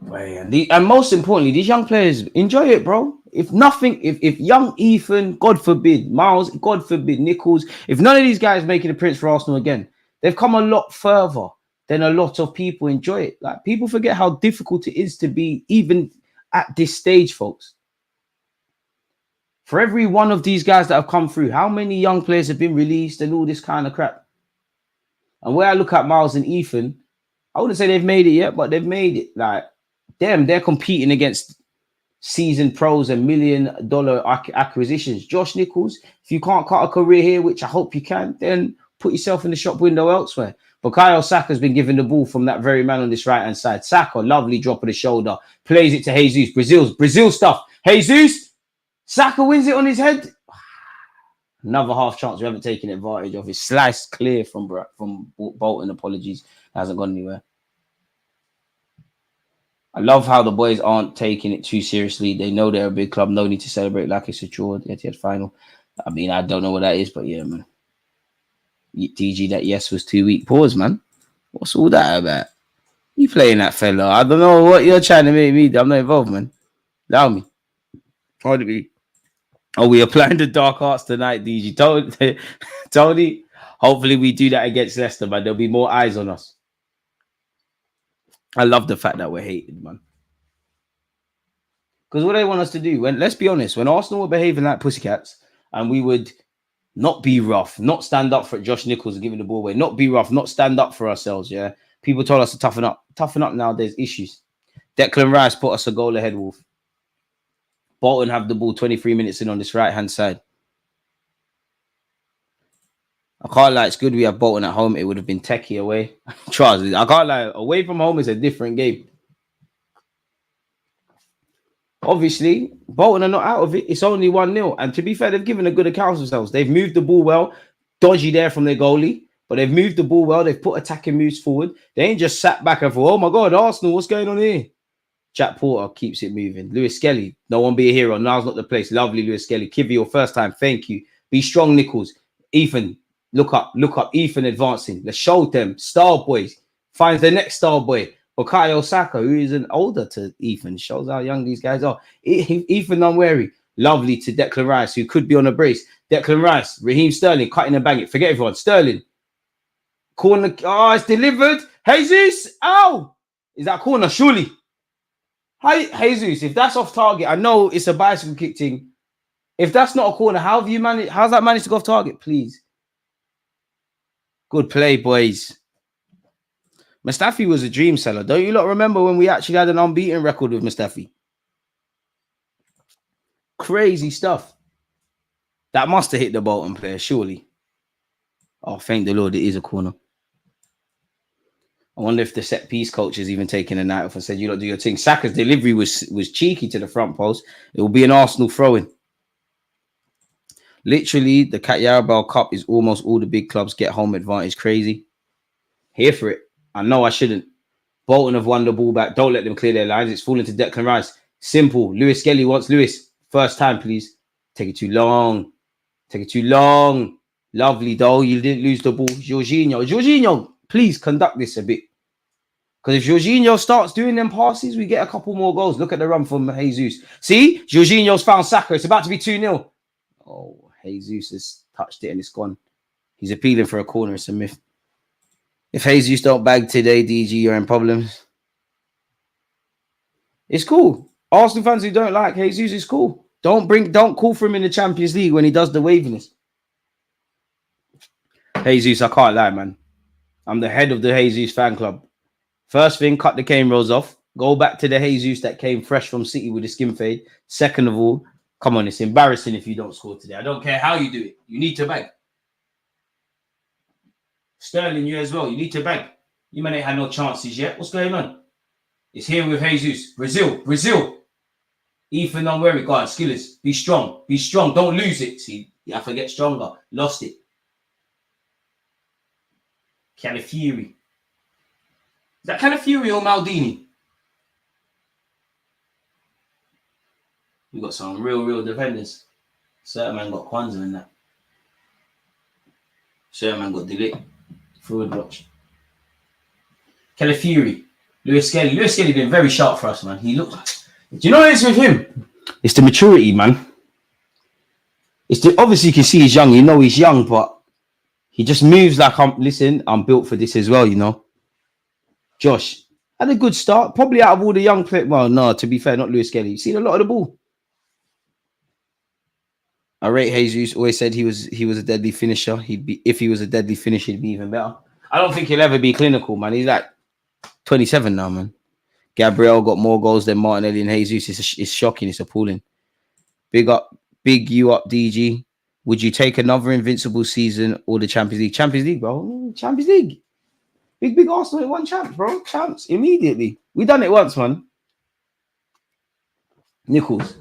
And most importantly, these young players, enjoy it, bro. If nothing, if young Ethan, God forbid, Miles, God forbid, Nichols, if none of these guys make an appearance for Arsenal again, they've come a lot further than a lot of people enjoy it. Like, people forget how difficult it is to be even at this stage, folks. For every one of these guys that have come through, how many young players have been released and all this kind of crap? And where I look at Miles and Ethan, I wouldn't say they've made it yet, but they've made it. Like, they're competing against seasoned pros and $1 million acquisitions. Josh Nichols, if you can't cut a career here, which I hope you can, then put yourself in the shop window elsewhere. Bukayo Saka's been given the ball from that very man on this right-hand side. Saka, lovely drop of the shoulder, plays it to Jesus. Brazil stuff. Jesus, Saka wins it on his head. Another half chance we haven't taken advantage of. It's sliced clear from Bolton. Apologies, hasn't gone anywhere. I love how the boys aren't taking it too seriously. They know they're a big club. No need to celebrate like it's a draw. The Etihad final. I mean, I don't know what that is, but yeah, man. DG, that yes was too weak. Pause, man. What's all that about? You playing that fella? I don't know what you're trying to make me do. I'm not involved, man. Allow me. How do we? Oh, we applying the dark arts tonight, DG. Tony, hopefully we do that against Leicester, but there'll be more eyes on us. I love the fact that we're hated, man. Because what they want us to do, let's be honest, when Arsenal were behaving like pussycats and we would not be rough, not stand up for Josh Nichols and giving the ball away, not be rough, not stand up for ourselves, yeah? People told us to toughen up. Toughen up now, there's issues. Declan Rice put us a goal ahead, Wolf. Bolton have the ball 23 minutes in on this right-hand side. I can't lie, it's good we have Bolton at home. It would have been techie away. Trust, I can't lie, away from home is a different game. Obviously, Bolton are not out of it. It's only 1-0. And to be fair, they've given a good account of themselves. They've moved the ball well. Dodgy there from their goalie. But they've moved the ball well. They've put attacking moves forward. They ain't just sat back and thought, oh my God, Arsenal, what's going on here? Jack Porter keeps it moving. Lewis Skelly, no one be a hero. Now's not the place. Lovely, Lewis Skelly. Kivy, your first time. Thank you. Be strong, Nichols. Ethan, look up. Ethan advancing. Let's show them. Star boys. Finds the next star boy. Bukayo Saka, who is an older to Ethan. Shows how young these guys are. Ethan unwary. Lovely to Declan Rice, who could be on a brace. Declan Rice. Raheem Sterling cutting and banging. Forget everyone. Sterling. Corner. Oh, it's delivered. Jesus. Ow. Is that corner? Surely. Hi, Jesus. If that's off target, I know it's a bicycle kick thing. If that's not a corner, how have you managed? How's that managed to go off target? Please. Good play, boys. Mustafi was a dream seller. Don't you lot remember when we actually had an unbeaten record with Mustafi? Crazy stuff. That must have hit the Bolton player, surely. Oh, thank the Lord, it is a corner. I wonder if the set piece coach has even taken a night off and said, you lot do your thing. Saka's delivery was cheeky to the front post. It will be an Arsenal throw-in. Literally, the Carabao Cup is almost all the big clubs get home advantage. Crazy. Here for it. I know I shouldn't. Bolton have won the ball back. Don't let them clear their lines. It's falling to Declan Rice. Simple. Lewis Skelly wants Lewis. First time, please. Take it too long. Take it too long. Lovely, though. You didn't lose the ball. Jorginho, please conduct this a bit. Because if Jorginho starts doing them passes, we get a couple more goals. Look at the run from Jesus. See? Jorginho's found Saka. It's about to be 2-0. Oh, Jesus has touched it and it's gone. He's appealing for a corner. It's a myth. If Jesus don't bag today, DG, you're in problems. It's cool. Arsenal fans who don't like Jesus is cool. Don't call for him in the Champions League when he does the waviness. Jesus, I can't lie, man. I'm the head of the Jesus fan club. First thing, cut the cane rolls off. Go back to the Jesus that came fresh from City with the skin fade. Second of all, come on, it's embarrassing if you don't score today. I don't care how you do it. You need to bag. Sterling, you as well. You need to bag. You man ain't had no chances yet. What's going on? It's here with Jesus. Brazil. Ethan, don't worry. God, Skillers. Be strong. Be strong. Don't lose it. See, you have to get stronger. Lost it. Calafiori. Is that Calafiori or Maldini? We got some real defenders. Certain man got Kwanzaa in that. Certain man got Deluded. Forward watch. Calafiori. Lewis Skelly been very sharp for us, man. He looks. Do you know what it is with him? It's the maturity, man. Obviously you can see he's young. You know he's young, but he just moves like I'm built for this as well, you know. Josh had a good start. Probably out of all the young players. Well, no, to be fair, not Lewis Skelly. You've seen a lot of the ball. I rate Jesus. Always said he was a deadly finisher. If he was a deadly finisher, he'd be even better. I don't think he'll ever be clinical, man. He's like 27 now, man. Gabriel got more goals than Martinelli and Jesus. It's shocking. It's appalling. Big you up, DG. Would you take another invincible season or the Champions League? Champions League, bro. Champions League. Big Arsenal won champs, bro. Champs immediately. We done it once, man. Nichols.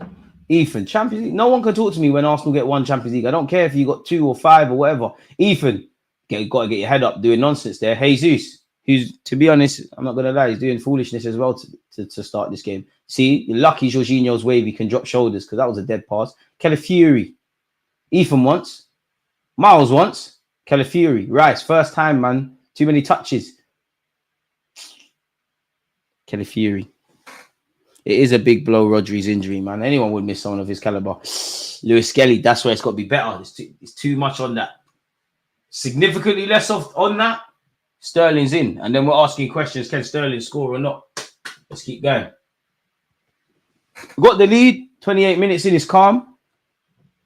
Ethan, Champions League. No one can talk to me when Arsenal get one Champions League. I don't care if you got 2 or 5 or whatever. Ethan, you got to get your head up doing nonsense there. Jesus, who's, to be honest, I'm not going to lie, he's doing foolishness as well to start this game. See, you're lucky Jorginho's wave, he can drop shoulders because that was a dead pass. Calafiori. Ethan once. Miles once. Calafiori. Rice, first time, man. Too many touches. Calafiori. It is a big blow, Rodri's injury, man. Anyone would miss someone of his caliber. Lewis Skelly, that's where it's got to be better. It's too much on that. Significantly less on that. Sterling's in. And then we're asking questions, can Sterling score or not? Let's keep going. We got the lead. 28 minutes in, it's calm.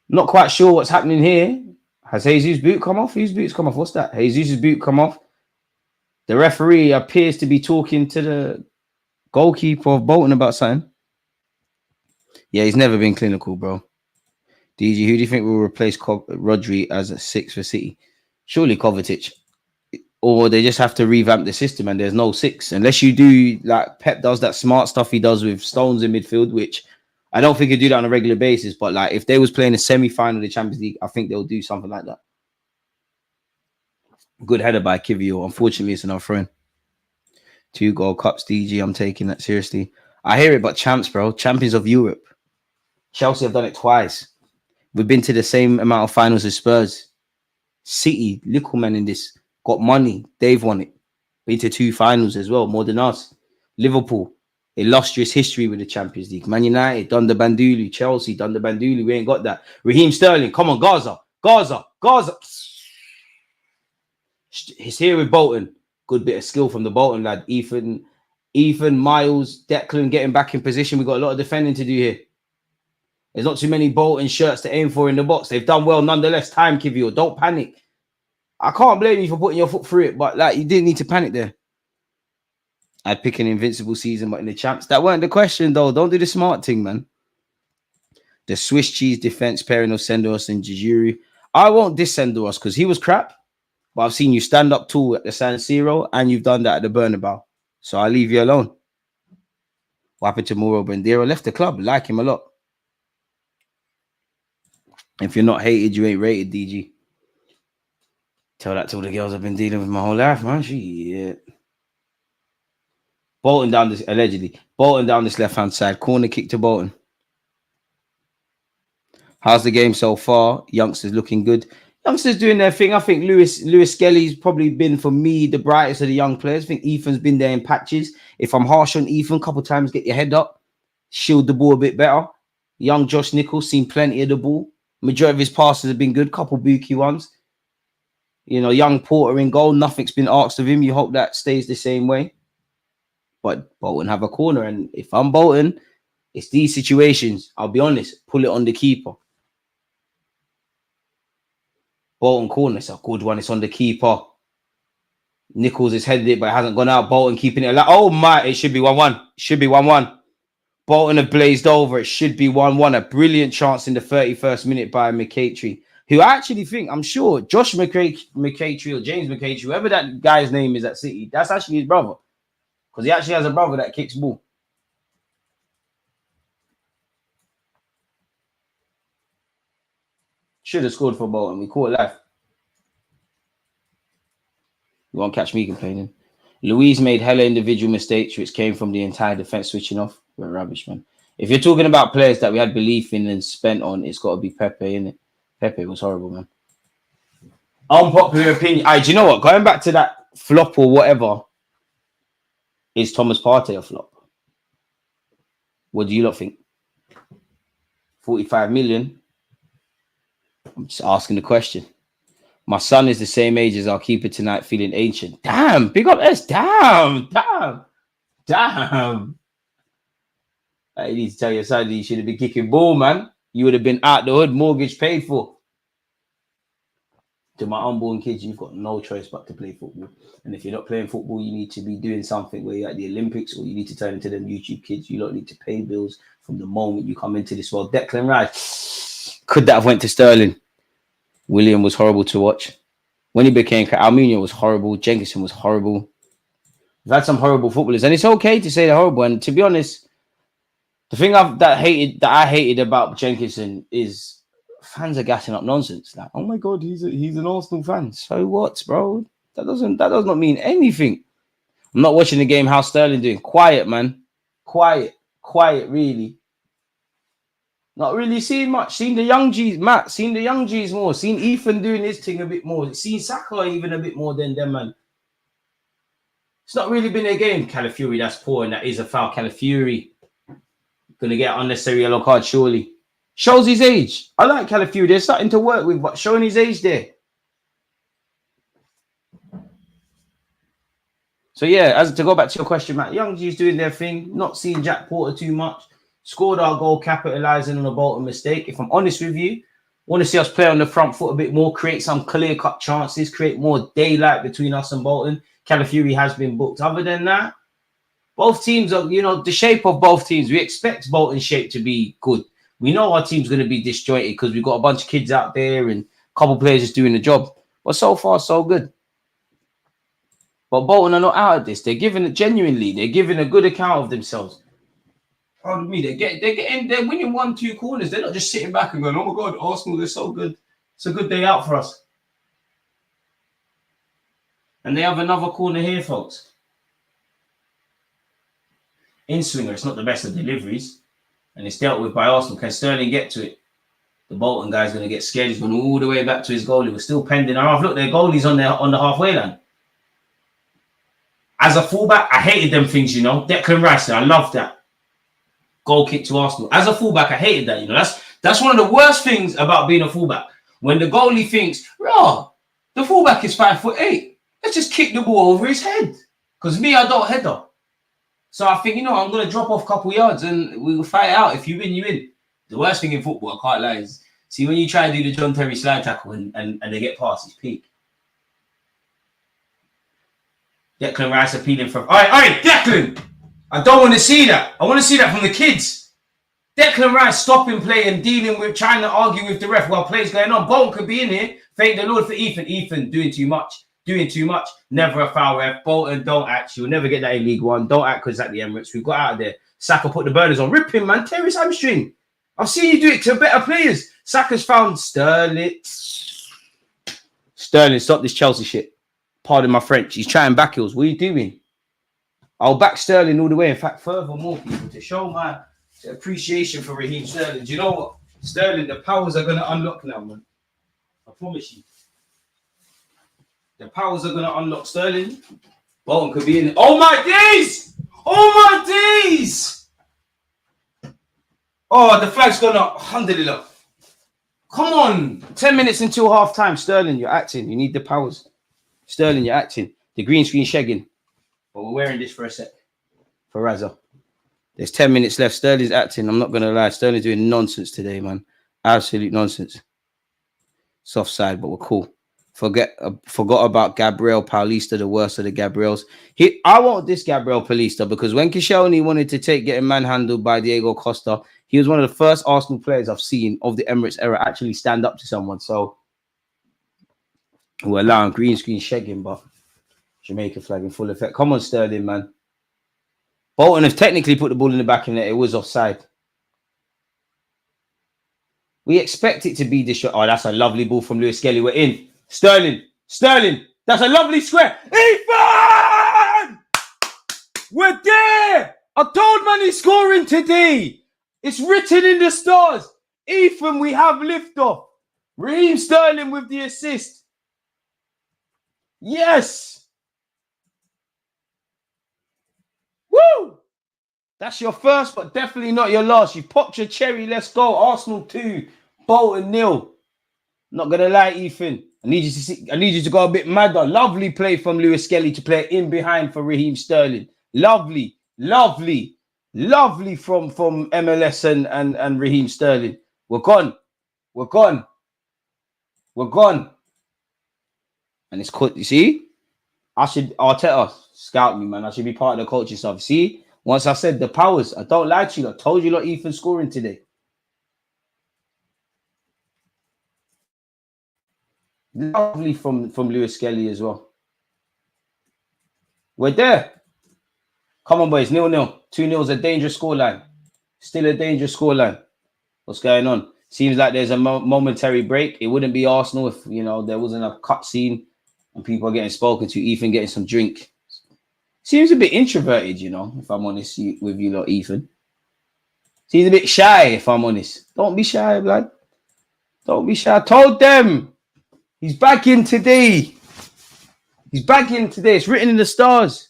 Not quite sure what's happening here. Has Jesus' boot come off? Whose boot's come off? What's that? Jesus' boot come off. The referee appears to be talking to the goalkeeper of Bolton about something. Yeah, he's never been clinical, bro. DG, who do you think will replace Rodri as a 6 for City? Surely Kovacic. Or they just have to revamp the system and there's no 6. Unless you do, like Pep does that smart stuff he does with Stones in midfield, which I don't think he'd do that on a regular basis. But like if they was playing a semi-final of the Champions League, I think they'll do something like that. Good header by Kivio. Unfortunately, it's an off-throw. 2 Gold Cups, DG. I'm taking that seriously. I hear it, but champs, bro. Champions of Europe. Chelsea have done it twice. We've been to the same amount of finals as Spurs. City, little man in this, got money. They've won it. Been to 2 finals as well, more than us. Liverpool, illustrious history with the Champions League. Man United, done the Bandulu. Chelsea, done the Bandulu. We ain't got that. Raheem Sterling, come on, Gaza. He's here with Bolton. Good bit of skill from the Bolton lad. Ethan, Miles, Declan getting back in position. We've got a lot of defending to do here. There's not too many Bolton shirts to aim for in the box. They've done well nonetheless. Time, Kivio. Don't panic. I can't blame you for putting your foot through it, but like you didn't need to panic there. I'd pick an invincible season, but in the champs. That weren't the question, though. Don't do the smart thing, man. The Swiss cheese defense pairing of Senderos and Jijuru. I won't diss Senderos because he was crap. But I've seen you stand up tall at the San Siro and you've done that at the Bernabeu. So I'll leave you alone. What happened to Mauro Bandera? Left the club. Like him a lot. If you're not hated, you ain't rated, DG. Tell that to all the girls I've been dealing with my whole life, man. Shit. Bolton down this, allegedly. Bolton down this left-hand side. Corner kick to Bolton. How's the game so far? Youngsters looking good. Youngsters doing their thing. I think Lewis Skelly's probably been, for me, the brightest of the young players. I think Ethan's been there in patches. If I'm harsh on Ethan, a couple of times, get your head up. Shield the ball a bit better. Young Josh Nichols seen plenty of the ball. Majority of his passes have been good. Couple bookie ones. You know, young Porter in goal. Nothing's been asked of him. You hope that stays the same way. But Bolton have a corner. And if I'm Bolton, it's these situations. I'll be honest. Pull it on the keeper. Bolton corner. It's a good one. It's on the keeper. Nichols has headed it, but it hasn't gone out. Bolton keeping it. Like, oh my, it should be 1-1. It should be 1-1. Bolton have blazed over. It should be 1-1. A brilliant chance in the 31st minute by McCatry, who I actually think, I'm sure, Josh McCatry or James McCatry, whoever that guy's name is at City, that's actually his brother. Because he actually has a brother that kicks ball. Should have scored for Bolton. We caught life. You won't catch me complaining. Louise made hella individual mistakes, which came from the entire defense switching off. We're rubbish, man. If you're talking about players that we had belief in and spent on, it's got to be Pepe, innit? Pepe was horrible, man. Unpopular opinion. Do you know what? Going back to that flop or whatever, is Thomas Partey a flop? What do you lot think? 45 million? I'm just asking the question. My son is the same age as our keeper tonight, feeling ancient. Damn, big up S. Damn. I need to tell your son you should have been kicking ball, man. You would have been out the hood, mortgage paid for. To my unborn kids, you've got no choice but to play football. And if you're not playing football, you need to be doing something where you're at the Olympics, or you need to turn into them YouTube kids. You don't need to pay bills from the moment you come into this world. Declan Rice, could that have went to Sterling? William was horrible to watch. When he became Almunia was horrible. Jenkinson was horrible. We've had some horrible footballers, and it's okay to say they're horrible. And to be honest, the thing that I hated about Jenkinson is fans are gassing up nonsense. Like, oh my god, he's an Arsenal fan. So what, bro? That does not mean anything. I'm not watching the game. How's Sterling doing? Quiet, man. Quiet, really. Not really seeing much. Seen the young G's, Matt. Seen the young G's more. Seen Ethan doing his thing a bit more. Seen Saka even a bit more than them, man. It's not really been a game. Calafiori, that's poor, and that is a foul. Calafiori gonna get an unnecessary yellow card, surely. Shows his age. I like Calafiori. There's something to work with, but showing his age there. So yeah, as to go back to your question, Matt, young G's doing their thing. Not seeing Jack Porter too much. Scored our goal, capitalising on a Bolton mistake. If I'm honest with you, want to see us play on the front foot a bit more, create some clear-cut chances, create more daylight between us and Bolton. Calafiori has been booked. Other than that, both teams are, the shape of both teams. We expect Bolton's shape to be good. We know our team's going to be disjointed because we've got a bunch of kids out there and a couple of players just doing the job. But so far, so good. But Bolton are not out of this. They're giving a good account of themselves. Pardon me, they're winning 1-2 corners. They're not just sitting back and going, oh my God, Arsenal, they're so good. It's a good day out for us. And they have another corner here, folks. In-swinger, it's not the best of deliveries. And it's dealt with by Arsenal. Can Sterling get to it? The Bolton guy's going to get scared. He's going all the way back to his goalie. We're still pending our half. Look, their goalie's on the halfway line. As a fullback, I hated them things, Declan Rice, I love that. Goal kick to Arsenal. As a fullback, I hated that. That's one of the worst things about being a fullback. When the goalie thinks, the fullback is 5'8". Let's just kick the ball over his head. Because me, I don't header. So I think, I'm going to drop off a couple yards and we'll fight it out. If you win, you win. The worst thing in football, I can't lie, is see when you try and do the John Terry slide tackle and they get past, it's peak. Declan Rice appealing for... All right, Declan! I don't want to see that. I want to see that from the kids. Declan Rice stopping play and trying to argue with the ref while play's going on. Bolton could be in here. Thank the Lord for Ethan. Ethan doing too much. Never a foul ref. Bolton, don't act. You'll never get that in League One. Don't act because it's at the Emirates. We've got out of there. Saka put the burners on. Rip him, man. Tear his hamstring. I've seen you do it to better players. Saka's found Sterling. Sterling, stop this Chelsea shit. Pardon my French. He's trying back heels. What are you doing? I'll back Sterling all the way. In fact, furthermore, people, to show my appreciation for Raheem Sterling. Do you know what? Sterling, the powers are going to unlock now, man. I promise you. The powers are going to unlock. Sterling. Bolton could be in. Oh, my days! Oh, my days! Oh, the flag's gone up. Alhamdulillah. Come on. 10 minutes until half time. Sterling, you're acting. You need the powers. Sterling, you're acting. The green screen shagging. But we're wearing this for a sec. For Razza. There's 10 minutes left. Sterling's acting. I'm not going to lie. Sterling's doing nonsense today, man. Absolute nonsense. Soft side, but we're cool. Forgot about Gabriel Paulista, the worst of the Gabriels. I want this Gabriel Paulista because when Koscielny wanted to getting manhandled by Diego Costa, he was one of the first Arsenal players I've seen of the Emirates era actually stand up to someone. So we're allowing green screen shagging, but Jamaica flag in full effect. Come on, Sterling, man. Bolton have technically put the ball in the back of the net. It was offside. We expect it to be this shot. Oh, that's a lovely ball from Lewis Skelly. We're in. Sterling. That's a lovely square. Ethan! We're there. I told man he's scoring today. It's written in the stars. Ethan, we have liftoff. Raheem Sterling with the assist. Yes. Woo! That's your first, but definitely not your last. You popped your cherry. Let's go. Arsenal 2, Bolton 0. Not gonna lie, Ethan. I need you to go a bit madder. Lovely play from Lewis Skelly to play in behind for Raheem Sterling. Lovely from MLS and Raheem Sterling. We're gone. And it's caught. You see? Arteta scout me, man. I should be part of the coaching stuff. See? Once I said the powers, I don't lie to you. I told you, Ethan scoring today. Lovely from Lewis Skelly as well. We're there. Come on, boys. 0-0. 2-0 is a dangerous scoreline. Still a dangerous scoreline. What's going on? Seems like there's a momentary break. It wouldn't be Arsenal if, there wasn't a cut scene and people are getting spoken to. Ethan getting some drink. Seems a bit introverted, if I'm honest with you, Ethan. Seems a bit shy, if I'm honest. Don't be shy, blood. Don't be shy. I told them. He's back in today. It's written in the stars.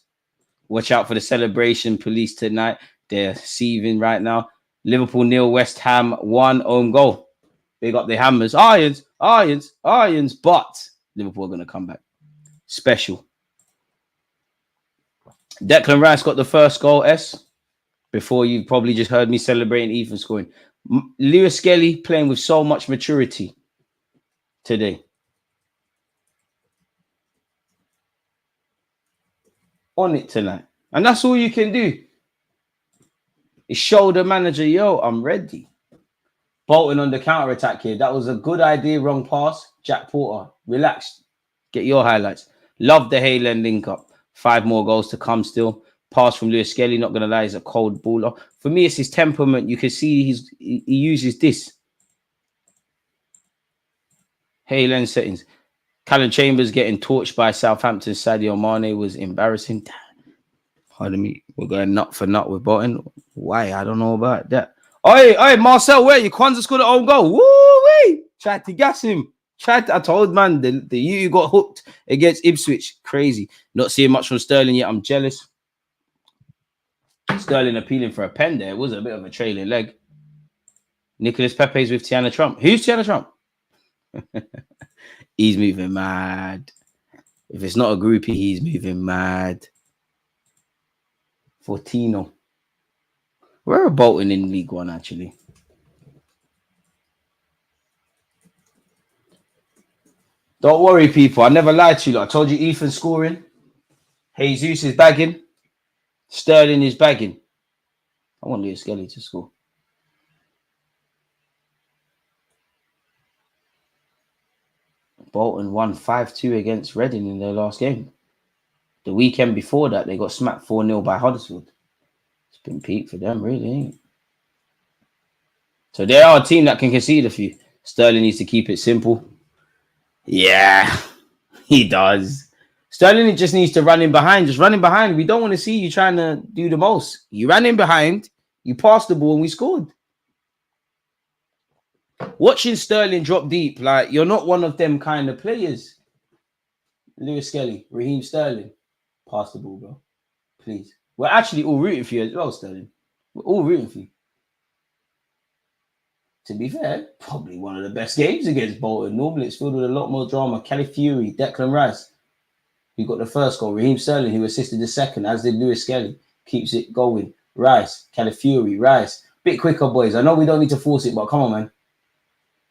Watch out for the celebration police tonight. They're seething right now. Liverpool 0, West Ham 1, own goal. Big up the Hammers. Irons. But Liverpool are going to come back. Special. Declan Rice got the first goal, before you probably just heard me celebrating Ethan scoring. Lewis Skelly playing with so much maturity today. On it tonight. And that's all you can do. Is show the manager, yo, I'm ready. Bolton on the counter-attack here. That was a good idea, wrong pass. Jack Porter, relax. Get your highlights. Love the Hayland link-up. 5 more goals to come still. Pass from Lewis Skelly, not going to lie, he's a cold baller. For me, it's his temperament. You can see he uses this. Hayland settings. Callum Chambers getting torched by Southampton. Sadio Mane was embarrassing. Pardon me. We're going nut for nut with Bolton. Why? I don't know about that. Oi, Marcel, where you? Kwanzaa scored an own goal. Woo-wee! Tried to gas him. I told man, the you got hooked against Ipswich. Crazy. Not seeing much from Sterling yet. I'm jealous. Sterling appealing for a pen there. It was a bit of a trailing leg. Nicholas Pepe's with Tiana Trump. Who's Tiana Trump? He's moving mad. If it's not a groupie, he's moving mad. Fortino. Where are Bolton in League One, actually? Don't worry, people. I never lied to you. I told you Ethan scoring. Jesus is bagging. Sterling is bagging. I want Lewis Skelly to score. Bolton won 5-2 against Reading in their last game. The weekend before that, they got smacked 4-0 by Huddersfield. It's been peak for them, really, ain't it? So they are a team that can concede a few. Sterling needs to keep it simple. Yeah, he does. Sterling just needs to run in behind. Just running behind. We don't want to see you trying to do the most. You ran in behind, you passed the ball, and we scored. Watching Sterling drop deep, like, you're not one of them kind of players. Lewis Skelly, Raheem Sterling, pass the ball, bro. Please. We're actually all rooting for you as well, Sterling. We're all rooting for you. To be fair, probably one of the best games against Bolton. Normally, it's filled with a lot more drama. Calafiori, Declan Rice, who got the first goal. Raheem Sterling, who assisted the second, as did Lewis Skelly. Keeps it going. Rice, Calafiori, Rice. Bit quicker, boys. I know we don't need to force it, but come on, man.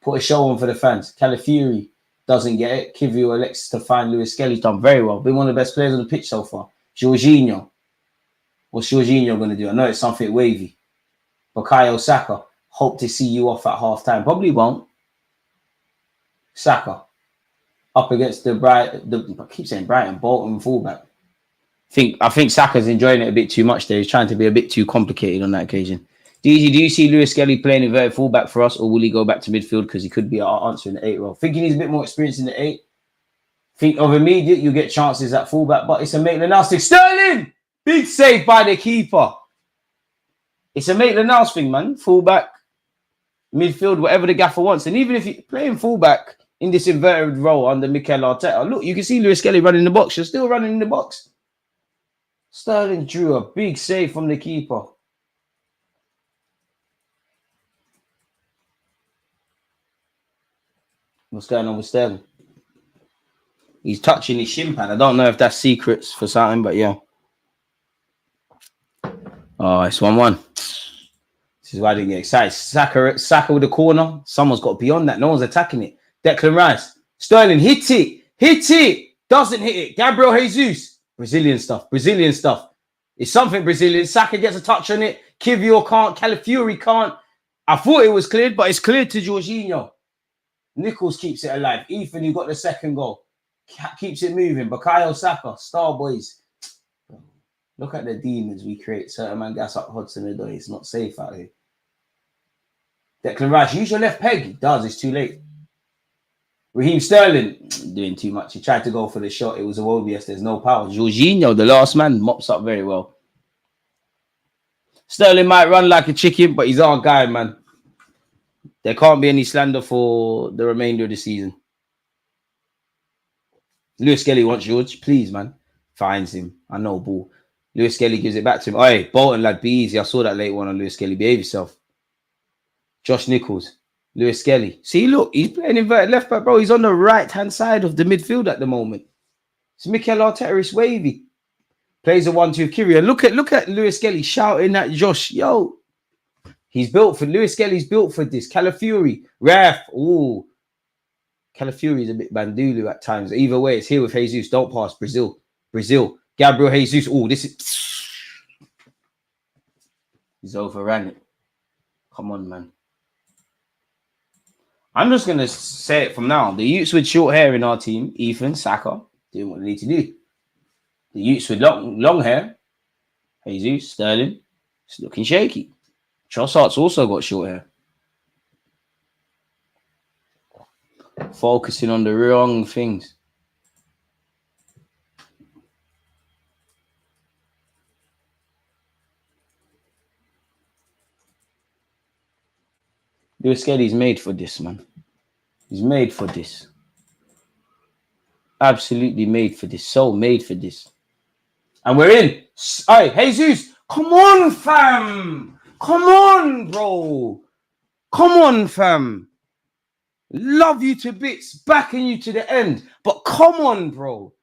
Put a show on for the fans. Calafiori doesn't get it. Kivio elects to find Lewis Skelly's done very well. Been one of the best players on the pitch so far. Jorginho. What's Jorginho going to do? I know it's something wavy. Bukayo Saka. Hope to see you off at half time. Probably won't. Saka. Up against I keep saying Brighton, Bolton fullback. I think Saka's enjoying it a bit too much there. He's trying to be a bit too complicated on that occasion. Do you see Lewis Skelly playing inverted fullback for us, or will he go back to midfield because he could be our answer in the 8 role? Think he needs a bit more experience in the 8. Think of immediate, you get chances at fullback, but it's a Maitland-Niles thing. Sterling! Big save by the keeper. It's a Maitland-Niles thing, man. Fullback, midfield, whatever the gaffer wants. And even if you're playing fullback in this inverted role under Mikel Arteta, look, you can see Lewis Skelly running in the box. You're still running in the box. Sterling drew a big save from the keeper. What's going on with Sterling? He's touching his shin pad. I don't know if that's secrets for something, but yeah. Oh, it's 1-1. This is why I didn't get excited. Saka with the corner. Someone's got beyond that. No one's attacking it. Declan Rice. Sterling, hit it. Hit it. Doesn't hit it. Gabriel Jesus. Brazilian stuff. It's something Brazilian. Saka gets a touch on it. Kivio can't. Calafiori can't. I thought it was cleared, but it's cleared to Jorginho. Nichols keeps it alive. Ethan, you got the second goal. Keeps it moving. Bukayo Saka. Star boys. Look at the demons we create. Certain man gas up Hudson Odoi. It's not safe out here. Declan Rice, use your left peg. He does. It's too late. Raheem Sterling, doing too much. He tried to go for the shot. It was a Wobius. There's no power. Jorginho, the last man, mops up very well. Sterling might run like a chicken, but he's our guy, man. There can't be any slander for the remainder of the season. Lewis Skelly wants George. Please, man. Finds him. I know, ball. Lewis Skelly gives it back to him. Hey, Bolton, lad, be easy. I saw that late one on Lewis Skelly. Behave yourself. Josh Nichols. Lewis Skelly. See, look, he's playing inverted left back, bro. He's on the right-hand side of the midfield at the moment. It's Mikel Arteta. It's wavy. Plays a 1-2 Kiri. And look at Lewis Skelly shouting at Josh. Yo. Lewis Skelly's built for this. Calafiori. Ref. Ooh. Calafiori's a bit bandulu at times. Either way, it's here with Jesus. Don't pass. Brazil. Gabriel Jesus. Oh, this is... He's overran it. Come on, man. I'm just going to say it from now. The youths with short hair in our team, Ethan, Saka, doing what they need to do. The youths with long hair, Jesus, Sterling, it's looking shaky. Trossard's also got short hair. Focusing on the wrong things. Lewis Skelly's made for this, man. He's made for this. Absolutely made for this. So made for this. And we're in. Hey, Jesus. Come on, fam. Come on, bro. Come on, fam. Love you to bits. Backing you to the end. But come on, bro.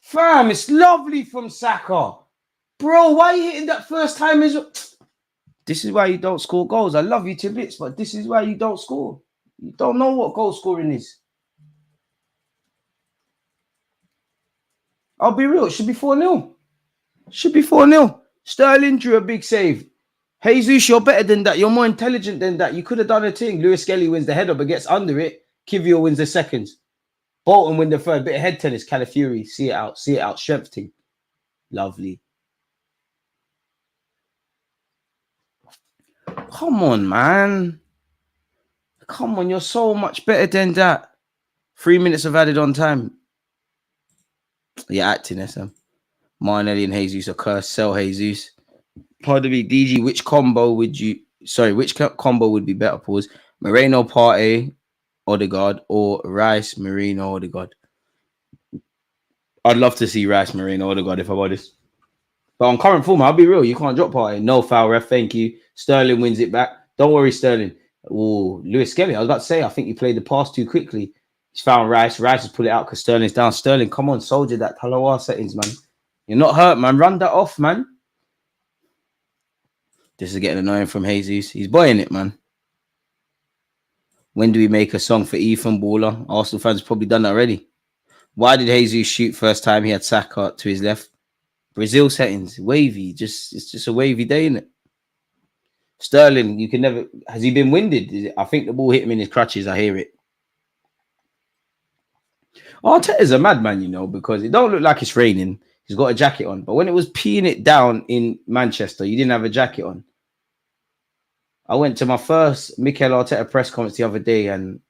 Fam, it's lovely from Saka. Bro, why are you hitting that first time? This is why you don't score goals. I love you to bits, but this is why you don't score. You don't know what goal scoring is. I'll be real. It should be 4-0. Should be 4-0. Sterling drew a big save. Jesus, you're better than that. You're more intelligent than that. You could have done a thing. Lewis Skelly wins the header, but gets under it. Kivio wins the seconds. Bolton win the third. Bit of head tennis. Calafiori. See it out. See it out. Strength team. Lovely. Come on, man. Come on, you're so much better than that. 3 minutes of added on time. You're acting, SM. Martinelli and Jesus are cursed. Sell Jesus. Pardon me, DG. Which combo would you? Sorry, which combo would be better? Pause. Moreno, Partey, Odegaard, or Rice, Marino, Odegaard. I'd love to see Rice, Marino, Odegaard if I'm honest. But on current form, I'll be real. You can't drop Partey. No foul, ref. Thank you. Sterling wins it back. Don't worry, Sterling. Oh, Lewis Skelly. I was about to say, I think you played the pass too quickly. He's found Rice. Rice has put it out because Sterling's down. Sterling, come on, soldier that Talawa settings, man. You're not hurt, man. Run that off, man. This is getting annoying from Jesus. He's boying it, man. When do we make a song for Ethan Baller? Arsenal fans have probably done that already. Why did Jesus shoot first time he had Saka to his left? Brazil settings, wavy. It's just a wavy day, isn't it? Sterling, you can never. Has he been winded? I think the ball hit him in his crutches. I hear it. Arteta's a madman, you know, because it don't look like it's raining. He's got a jacket on, but when it was peeing it down in Manchester, you didn't have a jacket on. I went to my first Mikel Arteta press conference the other day, and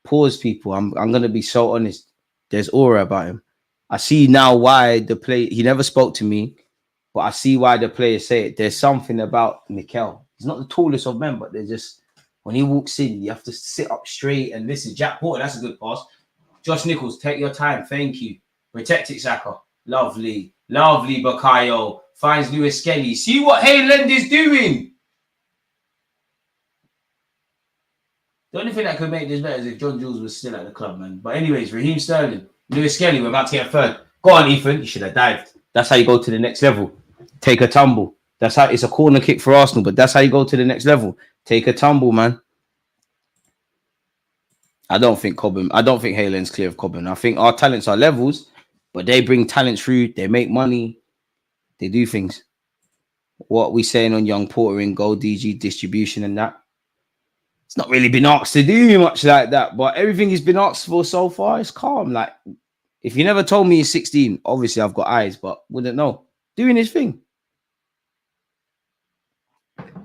pause, people. I'm gonna be so honest. There's aura about him. I see now why the play. He never spoke to me, but I see why the players say it. There's something about Mikel. He's not the tallest of men, but there's just when he walks in, you have to sit up straight and listen. Jack Porter, that's a good pass. Josh Nichols, take your time. Thank you. Protect it, Saka. Lovely, lovely. Bakayo finds Lewis Skelly. See what Hayland is doing. The only thing that could make this better is if John Jules was still at the club, man. But anyways, Raheem Sterling, Lewis Skelly, we're about to get third. Go on, Ethan. You should have dived. That's how you go to the next level. Take a tumble. That's how it's a corner kick for Arsenal, but that's how you go to the next level. Take a tumble, man. I don't think Haylen's clear of Cobham. I think our talents are levels, but they bring talent through. They make money. They do things. What are we saying on Young Porter in goal, DG, distribution and that? It's not really been asked to do much like that, but everything he's been asked for so far is calm. Like, if you never told me he's 16, obviously I've got eyes, but wouldn't know. Doing his thing.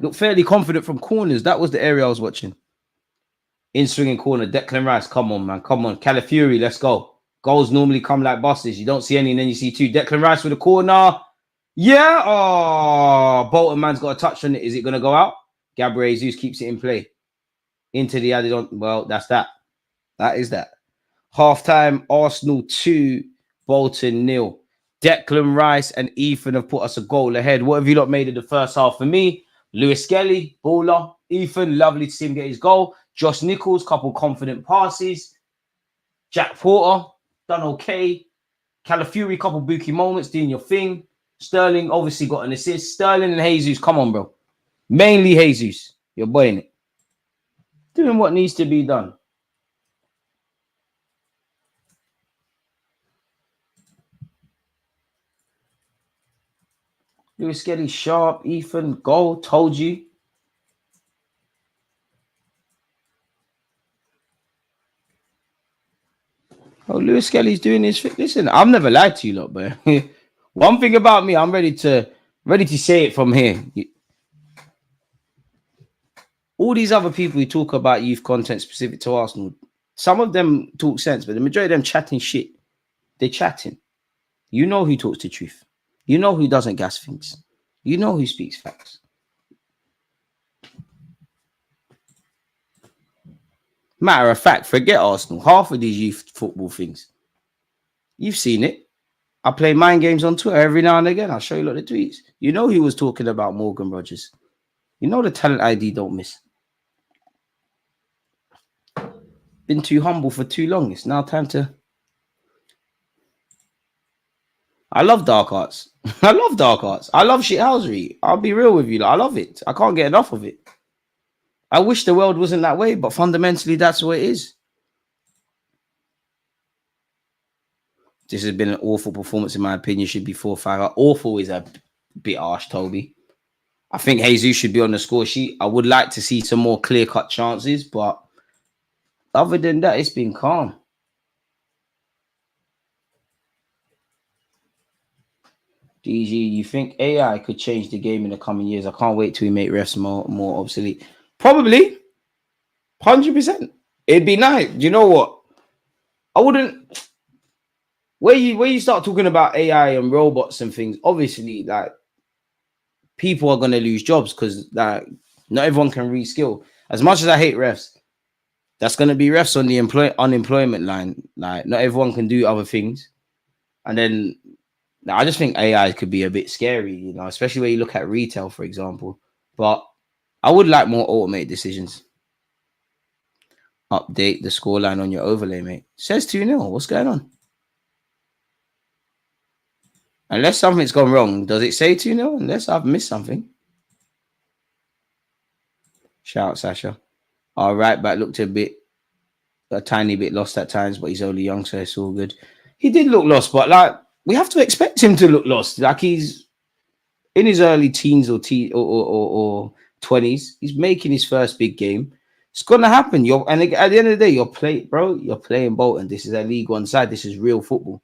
Look fairly confident from corners. That was the area I was watching. In swinging corner, Declan Rice. Come on, man. Come on. Calafiori, let's go. Goals normally come like buses. You don't see any, and then you see two. Declan Rice with a corner. Yeah. Oh, Bolton man's got a touch on it. Is it going to go out? Gabriel Jesus keeps it in play. Into the added on. Well, that's that. That is that. Halftime, Arsenal 2, Bolton 0. Declan Rice and Ethan have put us a goal ahead. What have you lot made of the first half? For me, Lewis Skelly, baller. Ethan, lovely to see him get his goal. Josh Nichols, couple confident passes. Jack Porter, done okay. Calafiori, couple bookie moments, doing your thing. Sterling obviously got an assist. Sterling and Jesus, come on, bro. Mainly Jesus. You're boying it. Doing what needs to be done. Lewis Skelly, sharp. Ethan, goal. Told you. Oh, Lewis Skelly's doing his thing. Listen, I've never lied to you lot, but one thing about me, I'm ready to say it from here. All these other people who talk about youth content specific to Arsenal, some of them talk sense, but the majority of them chatting shit. They're chatting. You know who talks the truth. You know who doesn't gas things. You know who speaks facts. Matter of fact, forget Arsenal. Half of these youth football things, you've seen it. I play mind games on Twitter every now and again. I'll show you a lot of tweets. You know he was talking about Morgan Rogers. You know the talent ID don't miss. Been too humble for too long. It's now time to... I love dark arts. I love dark arts. I love shithousery. I'll be real with you. I love it. I can't get enough of it. I wish the world wasn't that way, but fundamentally, that's what it is. This has been an awful performance, in my opinion. Should be 4-5. Awful is a bit harsh, Toby. I think Jesus should be on the score sheet. I would like to see some more clear-cut chances, but other than that, it's been calm. DG, you think AI could change the game in the coming years? I can't wait till we make refs more obsolete. Probably, 100%. It'd be nice. Do you know what? I wouldn't. Where you start talking about AI and robots and things, obviously, like people are gonna lose jobs because like not everyone can reskill. As much as I hate refs, that's gonna be refs on the unemployment line. Like not everyone can do other things, and then I just think AI could be a bit scary, you know, especially when you look at retail, for example. But I would like more automated decisions. Update the scoreline on your overlay, mate. Says 2-0. What's going on? Unless something's gone wrong, does it say 2-0? Unless I've missed something. Shout out, Sasha. Our right back looked a tiny bit lost at times, but he's only young, so it's all good. He did look lost, but like we have to expect him to look lost. Like he's in his early teens or 20s. He's making his first big game. It's gonna happen. And at the end of the day, you're playing Bolton. This is a League One side. This is real football.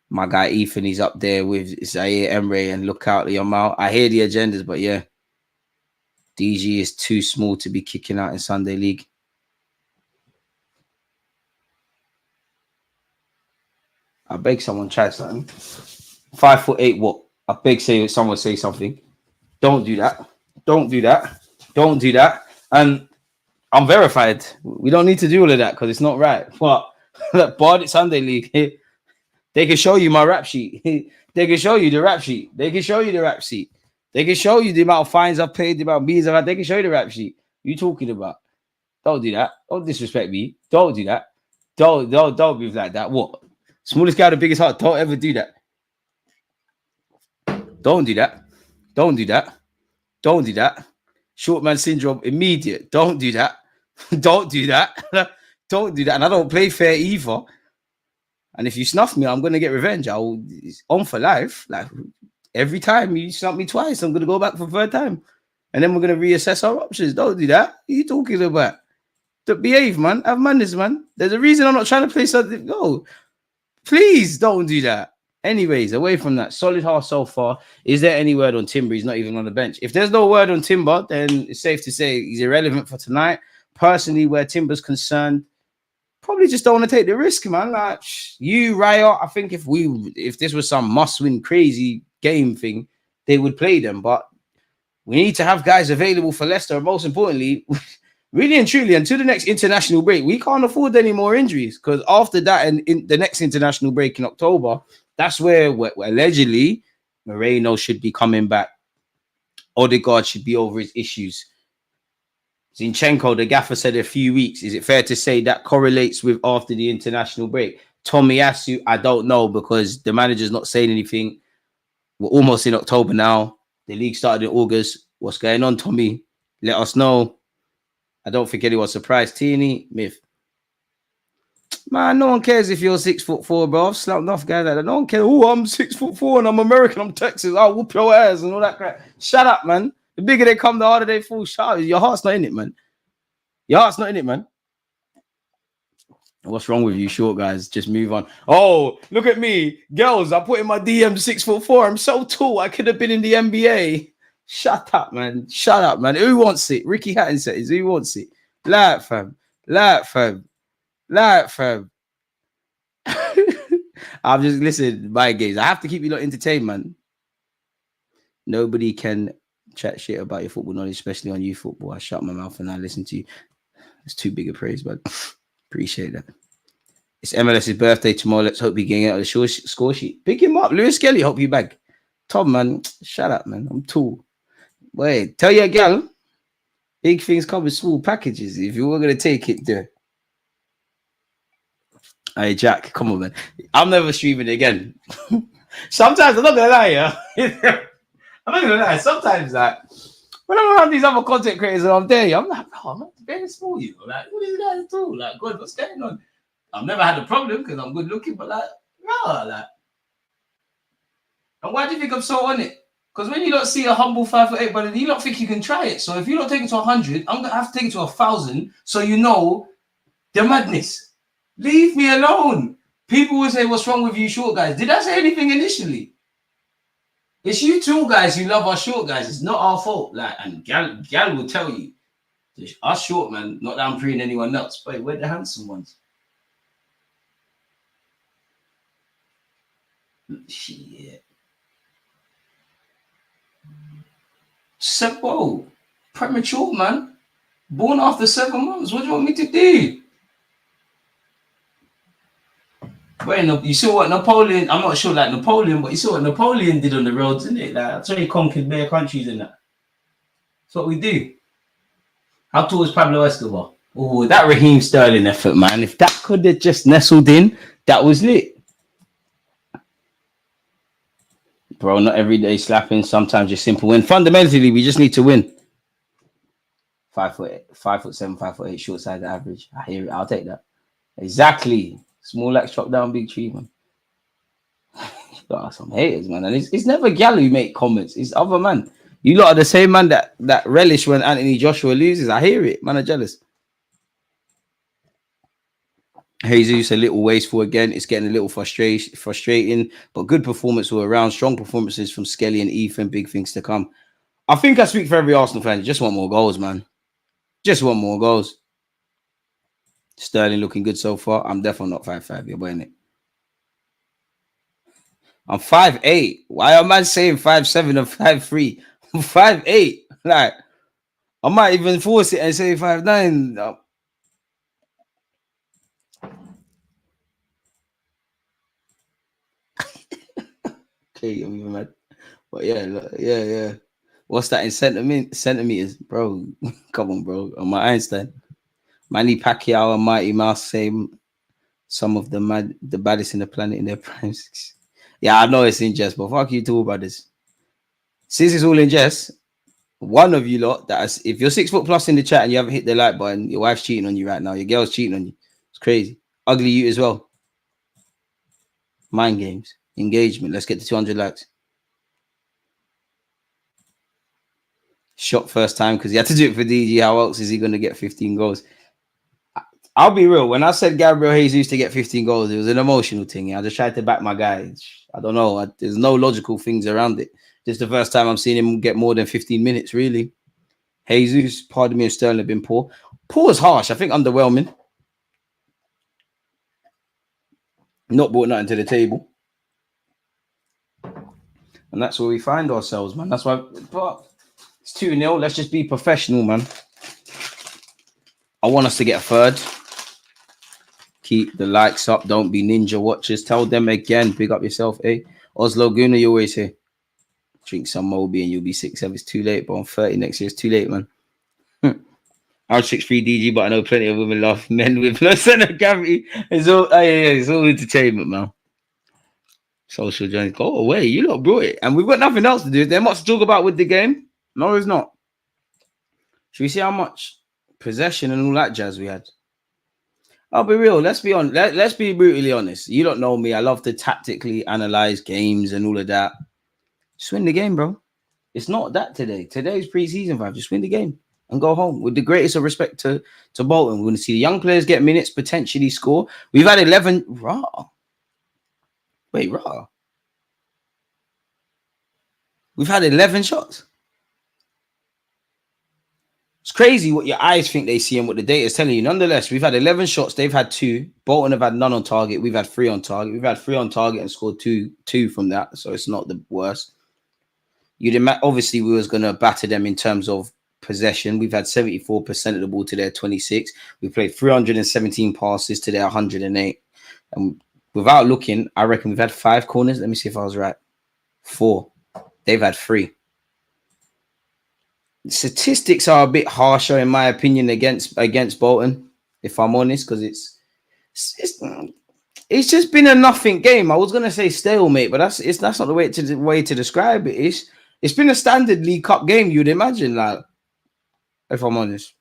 My guy Ethan, he's up there with Zaire Emre and look out your mouth. I hear the agendas, but yeah. DG is too small to be kicking out in Sunday League. I beg someone try something. 5'8", what? I beg someone say something. Don't do that. Don't do that. Don't do that. And I'm verified. We don't need to do all of that because it's not right. But Bardic Sunday League, they can show you my rap sheet. They can show you the rap sheet. They can show you the rap sheet. They can show you the amount of fines I've paid, the amount of beans I've had. They can show you the rap sheet. You talking about? Don't do that. Don't disrespect me. Don't do that. Don't move like that. What? Smallest guy, the biggest heart. Don't ever do that. Don't do that. Don't do that. Don't do that. Short man syndrome, immediate. Don't do that. Don't do that. Don't do that. And I don't play fair either. And if you snuff me, I'm going to get revenge. It's on for life. Like every time you snuff me twice, I'm going to go back for the third time. And then we're going to reassess our options. Don't do that. What are you talking about? Don't behave, man. Have manners, man. There's a reason I'm not trying to play something. No. Please don't do that. Anyways, away from that, solid half so far. Is there any word on Timber? He's not even on the bench. If there's no word on Timber, then it's safe to say he's irrelevant for tonight. Personally, where Timber's concerned, probably just don't want to take the risk, man. Like you, Riot, I think if this was some must-win crazy game thing, they would play them. But we need to have guys available for Leicester. And most importantly, really and truly, until the next international break, we can't afford any more injuries because after that and in the next international break in October, that's where allegedly Moreno should be coming back. Odegaard should be over his issues. Zinchenko, the gaffer, said a few weeks. Is it fair to say that correlates with after the international break? Tomiyasu, I don't know because the manager's not saying anything. We're almost in October now. The league started in August. What's going on, Tommy? Let us know. I don't think anyone's surprised. Tierney, myth. Man, no one cares if you're 6'4", bro. I've slapped enough guys like that. No one cares. Oh, I'm 6'4" and I'm American. I'm Texas. I'll whoop your ass and all that crap. Shut up, man. The bigger they come, the harder they fall. Shut up. Your heart's not in it, man. Your heart's not in it, man. What's wrong with you, short guys? Just move on. Oh, look at me. Girls, I put in my DM 6'4". I'm so tall. I could have been in the NBA. Shut up, man. Shut up, man. Who wants it? Ricky Hatton says, who wants it? Like, fam. Like, fam. Like, fam. I'm just listen, my games. I have to keep you lot entertained, man. Nobody can chat shit about your football knowledge, especially on youth football. I shut my mouth and I listen to you. It's too big a praise, but appreciate that. It's MLS's birthday tomorrow. Let's hope he can get out of the score sheet. Pick him up. Lewis Kelly, hope you back. Tom, man, shut up, man. I'm tall. Wait, tell your gal, big things come with small packages. If you were going to take it, do it. Hey, Jack, come on, man. I'm never streaming again. Sometimes, I'm not going to lie, yeah. I'm not going to lie. Sometimes, like, when I'm around these other content creators and I'm there, I'm like, oh, I'm not very small, you know. Like, what are these guys do? Like, God, what's going on? I've never had a problem because I'm good looking, but like, no, like. And why do you think I'm so on it? Because when you don't see a humble 5'8", but you don't think you can try it. So if you don't take it to 100, I'm going to have to take it to 1,000 so you know the madness. Leave me alone. People will say, what's wrong with you short guys? Did I say anything initially? It's you two guys who love our short guys. It's not our fault. Like, and Gal will tell you, us short man. Not that I'm preying anyone else, but we're the handsome ones. Shit. Whoa, premature man. Born after 7 months. What do you want me to do? Wait, you saw what Napoleon? I'm not sure like Napoleon, but you saw what Napoleon did on the roads, isn't it? Like, that's why he conquered bare countries and that. That's what we do. How tall is Pablo Escobar? Oh, that Raheem Sterling effort, man. If that could have just nestled in, that was lit. Bro, not every day slapping. Sometimes just simple win. Fundamentally, we just need to win. 5'7", 5'8", short side average. I hear it. I'll take that. Exactly. Small axe chop down big tree, man. Got some haters, man. And it's never gal who make comments. It's other man. You lot are the same man that relish when Anthony Joshua loses. I hear it. Man, are jealous. Jesus a little wasteful again. It's getting a little frustrating, but good performance all around. Strong performances from Skelly and Ethan. Big things to come. I think I speak for every Arsenal fan. Just want more goals, man. Just want more goals. Sterling looking good so far. I'm definitely not 5'5". You're buying it. I'm 5'8". Why am I saying 5'7" and 5'3"? I'm 5'8". Like, I might even force it and say 5'9". Okay, I'm even mad. But yeah. What's that in centimeters, bro? Come on, bro. On my Einstein, Manny Pacquiao and Mighty Mouse same. Some of the baddest in the planet in their primes. Yeah, I know it's in jest, but fuck you talk about this. Since it's all in jest, one of you lot if you're 6 foot plus in the chat and you haven't hit the like button, your wife's cheating on you right now. Your girl's cheating on you. It's crazy. Ugly you as well. Mind games. Engagement. Let's get to 200 likes. Shot first time because he had to do it for DG. How else is he going to get 15 goals? I'll be real. When I said Gabriel Jesus to get 15 goals, it was an emotional thing. I just tried to back my guy. I don't know. There's no logical things around it. This is the first time I'm seeing him get more than 15 minutes, really. Jesus, pardon me if Sterling have been poor. Poor is harsh. I think underwhelming. Not brought nothing to the table. And that's where we find ourselves, man. That's why. But it's 2-0. Let's just be professional, man. I want us to get a third. Keep the likes up. Don't be ninja watchers. Tell them again. Big up yourself, eh? Oslo Gooner, you always here. Drink some Moby and you'll be 6'7". It's too late, but I'm 30 next year. It's too late, man. I'm 6'3" DG, but I know plenty of women love men with no center of gravity. It's all entertainment, man. Social journey. Go away. You lot brought it. And we've got nothing else to do. Is there much to talk about with the game? No, there's not. Should we see how much possession and all that jazz we had? I'll be real. Let's be on. Let's be brutally honest. You don't know me. I love to tactically analyze games and all of that. Just win the game, bro. It's not that today. Today's preseason vibe. Just win the game and go home. With the greatest of respect to Bolton, we're going to see the young players get minutes, potentially score. We've had 11. Raw. Wait, raw. We've had 11 shots. It's crazy what your eyes think they see and what the data is telling you. Nonetheless, we've had 11 shots. They've had 2. Bolton have had none on target. We've had 3 on target. We've had 3 on target and scored two from that. So it's not the worst. Obviously, we was going to batter them in terms of possession. We've had 74% of the ball to their 26. We played 317 passes to their 108. And without looking, I reckon we've had 5 corners. Let me see if I was right. 4. They've had 3. Statistics are a bit harsher, in my opinion, against Bolton, if I'm honest, because it's just been a nothing game. I was gonna say stalemate, but that's not the way to describe it. It's been a standard League Cup game, you'd imagine, like, if I'm honest.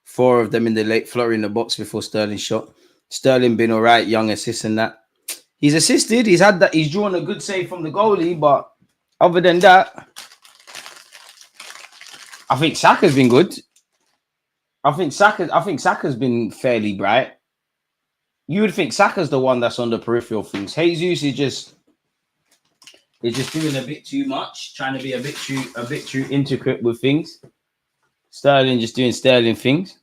4 of them in the late flurry in the box before Sterling shot. Sterling been all right, young assist and that. He's assisted. He's had that. He's drawn a good save from the goalie, but other than that, I think Saka's been good. I think Saka's been fairly bright. You would think Saka's the one that's on the peripheral things. Jesus is just is just doing a bit too much, trying to be a bit too intricate with things. Sterling just doing Sterling things.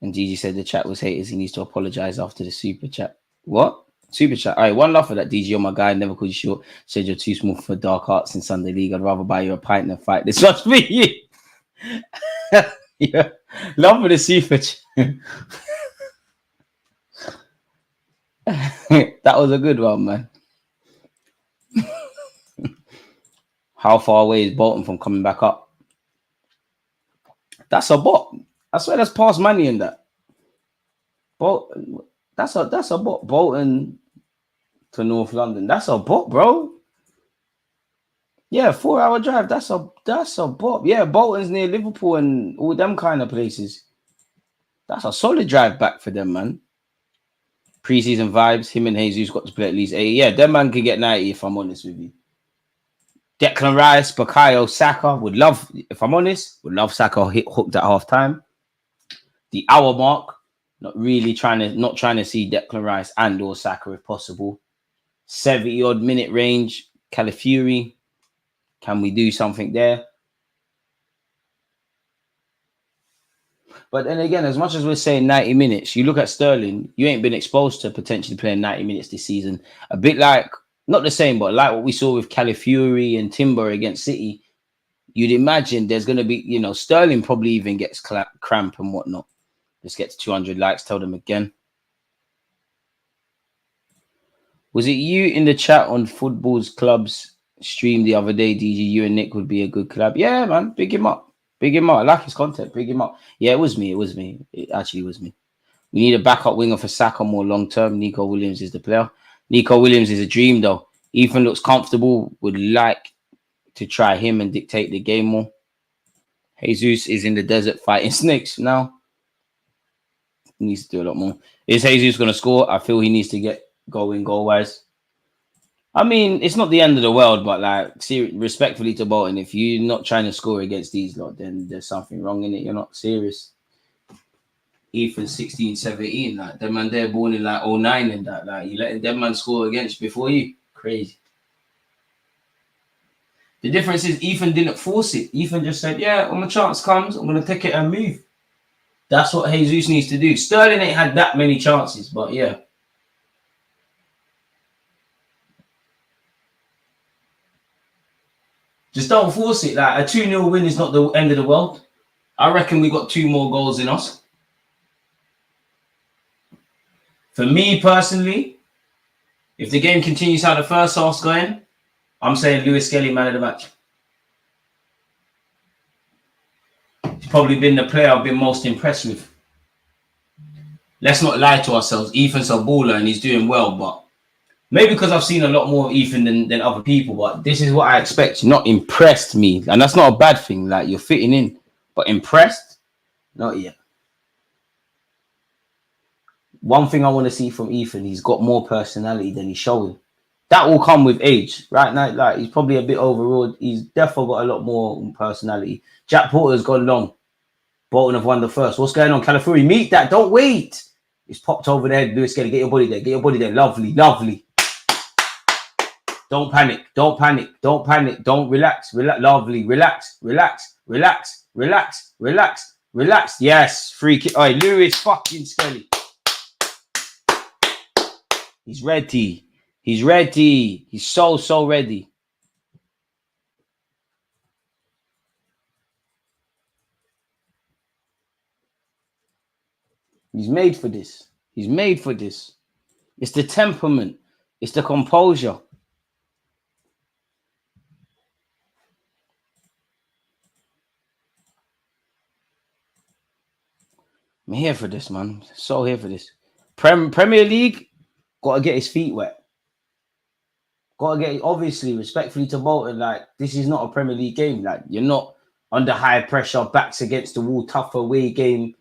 And Gigi said the chat was haters. He needs to apologize after the super chat. What? Super chat. All right, one love for that, DG. You're my guy. Never called you short. Said you're too small for dark arts in Sunday League. I'd rather buy you a pint than fight. This must be you. Yeah. Love for the super chat. That was a good one, man. How far away is Bolton from coming back up? That's a bot. I swear that's past money in that. Bolton, that's a bot. Bolton to North London. That's a bot, bro. Yeah, 4-hour drive. That's a bot. Yeah, Bolton's near Liverpool and all them kind of places. That's a solid drive back for them, man. Preseason vibes. Him and Jesus got to play at least 80. Yeah, them man can get 90 if I'm honest with you. Declan Rice, Bukayo, Saka would love, if I'm honest, would love Saka hooked at half time. The hour mark, not trying to see Declan Rice and or Saka if possible. 70 odd minute range, Calafiori. Can we do something there? But then again, as much as we're saying 90 minutes, you look at Sterling, you ain't been exposed to potentially playing 90 minutes this season. A bit like, not the same, but like what we saw with Calafiori and Timber against City, you'd imagine there's going to be, Sterling probably even gets cramp and whatnot. Let's get to 200 likes. Tell them again. Was it you in the chat on Football's Club's stream the other day, DG? You and Nick would be a good collab. Yeah, man. Big him up. Big him up. I like his content. Big him up. Yeah, it was me. It actually was me. We need a backup winger for Saka more long term. Nico Williams is the player. Nico Williams is a dream, though. Ethan looks comfortable. Would like to try him and dictate the game more. Jesus is in the desert fighting snakes now. He needs to do a lot more. Is Jesus going to score? I feel he needs to get going goal-wise. I mean, it's not the end of the world, but like, respectfully to Bolton, if you're not trying to score against these lot, then there's something wrong in it. You're not serious. Ethan 16, 17, like them man they're born in like 09 and that, like you letting them man score against before you. Crazy. The difference is Ethan didn't force it. Ethan just said, yeah, when my chance comes, I'm gonna take it and move. That's what Jesus needs to do. Sterling ain't had that many chances, but yeah. Just don't force it. Like a 2-0 win is not the end of the world. I reckon we got 2 more goals in us. For me personally, if the game continues how the first half's going, I'm saying Lewis Skelly man of the match. He's probably been the player I've been most impressed with. Let's not lie to ourselves. Ethan's a baller and he's doing well, but maybe because I've seen a lot more of Ethan than other people, but this is what I expect. Not impressed me. And that's not a bad thing. Like, you're fitting in. But impressed? Not yet. One thing I want to see from Ethan, he's got more personality than he's showing. That will come with age. Right now, like, he's probably a bit overawed. He's definitely got a lot more personality. Jack Porter's gone long. Bolton have won the first. What's going on? Calafiori, meet that. Don't wait. He's popped over there. Lewis Skelly, get your body there. Get your body there. Lovely, lovely. Don't panic. Don't panic. Don't panic. Don't relax. Relax. Lovely. Relax. Relax. Relax. Relax. Relax. Relax. Yes. Free kick. All right, Lewis fucking Skelly. He's ready. He's ready. He's so ready. He's made for this. He's made for this. It's the temperament. It's the composure. I'm here for this, man. So here for this. Premier League, got to get his feet wet. Got to get, obviously, respectfully to Bolton, like, this is not a Premier League game. Like, you're not under high pressure, backs against the wall, tough away game.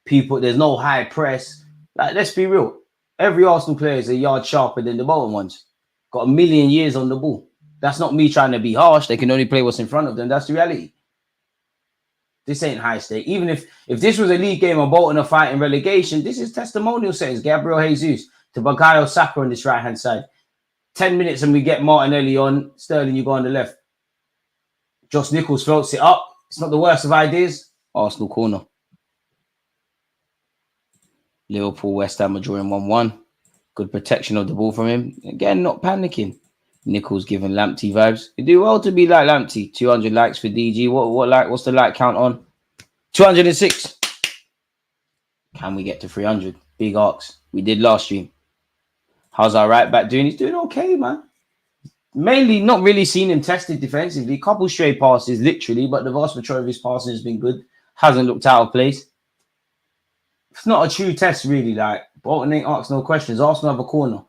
People, there's no high press. Like, let's be real. Every Arsenal player is a yard sharper than the Bolton ones. Got a million years on the ball. That's not me trying to be harsh. They can only play what's in front of them. That's the reality. This ain't high stake. Even if this was a league game and Bolton are fighting relegation, this is testimonial settings. Gabriel Jesus to Bukayo Saka on this right-hand side. 10 minutes and we get Martinelli on. Sterling, you go on the left. Josh Nichols floats it up. It's not the worst of ideas. Arsenal corner. Liverpool, West Ham are drawing 1-1. Good protection of the ball from him. Again, not panicking. Nichols giving Lamptey vibes. You do well to be like Lamptey. 200 likes for DG. What's the like count on? 206. Can we get to 300? Big arcs. We did last stream. How's our right back doing? He's doing okay, man. Mainly not really seen him tested defensively. Couple stray passes, literally, but the vast majority of his passing has been good. Hasn't looked out of place. It's not a true test, really. Like, Bolton ain't asked no questions. Arsenal have a corner.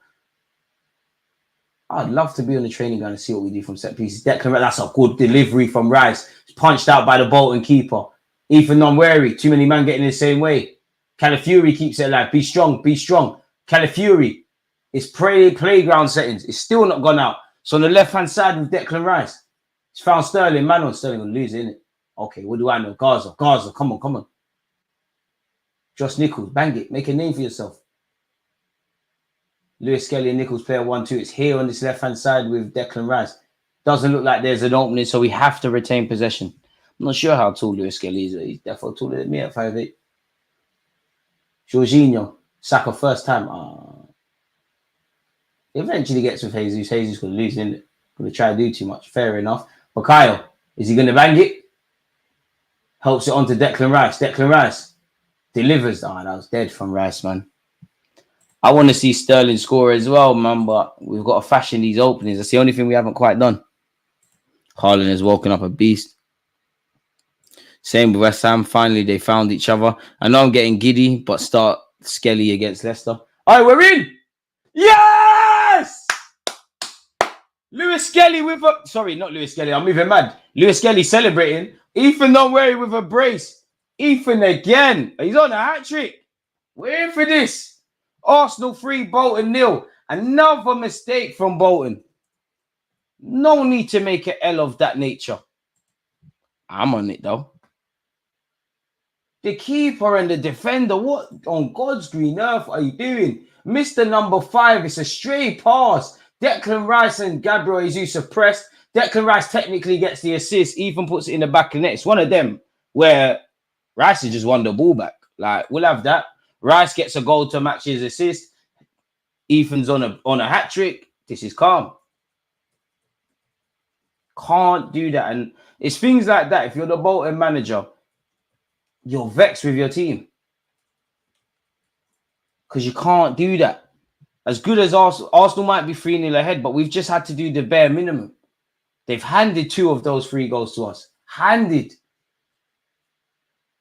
I'd love to be on the training ground and see what we do from set pieces. Declan, that's a good delivery from Rice. It's punched out by the Bolton keeper. Ethan non-wary. Too many men getting in the same way. Calafiori keeps it alive. Be strong, be strong. Calafiori. It's playground settings. It's still not gone out. So on the left-hand side with Declan Rice. It's found Sterling. Man on Sterling will lose it, innit? Okay, what do I know? Gaza. Come on. Josh Nichols, bang it. Make a name for yourself. Lewis Skelly and Nichols player 1-2. It's here on this left-hand side with Declan Rice. Doesn't look like there's an opening, so we have to retain possession. I'm not sure how tall Lewis Skelly is. He's definitely taller than me at 5'8". Jorginho, Saka first time. Eventually gets with Jesus. Jesus going to lose, isn't it? Going to try to do too much. Fair enough. But Kyle, is he going to bang it? Helps it on to Declan Rice. Declan Rice delivers. That was dead from Rice, man. I want to see Sterling score as well, man, but we've got to fashion these openings. That's the only thing we haven't quite done. Haaland has woken up a beast. Same with West Ham. Finally, they found each other. I know I'm getting giddy, but start Skelly against Leicester. All right, we're in. Yes! Lewis Skelly with a... Sorry, not Lewis Skelly. I'm moving mad. Lewis Skelly celebrating. Ethan not worry with a brace. Ethan again. He's on a hat-trick. We're in for this. Arsenal 3, Bolton 0. Another mistake from Bolton. No need to make an L of that nature. I'm on it, though. The keeper and the defender, what on God's green earth are you doing? Mr. Number 5, it's a stray pass. Declan Rice and Gabriel Jesus are pressed. Declan Rice technically gets the assist, even puts it in the back of the net. It's one of them where Rice has just won the ball back. Like, we'll have that. Rice gets a goal to match his assist. Ethan's on a hat-trick. This is calm. Can't do that. And it's things like that. If you're the Bolton manager, you're vexed with your team. Because you can't do that. As good as Arsenal might be 3-0 ahead, but we've just had to do the bare minimum. They've handed 2 of those 3 goals to us. Handed.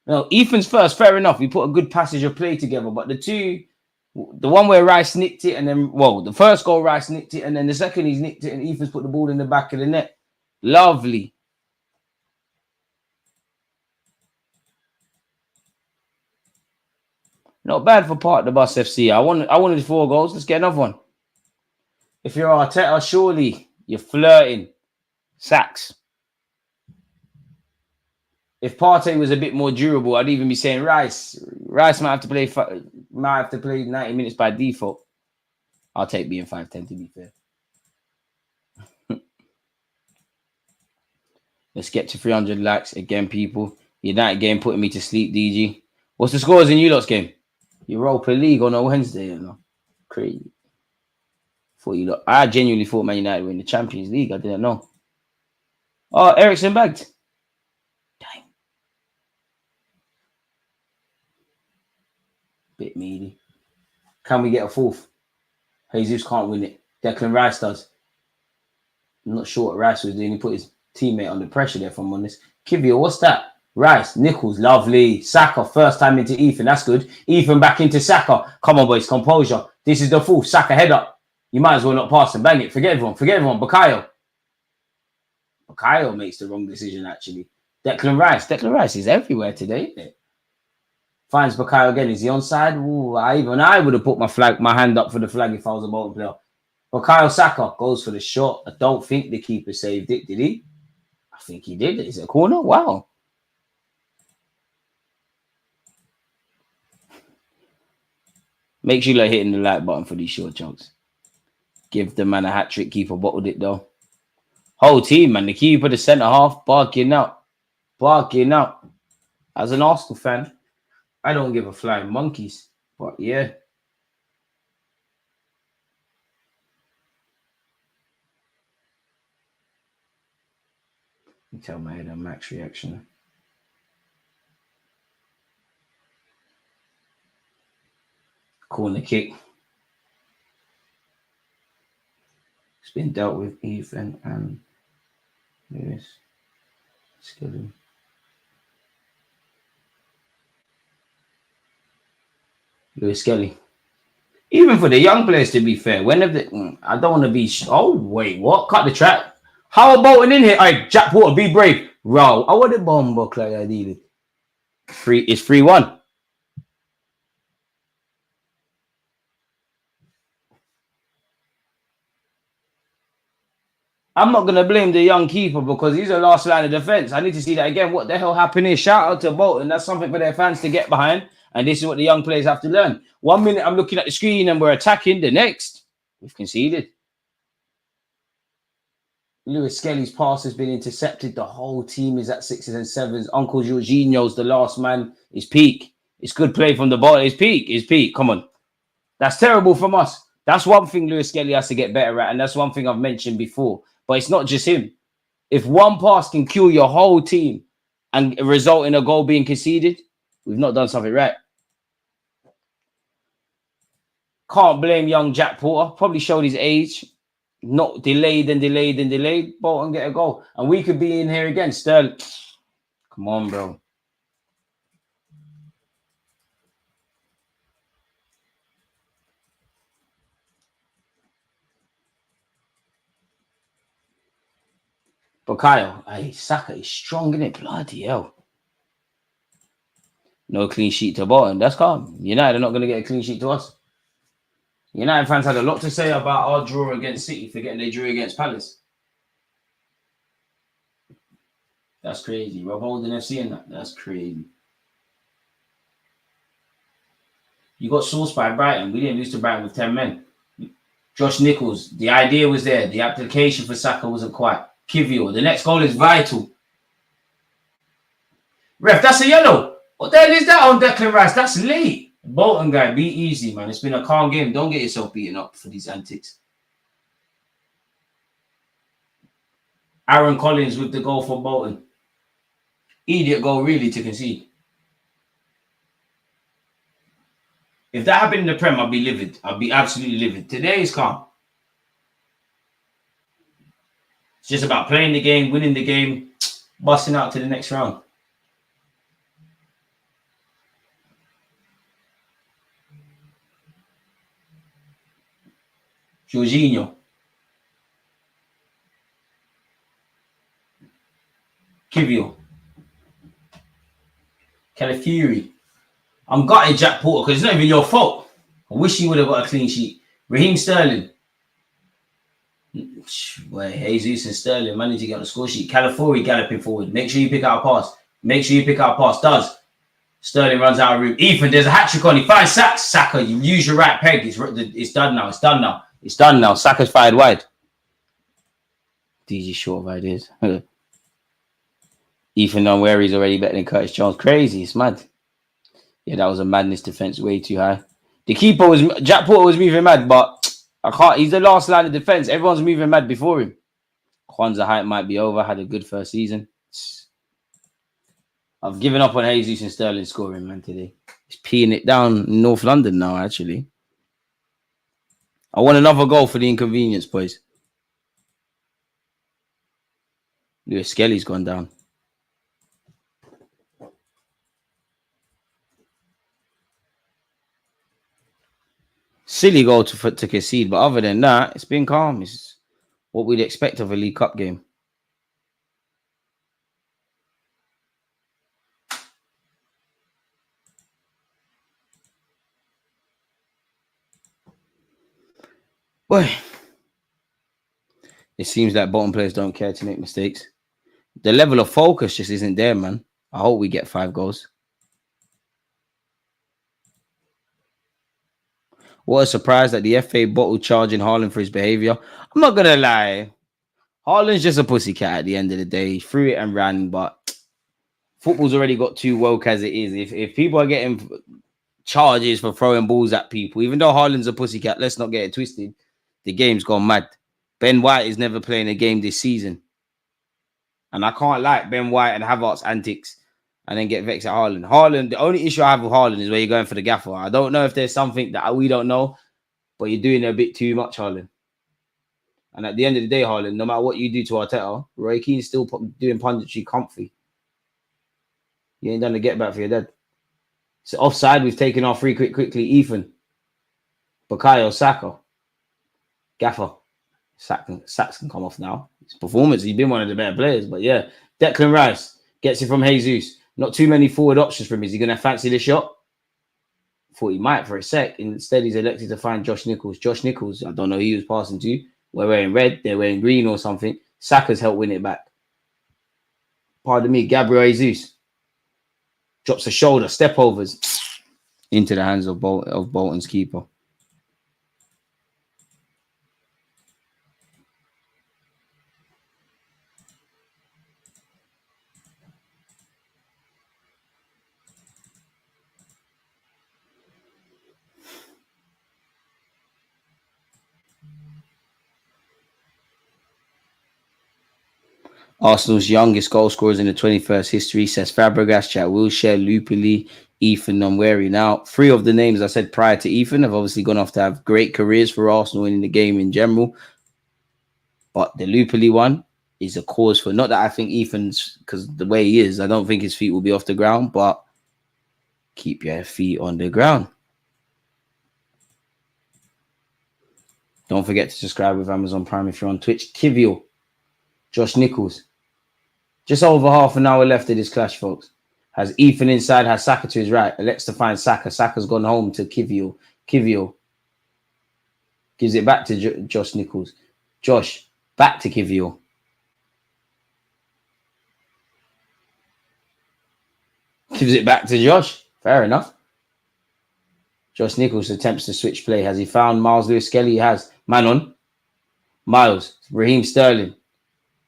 No, Ethan's first, fair enough. We put a good passage of play together, but the one where Rice nicked it, and then, the first goal, Rice nicked it, and then the second, he's nicked it, and Ethan's put the ball in the back of the net. Lovely. Not bad for Park the Bus FC. I wanted 4 goals. Let's get another one. If you're Arteta, surely you're flirting. Sacks. If Partey was a bit more durable, I'd even be saying Rice. Rice might have to play 90 minutes by default. I'll take being 5'10" to be fair. Let's get to 300 likes again, people. United game putting me to sleep, DG. What's the scores in you lot's game? Europa League on a Wednesday, you know. Crazy. I genuinely thought Man United were in the Champions League. I didn't know. Oh, Ericsson bagged. Dang. Bit meaty. Can we get a 4th? Jesus can't win it. Declan Rice does. I'm not sure what Rice was doing. He put his teammate under pressure there, if I'm honest. Kivio, what's that? Rice, Nichols, lovely. Saka, first time into Ethan. That's good. Ethan back into Saka. Come on, boys. Composure. This is the 4th. Saka, head up. You might as well not pass him. Bang it. Forget everyone. Bakayo makes the wrong decision, actually. Declan Rice is everywhere today, isn't it? Finds Bakayo again. Is he onside? Ooh, I would have put my hand up for the flag if I was a Bolton player. Bakayo Saka goes for the shot. I don't think the keeper saved it. Did he? I think he did. Is it a corner? Wow. Make sure you're hitting the like button for these short chunks. Give the man a hat-trick. Keeper bottled it, though. Whole team, man. The keeper, the centre-half, barking out. Barking out. As an Arsenal fan, I don't give a flying monkeys. But, yeah. You tell my head a max reaction. Corner kick. It's been dealt with, Ethan and Lewis Skelly. Lewis Skelly. Even for the young players, to be fair, I don't want to be. Oh, wait, what? Cut the track. How about Bolton in here? All right, Jack Porter, be brave. Row. I want the bomb book like I did. It's 3-1. I'm not going to blame the young keeper because he's the last line of defense. I need to see that again. What the hell happened here? Shout out to Bolton. That's something for their fans to get behind. And this is what the young players have to learn. 1 minute I'm looking at the screen and we're attacking. The next, we've conceded. Lewis Skelly's pass has been intercepted. The whole team is at 6s and 7s. Uncle Jorginho's the last man. It's peak. It's good play from the ball. It's peak. It's peak. Come on. That's terrible from us. That's one thing Lewis Skelly has to get better at. And that's one thing I've mentioned before. But it's not just him. If one pass can kill your whole team and result in a goal being conceded, we've not done something right. Can't blame young Jack Porter. Probably showed his age. Not delayed and delayed and delayed. Bolton get a goal. And we could be in here again. Sterling. Come on, bro. Bukayo. Hey, Saka is strong, isn't it? Bloody hell. No clean sheet to Bolton. That's calm. United are not going to get a clean sheet to us. United fans had a lot to say about our draw against City, forgetting they drew against Palace. That's crazy. Rob Holden FC in that. That's crazy. You got sourced by Brighton. We didn't lose to Brighton with 10 men. Josh Nichols. The idea was there. The application for Saka wasn't quite. Kivio. The next goal is vital. Ref, that's a yellow. What the hell is that on Declan Rice? That's late. Bolton guy, be easy, man. It's been a calm game. Don't get yourself beaten up for these antics. Aaron Collins with the goal for Bolton. Idiot goal, really, to concede. If that happened in the Prem, I'd be livid. I'd be absolutely livid. Today is calm. It's just about playing the game, winning the game, busting out to the next round. Jorginho. Kivio. Calafiori. I'm gutted, Jack Porter, because it's not even your fault. I wish you would have got a clean sheet. Raheem Sterling. Boy, Jesus and Sterling managed to get on the score sheet. Calafiori galloping forward. Make sure you pick out a pass. Make sure you pick out a pass. Does. Sterling runs out of room. Ethan, there's a hat-trick on. He finds Saka. You use your right peg. It's done now. It's done now. It's done now. Saka's fired wide. DG short of ideas. Ethan on where he's already better than Curtis Jones. Crazy. It's mad. Yeah, that was a madness defense. Way too high. The keeper was... Jack Porter was moving mad, but I can't... He's the last line of defense. Everyone's moving mad before him. Kwanzaa hype might be over. Had a good first season. I've given up on Jesus and Sterling scoring, man, today. He's peeing it down in North London now, actually. I want another goal for the inconvenience, boys. Lewis Skelly's gone down. Silly goal to concede, but other than that, it's been calm. It's what we'd expect of a League Cup game. Boy, it seems like Bolton players don't care to make mistakes. The level of focus just isn't there, man. I hope we get 5 goals. What a surprise that the FA bottled charging Haaland for his behaviour. I'm not going to lie. Haaland's just a pussycat at the end of the day. He threw it and ran, but football's already got too woke as it is. If people are getting charges for throwing balls at people, even though Haaland's a pussycat, let's not get it twisted. The game's gone mad. Ben White is never playing a game this season. And I can't like Ben White and Havertz's antics and then get vexed at Haaland. Haaland, the only issue I have with Haaland is where you're going for the gaffer. I don't know if there's something that we don't know, but you're doing a bit too much, Haaland. And at the end of the day, Haaland, no matter what you do to Arteta, Roy Keane's still doing punditry comfy. You ain't done the get back for your dad. So offside, we've taken our free quickly. Ethan, Bukayo Saka, Gaffer. Sacks can come off now. His performance, he's been one of the better players. But yeah, Declan Rice gets it from Jesus. Not too many forward options from him. Is he going to fancy the shot? Thought he might for a sec. Instead, he's elected to find Josh Nichols. Josh Nichols, I don't know who he was passing to. We're wearing red, they're wearing green or something. Saka's helped win it back. Pardon me, Gabriel Jesus drops a shoulder, step overs into the hands of Bolton's keeper. Arsenal's youngest goal scorers in the 21st history, says Fabregas, Jack Wilshere, Lupoli, Ethan Nwaneri. Now, 3 of the names I said prior to Ethan have obviously gone off to have great careers for Arsenal in the game in general. But the Lupoli one is a cause for, not that I think Ethan's, because the way he is, I don't think his feet will be off the ground, but keep your feet on the ground. Don't forget to subscribe with Amazon Prime if you're on Twitch. Kivio, Josh Nichols. Just over half an hour left of this clash, folks. Has Ethan inside, has Saka to his right. Elects to find Saka. Saka's gone home to Kivio. Kivio gives it back to Josh Nichols. Josh, back to Kivio. Gives it back to Josh. Fair enough. Josh Nichols attempts to switch play. Has he found Miles Lewis-Skelly? He has. Man on. Miles. Raheem Sterling.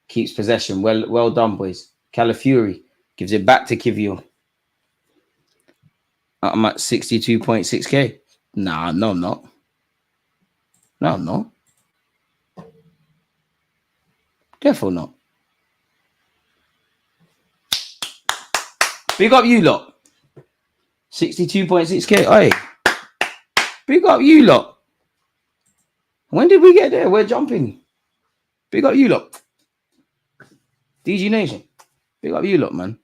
Keeps possession. Well done, boys. Calafiori gives it back to Kivio. I'm at 62.6k. Nah, no, I'm not. No, I'm not. Definitely not. Big up you lot. 62.6k. Oi. Big up you lot. When did we get there? We're jumping. Big up you lot. DG Nation. Big up you lot, man.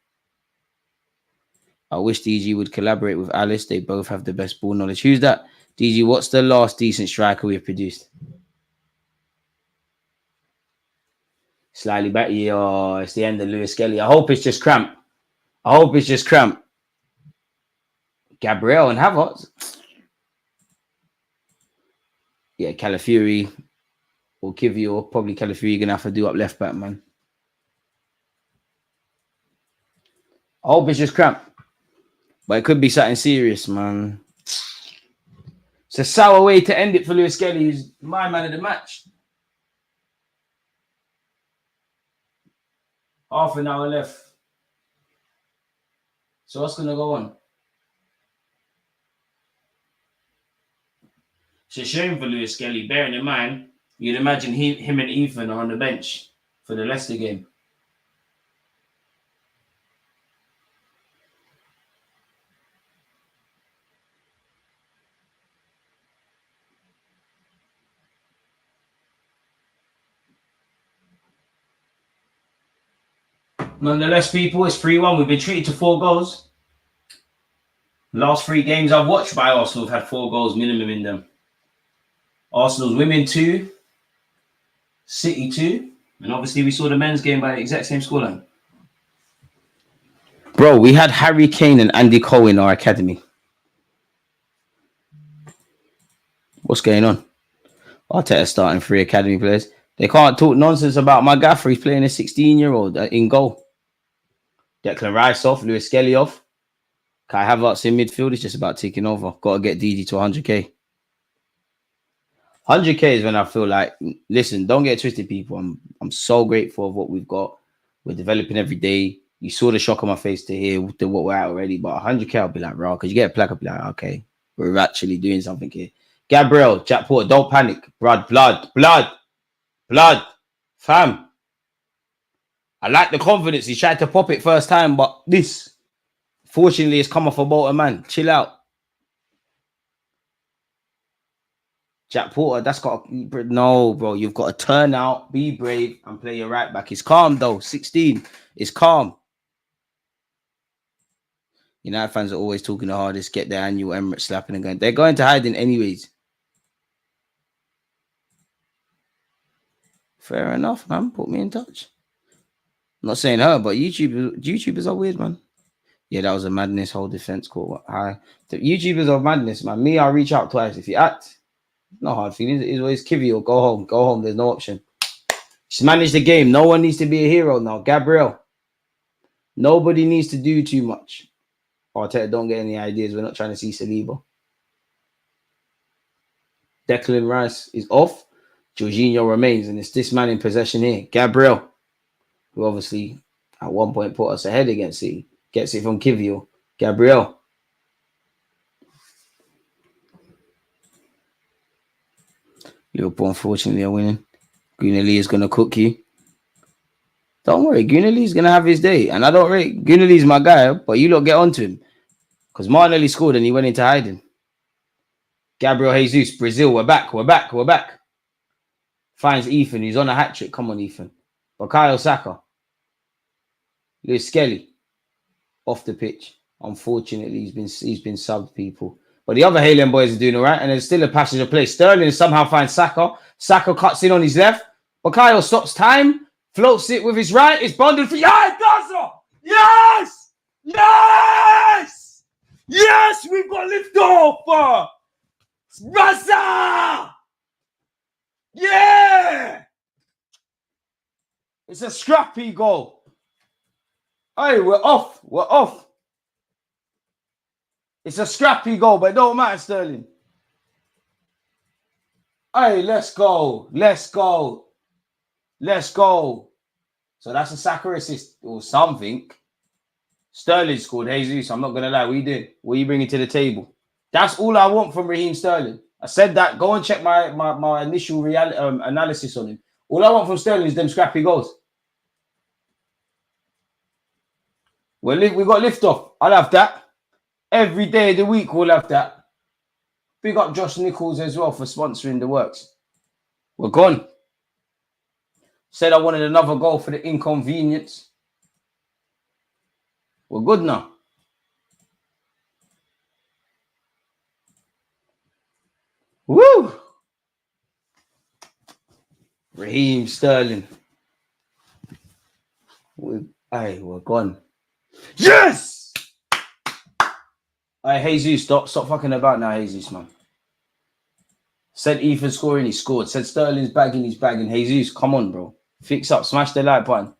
I wish DG would collaborate with Alice. They both have the best ball knowledge. Who's that? DG, what's the last decent striker we've produced? Slightly better. Oh, it's the end of Lewis-Skelly. I hope it's just cramp. Gabriel and Havertz. Yeah, Calafiori or Kivio. Probably Calafiori going to have to do up left back, man. I hope it's just cramp. But it could be something serious, man. It's a sour way to end it for Lewis-Skelly, who's my man of the match. Half an hour left. So what's going to go on? It's a shame for Lewis-Skelly. Bearing in mind, you'd imagine him and Ethan are on the bench for the Leicester game. Nonetheless, people, it's 3-1. We've been treated to 4 goals. Last 3 games I've watched by Arsenal have had 4 goals minimum in them. Arsenal's women 2, City 2, and obviously we saw the men's game by the exact same scoreline. Bro, we had Harry Kane and Andy Cole in our academy. What's going on? Arteta starting 3 academy players. They can't talk nonsense about my gaffer. He's playing a 16-year-old in goal. Declan Rice off, Lewis-Skelly off. Kai Havertz in midfield is just about taking over. Got to get DD to 100k. 100K is when I feel like, listen, don't get twisted, people. I'm so grateful of what we've got. We're developing every day. You saw the shock on my face to hear what we're at already, but 100K, I'll be like, raw, because you get a plaque, I'll be like, okay, we're actually doing something here. Gabriel, Jack Porter, don't panic. Blood. Fam. I like the confidence. He tried to pop it first time, but this, fortunately, it's come off a Bolton, man. Chill out. Jack Porter, that's got no, bro. You've got to turn out, be brave, and play your right back. It's calm though. 16, it's calm. United fans are always talking the hardest. Get their annual Emirates slapping again. They're going to hiding anyways. Fair enough, man. Put me in touch. I'm not saying her, but YouTubers are weird, man. Yeah, that was a madness. Whole defense call. Hi, the YouTubers are madness, man. Me, I'll reach out twice if you act. No hard feelings. It's always Kivy or go home. Go home. There's no option. Just manage the game. No one needs to be a hero now. Gabriel. Nobody needs to do too much. Arteta, don't get any ideas. We're not trying to see Saliba. Declan Rice is off. Jorginho remains. And it's this man in possession here. Gabriel, who obviously at one point put us ahead against City. Gets it from Kivio. Gabriel. Liverpool, unfortunately, are winning. Gooner is going to cook you. Don't worry. Gooner is going to have his day. And I don't rate. Gooner is my guy, but you lot get onto him. Because Martinelli scored and he went into hiding. Gabriel Jesus, Brazil, we're back. Finds Ethan, he's on a hat-trick. Come on, Ethan. Bukayo Saka. Lewis Skelly. Off the pitch. Unfortunately, he's been subbed, people. But the other Haaland boys are doing all right, and there's still a passage of play. Sterling somehow finds Saka. Saka cuts in on his left. Bukayo stops time, floats it with his right. It's bundled for... Yeah, it does it! Yes! We've got lift off! Raza! Yeah! It's a scrappy goal. Hey, we're off. It's a scrappy goal, but it don't matter, Sterling. Hey, let's go. So that's a Saka assist or something. Sterling scored. Jesus, I'm not going to lie. What you doing? What are you bringing to the table? That's all I want from Raheem Sterling. I said that. Go and check my initial analysis on him. All I want from Sterling is them scrappy goals. We got lift off. I'll have that. Every day of the week, we'll have that. Big up Josh Nichols as well for sponsoring the works. We're gone. Said I wanted another goal for the inconvenience. We're good now. Woo! Raheem Sterling. We're gone. Yes! Hey, Jesus, stop fucking about now, Jesus, man. Said Ethan scoring, he scored. Said Sterling's bagging, he's bagging. Jesus, come on, bro. Fix up, smash the like button.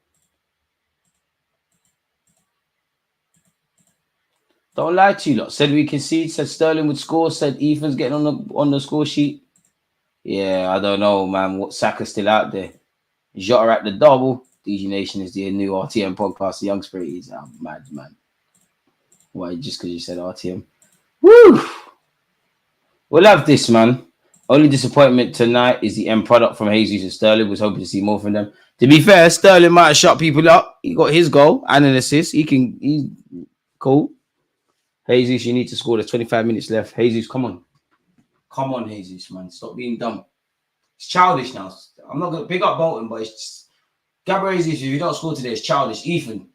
Don't lie to you lot. Said we concede, said Sterling would score, said Ethan's getting on the score sheet. Yeah, I don't know, man. What Saka's still out there. Jota at the double. DG Nation is the new RTM podcast. The young spirit is mad, man. Why? Just because you said RTM. Woo! We'll have this, man. Only disappointment tonight is the end product from Jesus and Sterling. Was hoping to see more from them. To be fair, Sterling might have shut people up. He got his goal and an assist. He's cool. Jesus, you need to score. There's 25 minutes left. Jesus, come on. Come on, Jesus, man. Stop being dumb. It's childish now. I'm not going to pick up Bolton, but it's just... Gabriel Jesus, if you don't score today, it's childish. Ethan,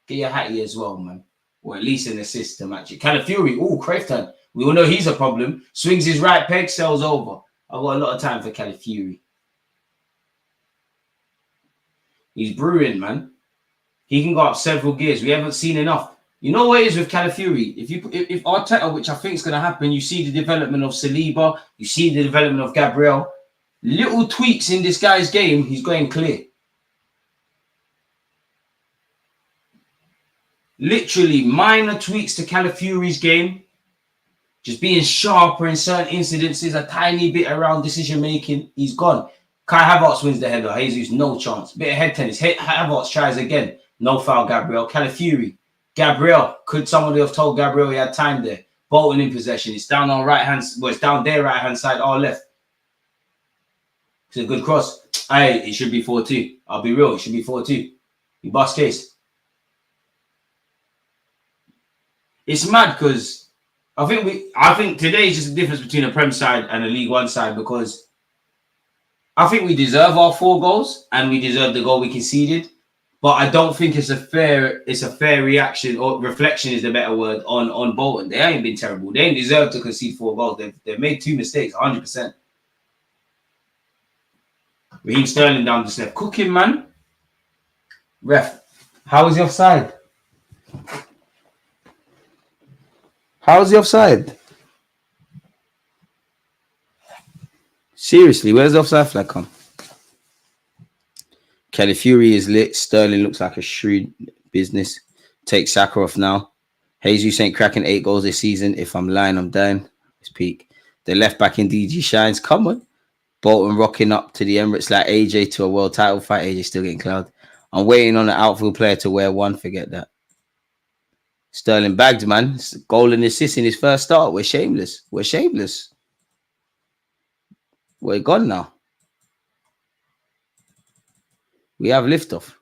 get your hattie as well, man. Or at least an assist to match it. Calafiori, Crave turn. We all know he's a problem. Swings his right peg, sells over. I've got a lot of time for Calafiori. He's brewing, man. He can go up several gears. We haven't seen enough. You know what it is with Calafiori? If Arteta, which I think is going to happen, you see the development of Saliba, you see the development of Gabriel. Little tweaks in this guy's game, he's going clear. Literally minor tweaks to Calafiori's game. just being sharper in certain incidences, a tiny bit around decision making, he's gone. Kai Havertz wins the header. Jesus, no chance. Bit of head tennis. Havertz tries again. No foul, Gabriel. Calafiori. Gabriel. Could somebody have told Gabriel he had time there? Bolton in possession. It's down on right hand. Well, it's down their right hand side or left. It's a good cross. Hey, it should be 4-2. I'll be real. It should be 4-2. You bust case. It's mad because I think today is just the difference between a Prem side and a League One side, because I think we deserve our 4 goals and we deserve the goal we conceded. But I don't think it's a fair reaction, or reflection is the better word, on Bolton. They ain't been terrible. They ain't deserved to concede 4 goals. They've made 2 mistakes, 100%. Raheem Sterling down the left. Cooking, man. Ref, how was the offside? How's the offside? Seriously, where's the offside flag come? Calafiori is lit. Sterling looks like a shrewd business. Take Saka off now. Jesus ain't cracking 8 goals this season. If I'm lying, I'm dying. It's peak. The left back in DG shines. Come on. Bolton rocking up to the Emirates like AJ to a world title fight. AJ still getting cloud. I'm waiting on an outfield player to wear 1. Forget that. Sterling bagged, man. Goal and assist in his first start. We're shameless. We're gone now. We have liftoff.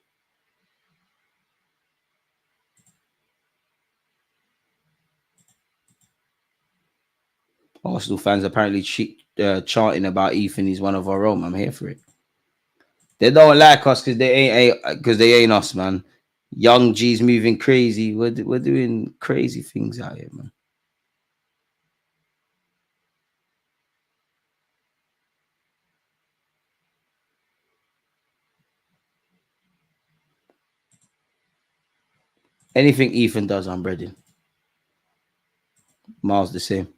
Arsenal fans apparently chanting about Ethan. He's one of our own. I'm here for it. They don't like us because they ain't us, man. Young G's moving crazy. We're doing crazy things out here, man. Anything Ethan does, I'm ready. Miles the same.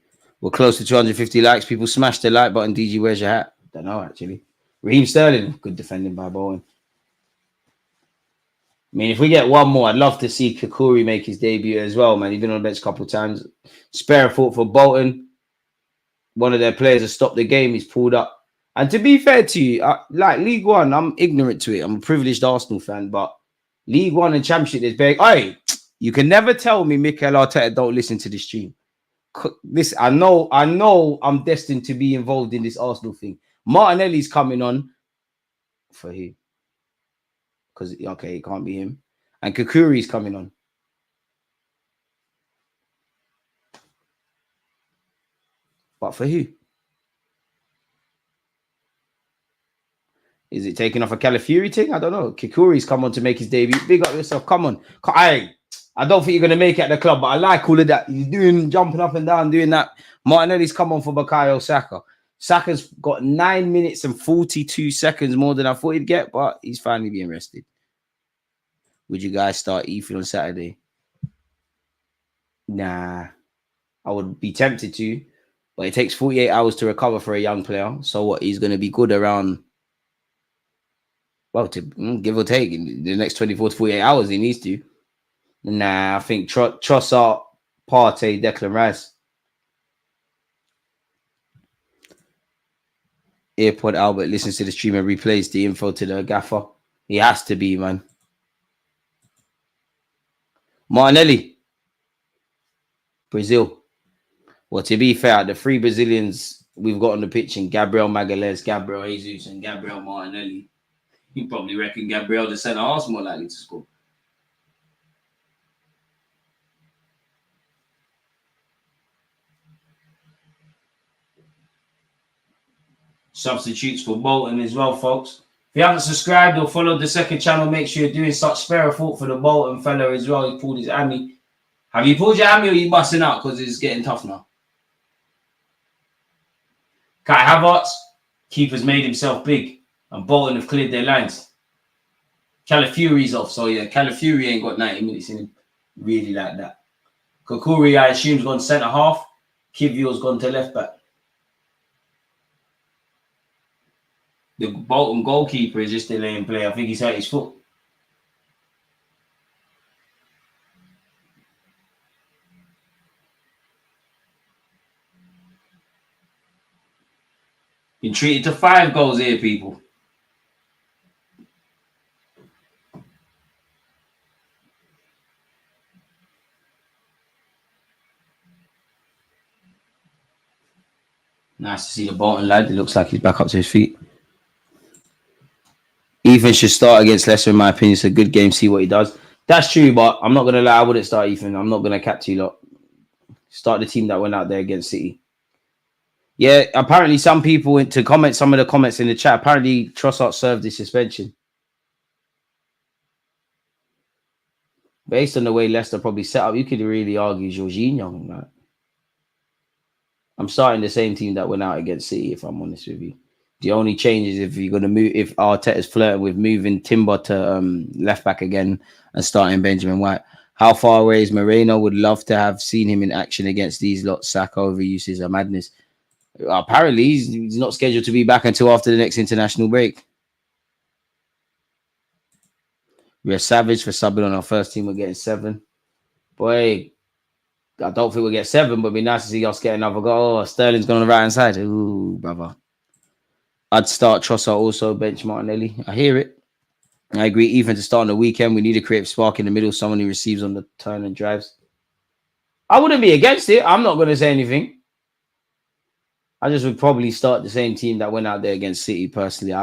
We're close to 250 likes. People smash the like button. DG, where's your hat? Don't know, actually. Raheem Sterling, good defending by Bolton. I mean, if we get one more, I'd love to see Kakuri make his debut as well, man. He's been on the bench a couple of times. Spare thought for Bolton. One of their players has stopped the game. He's pulled up. And to be fair to you, like League One, I'm ignorant to it. I'm a privileged Arsenal fan, but League One and Championship is big. Hey, you can never tell me Mikel Arteta don't listen to this stream. This I know I'm destined to be involved in this Arsenal thing. Martinelli's coming on for him. Because, okay, it can't be him. And Kakuri's coming on. But for who? Is it taking off a Calafiori thing? I don't know. Kakuri's come on to make his debut. Big up yourself. Come on. I don't think you're going to make it at the club, but I like all of that. He's doing, jumping up and down, doing that. Martinelli's come on for Bukayo Saka. Saka's got 9 minutes and 42 seconds more than I thought he'd get, but he's finally being rested. Would you guys start Ethan on Saturday? Nah. I would be tempted to, but it takes 48 hours to recover for a young player. So what? He's going to be good around, well, to give or take, in the next 24 to 48 hours, he needs to. Nah, I think Trossard, Partey, Declan Rice. Airpod Albert listens to the stream and replays the info to the gaffer. He has to be, man. Martinelli. Brazil. Well, to be fair, the 3 Brazilians we've got on the pitch in Gabriel Magalhães, Gabriel Jesus, and Gabriel Martinelli. You probably reckon Gabriel the centre half is more likely to score. Substitutes for Bolton as well, folks. If you haven't subscribed or followed the second channel, make sure you're doing such. Spare a thought for the Bolton fella as well. He pulled his hammy. Have you pulled your hammy or are you busting out because it's getting tough now? Kai Havertz, keeper's made himself big, and Bolton have cleared their lines. Calafiori's off, so yeah, Calafiori ain't got 90 minutes in him, really like that. Kakuri, I assume, has gone centre half. Kivio's gone to left back. The Bolton goalkeeper is just delaying play. I think he's hurt his foot. Been treated to 5 goals here, people. Nice to see the Bolton lad. It looks like he's back up to his feet. Ethan should start against Leicester, in my opinion. It's a good game. See what he does. That's true, but I'm not going to lie. I wouldn't start Ethan. I'm not going to cap you lot. Start the team that went out there against City. Yeah, apparently some people went to comment some of the comments in the chat. Apparently Trossard served his suspension. Based on the way Leicester probably set up, you could really argue Jorginho. Like, I'm starting the same team that went out against City, if I'm honest with you. The only change is if you're going to move, if Arteta's flirting with moving Timber to left back again and starting Benjamin White. How far away is Moreno? Would love to have seen him in action against these lot. Saka overuse is a madness. Apparently, he's not scheduled to be back until after the next international break. We're savage for subbing on our first team. We're getting 7. Boy, I don't think we'll get 7, but it'd be nice to see us get another goal. Oh, Sterling's gone on the right hand side. Ooh, brother. I'd start Trossard also, bench Martinelli. I hear it. I agree. Even to start on the weekend, we need a creative spark in the middle, someone who receives on the turn and drives. I wouldn't be against it. I'm not going to say anything. I just would probably start the same team that went out there against City, personally.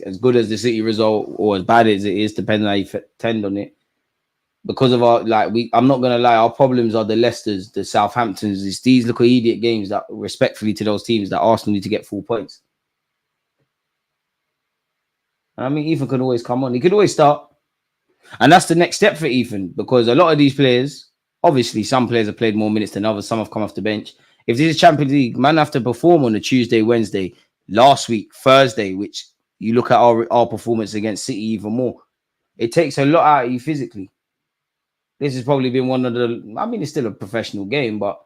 As good as the City result, or as bad as it is, depending on how you tend on it. Because of our, I'm not going to lie, our problems are the Leicesters, the Southamptons. It's these little idiot games that, respectfully to those teams, that Arsenal need to get full points. I mean, Ethan could always come on. He could always start. And that's the next step for Ethan, because a lot of these players, obviously, some players have played more minutes than others. Some have come off the bench. If this is Champions League, man have to perform on a Tuesday, Wednesday, last week, Thursday, which you look at our performance against City even more. It takes a lot out of you physically. This has probably been one of the, I mean, it's still a professional game, but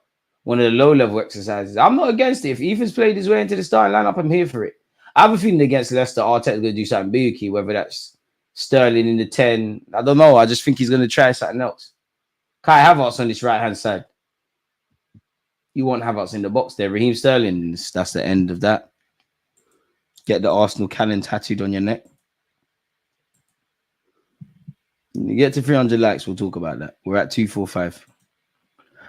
one of the low-level exercises. I'm not against it. If Ethan's played his way into the starting lineup, I'm here for it. I have a feeling against Leicester, Arteta's going to do something booky, whether that's Sterling in the 10. I don't know. I just think he's going to try something else. Kai Havertz on this right-hand side. You want Havertz in the box there. Raheem Sterling, that's the end of that. Get the Arsenal cannon tattooed on your neck. When you get to 300 likes, we'll talk about that. We're at 245.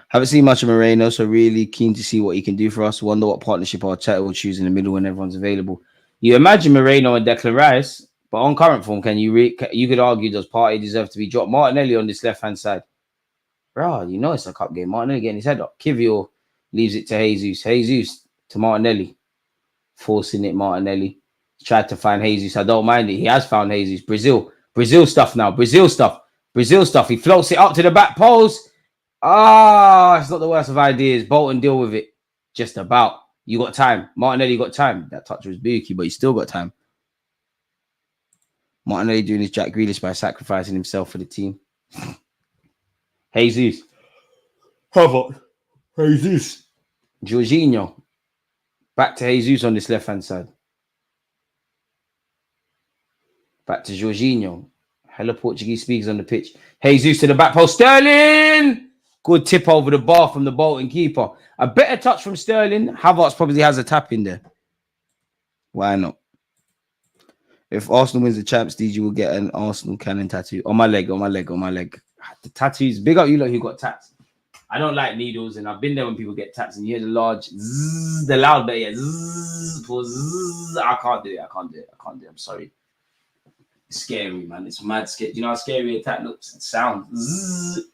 Haven't seen much of Moreno, so really keen to see what he can do for us. Wonder what partnership Arteta will choose in the middle when everyone's available. You imagine Moreno and Declan Rice, but on current form, you could argue does Partey deserve to be dropped? Martinelli on this left-hand side. Bro, you know it's a cup game. Martinelli getting his head up. Kivior leaves it to Jesus. Jesus to Martinelli. Forcing it, Martinelli. Tried to find Jesus. I don't mind it. He has found Jesus. Brazil stuff now. Brazil stuff. He floats it up to the back post. It's not the worst of ideas. Bolton deal with it. Just about. You got time. Martinelli got time. That touch was booky, but he still got time. Martinelli doing his Jack Grealish by sacrificing himself for the team. Jesus. Havertz. Jesus. Jorginho. Back to Jesus on this left-hand side. Back to Jorginho. Hella Portuguese speakers on the pitch. Jesus to the back post. Sterling! Good tip over the bar from the Bolton keeper. A better touch from Sterling. Havertz probably has a tap in there. Why not? If Arsenal wins the champs, DG will get an Arsenal cannon tattoo. On my leg. The tattoos. Big up you lot who got tats. I don't like needles, and I've been there when people get tats, and you hear the large zzz, the loud bit, yeah, zzz, for zzz. I can't do it. I'm sorry. It's scary, man. It's mad scary. Do you know how scary a tat looks? It sounds. Zzz.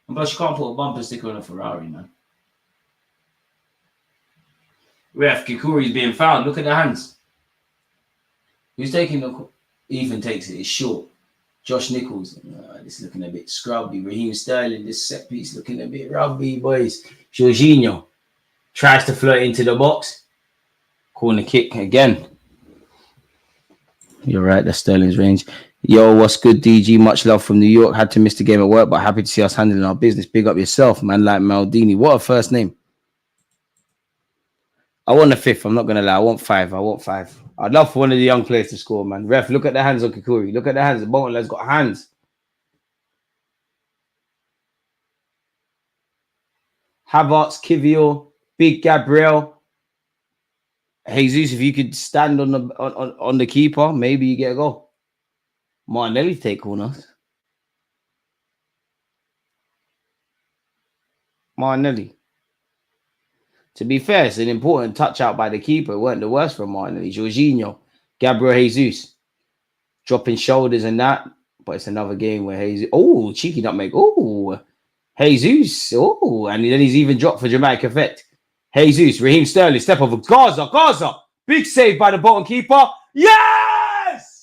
But you can't put a bumper sticker on a Ferrari, man. Ref, Kikuri's being fouled. Look at the hands. Who's taking the... Ethan takes it. It's short. Josh Nichols. This looking a bit scrubby. Raheem Sterling. This set piece looking a bit rugby, boys. Jorginho tries to flirt into the box. Corner kick again. You're right. That's Sterling's range. Yo, what's good, DG? Much love from New York. Had to miss the game at work, but happy to see us handling our business. Big up yourself, man. Like Maldini. What a first name. I want a 5th. I'm not going to lie. I want 5. I'd love for one of the young players to score, man. Ref, look at the hands on Kikuri. Look at the hands. The Bolton lad's got hands. Havertz, Kivior, Big Gabriel. Jesus, if you could stand on the keeper, maybe you get a goal. Martinelli take corners. Martinelli. To be fair, it's an important touch out by the keeper. It weren't the worst from Martinelli. Jorginho, Gabriel Jesus, dropping shoulders and that. But it's another game where Jesus. Oh, cheeky nutmeg. Oh, Jesus. Oh, and then he's even dropped for dramatic effect. Jesus, Raheem Sterling, step over. Gaza. Big save by the Bolton keeper. Yes!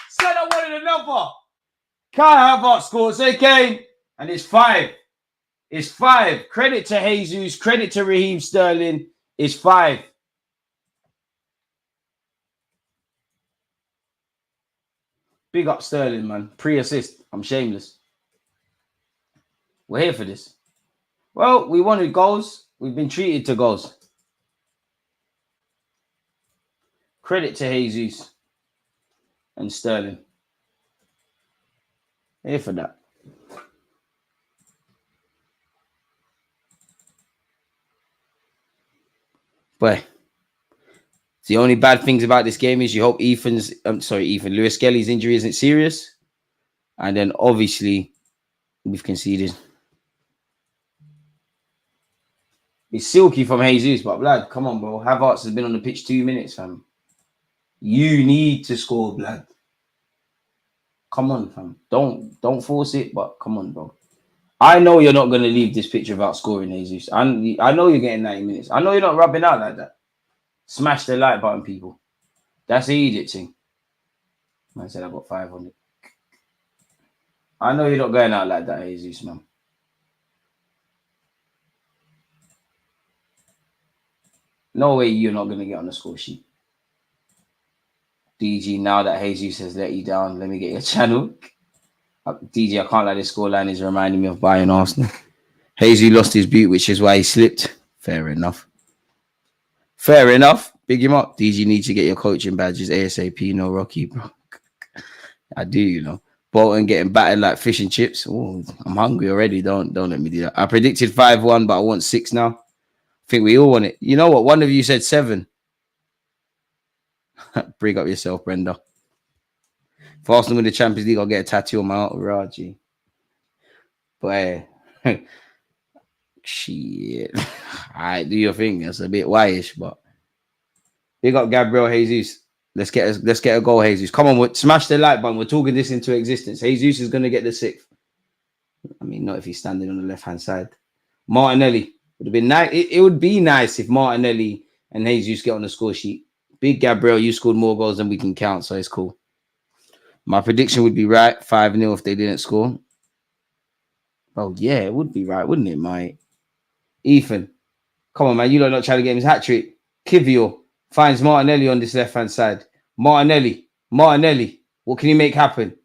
Said I wanted another. Kai Havertz scores again. And it's 5. It's 5. Credit to Jesus. Credit to Raheem Sterling. It's 5. Big up Sterling, man. Pre-assist. I'm shameless. We're here for this. Well, we wanted goals. We've been treated to goals. Credit to Jesus and Sterling. Here for that. But the only bad things about this game is you hope Lewis Skelly's injury isn't serious. And then obviously we've conceded. It's silky from Jesus, but blood, come on, bro. Havertz has been on the pitch 2 minutes, fam. You need to score, blood. Come on, fam. Don't force it, but come on, bro. I know you're not going to leave this pitch without scoring, Jesus. I know you're getting 90 minutes. I know you're not rubbing out like that. Smash the like button, people. That's the idiot thing. Man said I got 5 on it. I know you're not going out like that, Jesus, man. No way you're not going to get on the score sheet. DG, now that Jesus has let you down, let me get your channel. DG, I can't lie, this scoreline is reminding me of Bayern Arsenal. Jesus lost his boot, which is why he slipped. Fair enough. Big him up. DG needs to get your coaching badges ASAP. No Rocky, bro. I do, you know. Bolton getting battered like fish and chips. Oh, I'm hungry already. Don't let me do that. I predicted 5-1, but I want 6 now. I think we all want it. You know what? One of you said 7. Bring up yourself, Brenda. If Arsenal win the Champions League, I'll get a tattoo on my arm. Raji. But shit. Alright, do your thing. That's a bit wise, but big up Gabriel Jesus. Let's get a goal, Jesus. Come on, smash the like button. We're talking this into existence. Jesus is gonna get the 6th. I mean, not if he's standing on the left-hand side. Martinelli would have been nice. It would be nice if Martinelli and Jesus get on the score sheet. Big Gabriel, you scored more goals than we can count, so it's cool. My prediction would be right, 5-0 if they didn't score. Oh, yeah, it would be right, wouldn't it, mate? Ethan, come on, man. You lot not trying to get him his hat-trick. Kivio finds Martinelli on this left-hand side. Martinelli. What can he make happen?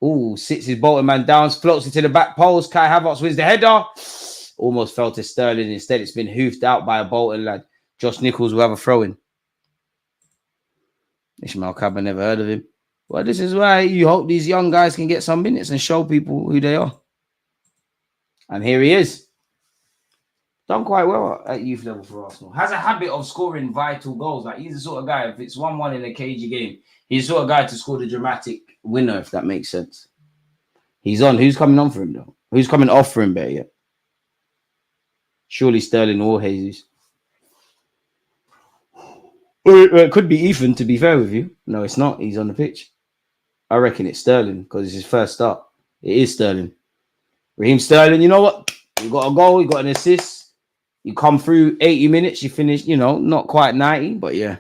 Oh, sits his Bolton man down, floats it to the back post. Kai Havertz wins the header. Almost fell to Sterling. Instead, it's been hoofed out by a Bolton lad. Josh Nichols will have a throw-in. Ishmael Cabba, never heard of him. Well, this is why you hope these young guys can get some minutes and show people who they are. And here he is. Done quite well at youth level for Arsenal. Has a habit of scoring vital goals. Like, he's the sort of guy, if it's 1-1 in a cagey game, he's the sort of guy to score the dramatic winner, if that makes sense. He's on. Who's coming on for him, though? Who's coming off for him better yet? Surely Sterling or Jesus. It could be Ethan, to be fair with you. No, it's not. He's on the pitch. I reckon it's Sterling because it's his first start. It is Sterling. Raheem Sterling, you know what? You got a goal, you got an assist. You come through 80 minutes, you finish, not quite 90, but yeah.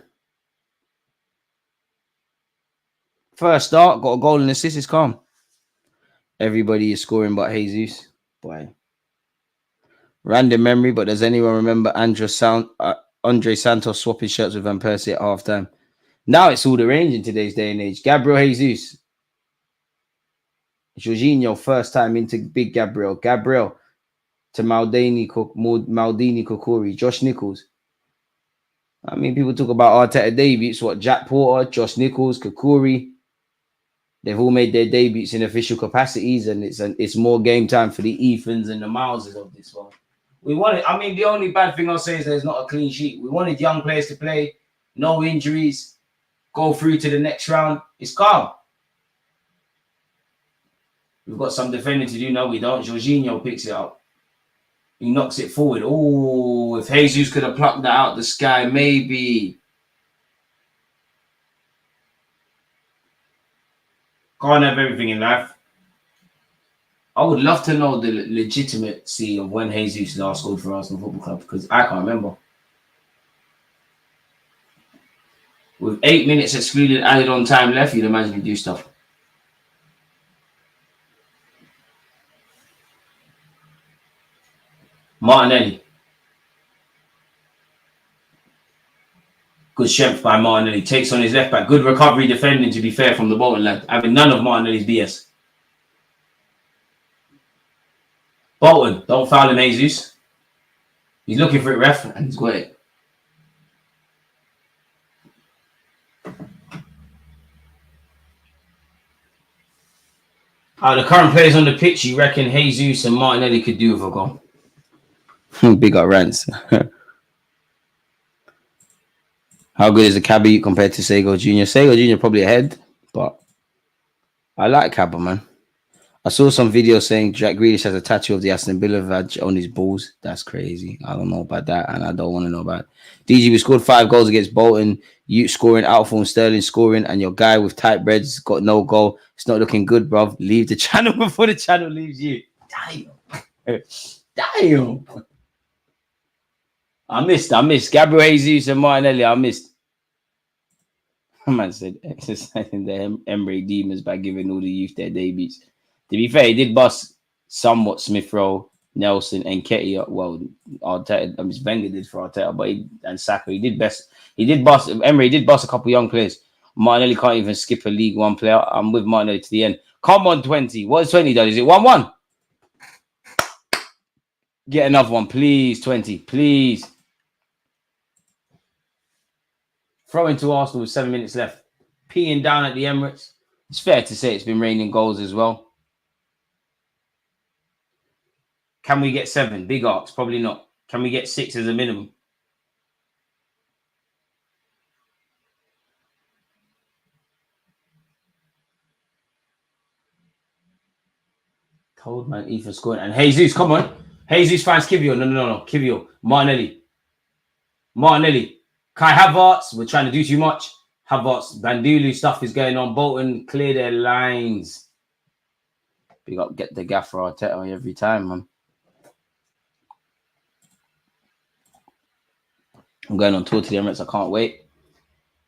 First start, got a goal and assist, it's calm. Everybody is scoring but Jesus. Boy. Random memory, but does anyone remember Andre Santos swapping shirts with Van Persie at halftime? Now it's all the range in today's day and age. Gabriel Jesus. Jorginho, first time into big Gabriel. Gabriel to Maldini Kokori. Josh Nichols. I mean, people talk about Arteta debuts. What, Jack Porter, Josh Nichols, Kokori. They've all made their debuts in official capacities, and it's more game time for the Ethans and the Mileses of this one. We wanted, the only bad thing I'll say is there's not a clean sheet. We wanted young players to play. no injuries, go through to the next round. It's calm. We've got some defending to do. No, we don't. Jorginho picks it up. He knocks it forward. Oh, if Jesus could have plucked that out the sky, maybe. Can't have everything in life. I would love to know the legitimacy of when Jesus last scored for Arsenal Football Club, because I can't remember. With 8 minutes excluded added on time left, you'd imagine he'd do stuff. Martinelli. Good strength by Martinelli. Takes on his left back. Good recovery defending, to be fair, from the Bolton lad. Having none of Martinelli's BS. Bolton, don't foul him, Jesus. He's looking for it, ref, and he's got it. The current players on the pitch, you reckon Jesus and Martinelli could do with a goal? Big up rants. How good is a Cabby compared to Sego Jr.? Sego Jr. probably ahead, but I like Cabba, man. I saw some video saying Jack Grealish has a tattoo of the Aston Villa badge on his balls. That's crazy. I don't know about that, and I don't want to know about it. DG, we scored 5 goals against Bolton. You scoring, Outform, Sterling scoring, and your guy with tight breads got no goal. It's not looking good, bruv. Leave the channel before the channel leaves you. Damn. Damn. I missed. Gabriel Jesus and Martinelli, I missed. Man said exercising the Emery demons by giving all the youth their debuts. To be fair, he did bust somewhat Smith Rowe, Nelson, and Ketty. Well, Arteta, I mean, Wenger did for Arteta, but and Saka. He did bust. Emery did bust a couple young players. Martinelli can't even skip a League One player. I'm with Martinelli to the end. Come on, 20. What's 20 done? Is it 1-1? Get another one, please. 20, please. Throw into Arsenal with 7 minutes left. Peeing down at the Emirates. It's fair to say it's been raining goals as well. Can we get 7? Big arcs, probably not. Can we get 6 as a minimum? Cold man, Ethan scoring. And Jesus, come on. Jesus finds Kivio. No. Kivio. Martinelli. Kai Havertz. We're trying to do too much. Havertz. Bandulu stuff is going on. Bolton, clear their lines. Big up, get the gaffer Arteta every time, man. I'm going on tour to the Emirates. I can't wait.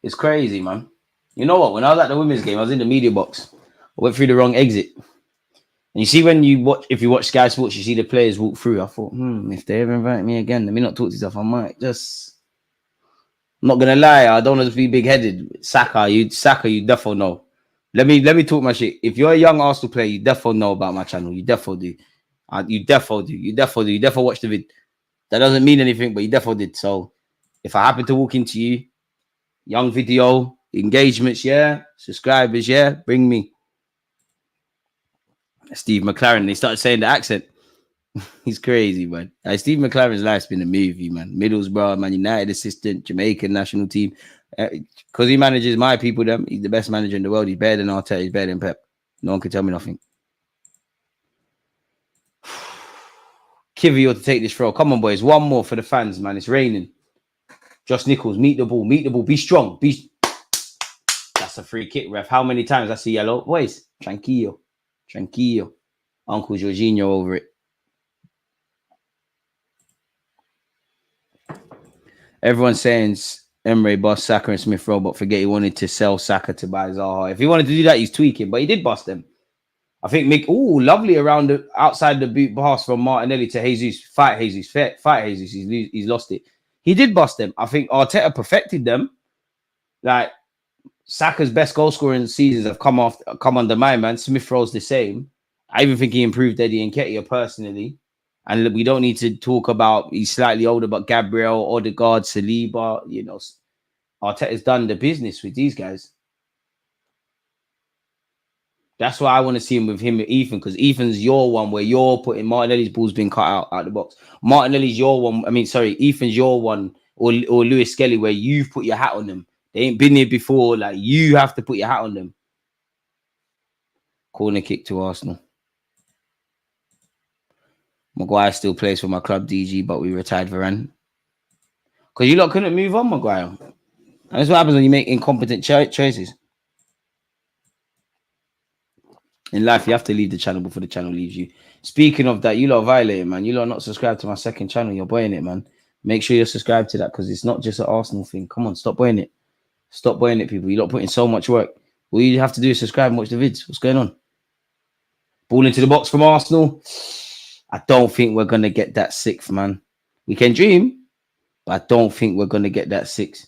It's crazy, man. You know what? When I was at the women's game, I was in the media box. I went through the wrong exit. And you see when you watch, if you watch Sky Sports, you see the players walk through. I thought, if they ever invite me again, let me not talk to yourself. I might just... I'm not going to lie. I don't want to be big-headed. Saka, you defo know. Let me talk my shit. If you're a young Arsenal player, you defo know about my channel. You defo do. You defo do. You defo watch the vid. That doesn't mean anything, but you defo did. So if I happen to walk into you, young video, engagements, yeah, subscribers, yeah, bring me. Steve McLaren, they started saying the accent. He's crazy, man. Steve McLaren's life's been a movie, man. Middlesbrough, Man United assistant, Jamaican national team. Because he manages my people, them. He's the best manager in the world. He's better than Arteta. He's better than Pep. No one can tell me nothing. Kivio to take this throw. Come on, boys. One more for the fans, man. It's raining. Josh Nichols, meet the ball. Be strong. That's a free kick, ref. How many times? That's a yellow. Boys, tranquillo. Uncle Jorginho over it. Everyone's saying Emery bust Saka and Smith Rowe, but forget he wanted to sell Saka to buy Zaha. If he wanted to do that, he's tweaking, but he did bust them. I think Mick, lovely around the outside the boot pass from Martinelli to Jesus. Fight Jesus. He's lost it. He did bust them. I think Arteta perfected them. Like Saka's best goal scoring seasons have come under my man. Smith Rowe's the same. I even think he improved Eddie Nketiah personally. And we don't need to talk about he's slightly older, but Gabriel, Odegaard, Saliba, Arteta's done the business with these guys. That's why I want to see him with Ethan, because Ethan's your one where you're putting Martinelli's ball's been cut out the box. Ethan's your one or Lewis Skelly, where you've put your hat on them. They ain't been here before. Like, you have to put your hat on them. Corner kick to Arsenal. Maguire still plays for my club, DG, but we retired Varane. Because you lot couldn't move on, Maguire. And that's what happens when you make incompetent choices. In life, you have to leave the channel before the channel leaves you. Speaking of that, you lot violating, man. You lot not subscribed to my second channel. You're buying it, man. Make sure you're subscribed to that because it's not just an Arsenal thing. Come on, stop buying it. Stop buying it, people. You're not putting so much work. All you have to do is subscribe and watch the vids. What's going on? Ball into the box from Arsenal. I don't think we're going to get that 6th, man. We can dream, but I don't think we're going to get that 6th.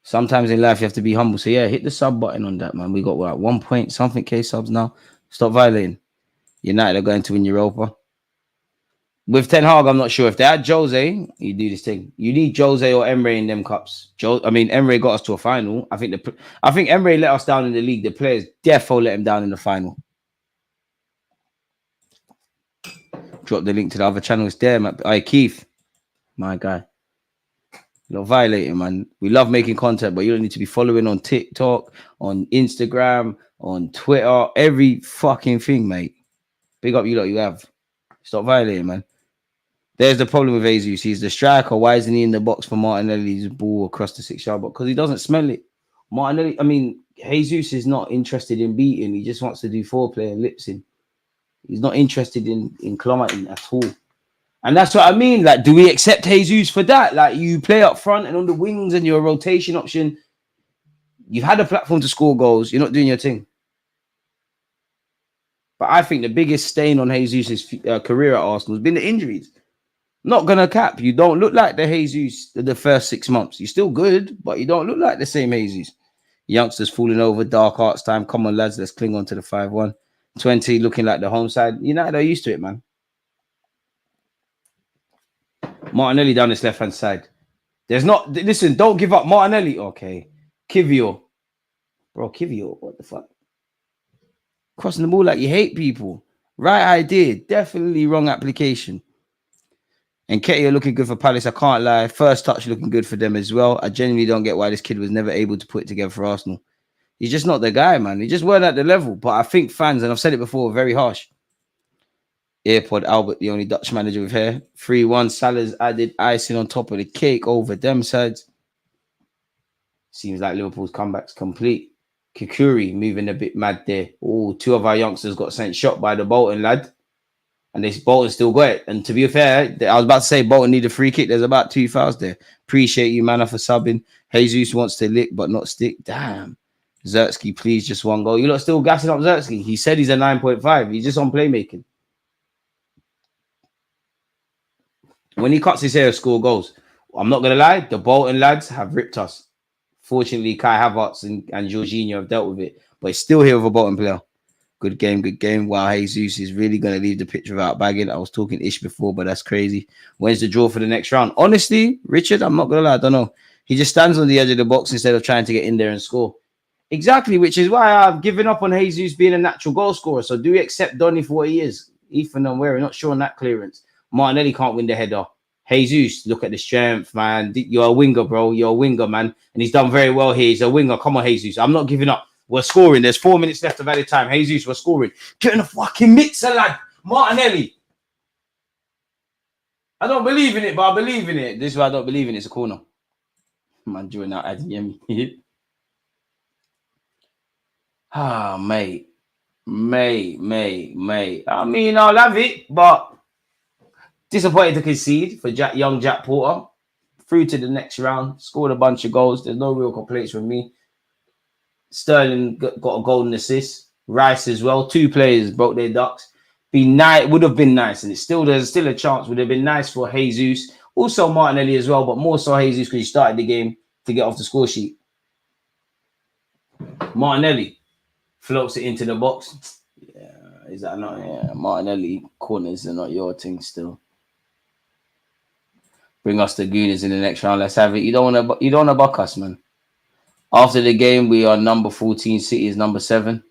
Sometimes in life, you have to be humble. So, yeah, hit the sub button on that, man. We got, what, 1 point something K subs now. Stop violating. United are going to win Europa. With Ten Hag, I'm not sure. If they had Jose, you do this thing. You need Jose or Emre in them cups. Emre got us to a final. I think Emre let us down in the league. The players defo let him down in the final. Drop the link to the other channel. It's there, man. Hey, Keith, my guy. You're violating, man. We love making content, but you don't need to be following on TikTok, on Instagram, on Twitter, every fucking thing, mate. Big up you lot you have. Stop violating, man. There's the problem with Jesus. He's the striker. Why isn't he in the box for Martinelli's ball across the 6-yard box? Because he doesn't smell it. Jesus is not interested in beating. He just wants to do foreplay and lipsing. He's not interested in climbing at all. And that's what I mean. Like, do we accept Jesus for that? Like, you play up front and on the wings and you're a rotation option. You've had a platform to score goals. You're not doing your thing. But I think the biggest stain on Jesus' career at Arsenal has been the injuries. Not going to cap. You don't look like the Jesus the first 6 months. You're still good, but you don't look like the same Jesus. Youngsters falling over, dark arts time. Come on, lads, let's cling on to the 5-1. 20 looking like the home side. United are used to it, man. Martinelli down this left-hand side. Listen, don't give up. Martinelli. Okay. Kivio. Bro, Kivio, what the fuck? Crossing the ball like you hate people. Right idea. Definitely wrong application. And Ketia looking good for Palace. I can't lie. First touch looking good for them as well. I genuinely don't get why this kid was never able to put it together for Arsenal. He's just not the guy, man. He just weren't at the level. But I think fans, and I've said it before, are very harsh. AirPod Albert, the only Dutch manager with hair. 3-1. Salah's added icing on top of the cake over them sides. Seems like Liverpool's comeback's complete. Kikuri moving a bit mad there. Oh, 2 of our youngsters got sent shot by the Bolton lad. And this Bolton still got it. And to be fair, I was about to say Bolton need a free kick. There's about 2 fouls there. Appreciate you, Manna, for subbing. Jesus wants to lick but not stick. Damn. Zertsky, please, just 1 goal. You lot still gassing up Zertsky. He said he's a 9.5. He's just on playmaking. When he cuts his hair, score goals. I'm not going to lie. The Bolton lads have ripped us. Fortunately, Kai Havertz and Jorginho have dealt with it. But it's still here with a Bolton player. Good game, good game. Wow, Jesus is really going to leave the pitch without bagging. I was talking ish before, but that's crazy. When's the draw for the next round? Honestly, Richard, I'm not going to lie. I don't know. He just stands on the edge of the box instead of trying to get in there and score. Exactly, which is why I've given up on Jesus being a natural goal scorer. So do we accept Donny for what he is? Ethan and we're not sure on that clearance. Martinelli can't win the header. Jesus, look at the strength, man. You're a winger, bro. You're a winger, man. And he's done very well here. He's a winger. Come on, Jesus. I'm not giving up. We're scoring. There's 4 minutes left of added time. Jesus, we're scoring. Get in the fucking mixer, lad. Martinelli. I don't believe in it, but I believe in it. This is why I don't believe in it. It's a corner. Man, doing that adding Yemi. Mate. I mean, I'll have it, but disappointed to concede for young Jack Porter. Through to the next round. Scored a bunch of goals. There's no real complaints from me. Sterling got a golden assist. Rice as well. 2 players broke their ducks. Would have been nice, and there's still a chance. Would have been nice for Jesus, also Martinelli as well, but more so Jesus because he started the game to get off the score sheet. Martinelli floats it into the box. Yeah, is that not? Yeah, Martinelli corners are not your thing still. Bring us the Gooners in the next round. Let's have it. You don't want to buck us, man. After the game, we are number 14. City is number 7.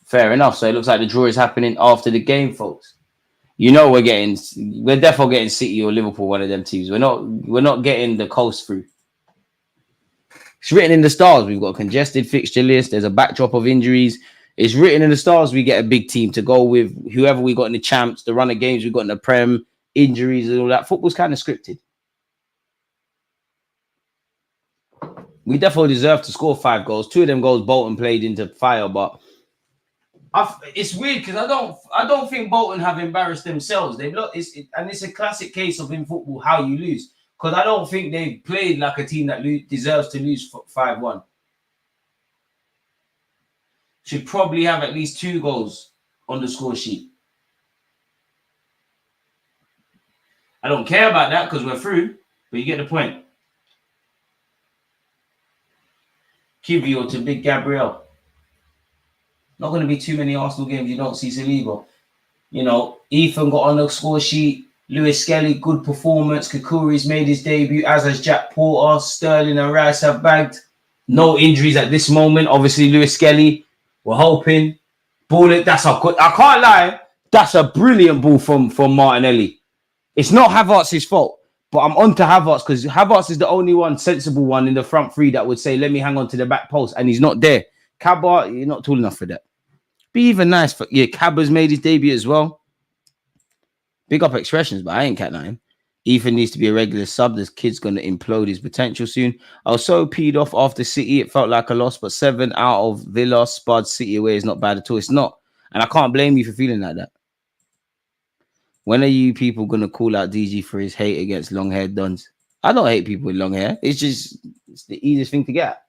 Fair enough. So it looks like the draw is happening after the game, folks. You know we're definitely getting City or Liverpool, one of them teams. We're not getting the coast through. It's written in the stars. We've got a congested fixture list. There's a backdrop of injuries. It's written in the stars. We get a big team to go with whoever we got in the champs, the run of games we got in the Prem, injuries and all that. Football's kind of scripted. We definitely deserve to score 5 goals. 2 of them goals Bolton played into fire, but it's weird because I don't think Bolton have embarrassed themselves. And it's a classic case of in football how you lose, because I don't think they've played like a team that deserves to lose 5-1. Should probably have at least 2 goals on the score sheet. I don't care about that because we're through, but you get the point. Kivio to Big Gabriel. Not going to be too many Arsenal games you don't see Saliba. You know, Ethan got on the score sheet. Lewis Skelly, good performance. Kukuri's made his debut, as has Jack Porter. Sterling and Rice have bagged. No injuries at this moment. Obviously, Lewis Skelly, we're hoping. Ball it. That's a good. I can't lie. That's a brilliant ball from Martinelli. It's not Havertz's fault, but I'm on to Havertz because Havertz is the only one sensible one in the front three that would say, let me hang on to the back post, and he's not there. Cabba, you're not tall enough for that. Be even nice for Cabba's made his debut as well. Big up expressions, but I ain't cat nothing. Ethan needs to be a regular sub. This kid's gonna implode his potential soon. I was so peed off after City, it felt like a loss, but 7 out of Villa, Spud, City away is not bad at all. It's not, and I can't blame you for feeling like that. When are you people gonna call out DG for his hate against long-haired dons? I don't hate people with long hair. It's the easiest thing to get.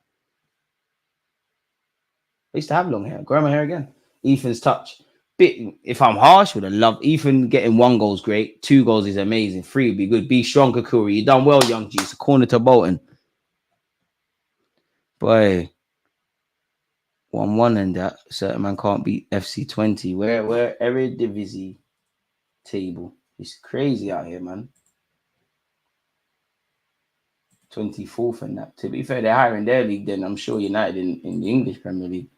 I used to have long hair. Grow my hair again. Ethan's touch. If I'm harsh, would have loved Ethan getting 1 goal is great. 2 goals is amazing. 3 would be good. Be strong, Kakuri. You done well, young G. It's a corner to Bolton. Boy. 1-1 and that. Certain man can't beat FC20. We're Eredivisie table. It's crazy out here, man. 24th and that. To be fair, they're higher in their league than I'm sure United in the English Premier League.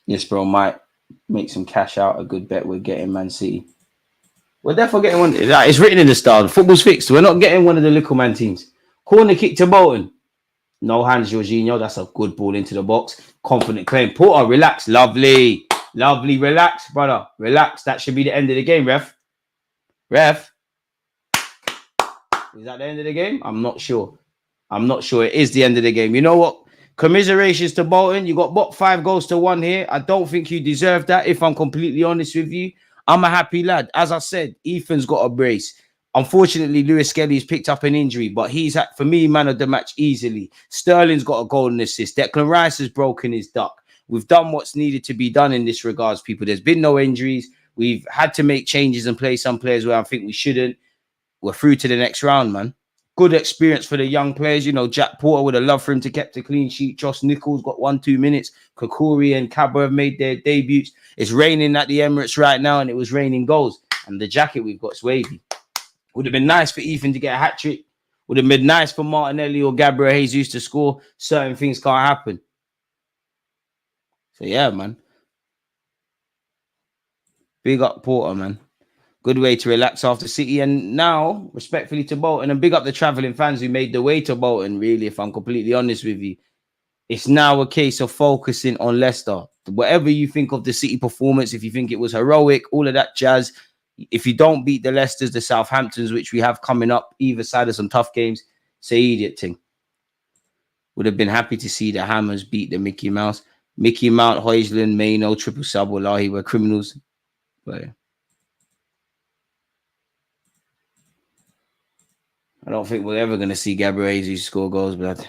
Yes, bro, might make some cash out. A good bet we're getting Man City. We're definitely getting one. It's written in the stars. Football's fixed. We're not getting one of the little man teams. Corner kick to Bolton. No hands, Jorginho. That's a good ball into the box. Confident claim. Porter, relax. Lovely. Lovely. Relax, brother. Relax. That should be the end of the game, ref. Ref. Is that the end of the game? I'm not sure. It is the end of the game. You know what? Commiserations to Bolton. You got 5 goals to 1 here. I don't think you deserve that, if I'm completely honest with you. I'm a happy lad. As I said, Ethan's got a brace. Unfortunately, Lewis Skelly's picked up an injury, but he's, for me, man of the match easily. Sterling's got a golden assist. Declan Rice has broken his duck. We've done what's needed to be done in this regards, people. There's been no injuries. We've had to make changes and play some players where I think we shouldn't. We're through to the next round, man. Good experience for the young players. You know, Jack Porter would have loved for him to kept a clean sheet. Josh Nichols got 1-2 minutes. Kakuri and Cabba have made their debuts. It's raining at the Emirates right now, and it was raining goals. And the jacket we've got is wavy. Would have been nice for Ethan to get a hat-trick. Would have been nice for Martinelli or Gabriel Jesus to score. Certain things can't happen. So, yeah, man. Big up Porter, man. Good way to relax after City. And now, respectfully to Bolton, and big up the travelling fans who made the way to Bolton, really, if I'm completely honest with you. It's now a case of focusing on Leicester. Whatever you think of the City performance, if you think it was heroic, all of that jazz, if you don't beat the Leicesters, the Southamptons, which we have coming up, either side of some tough games, it's an idiot thing. Would have been happy to see the Hammers beat the Mickey Mouse. Mickey Mount, Højlund, Maino, triple sub, wallahi, were criminals. But I don't think we're ever going to see Gabriel Jesus score goals, blood.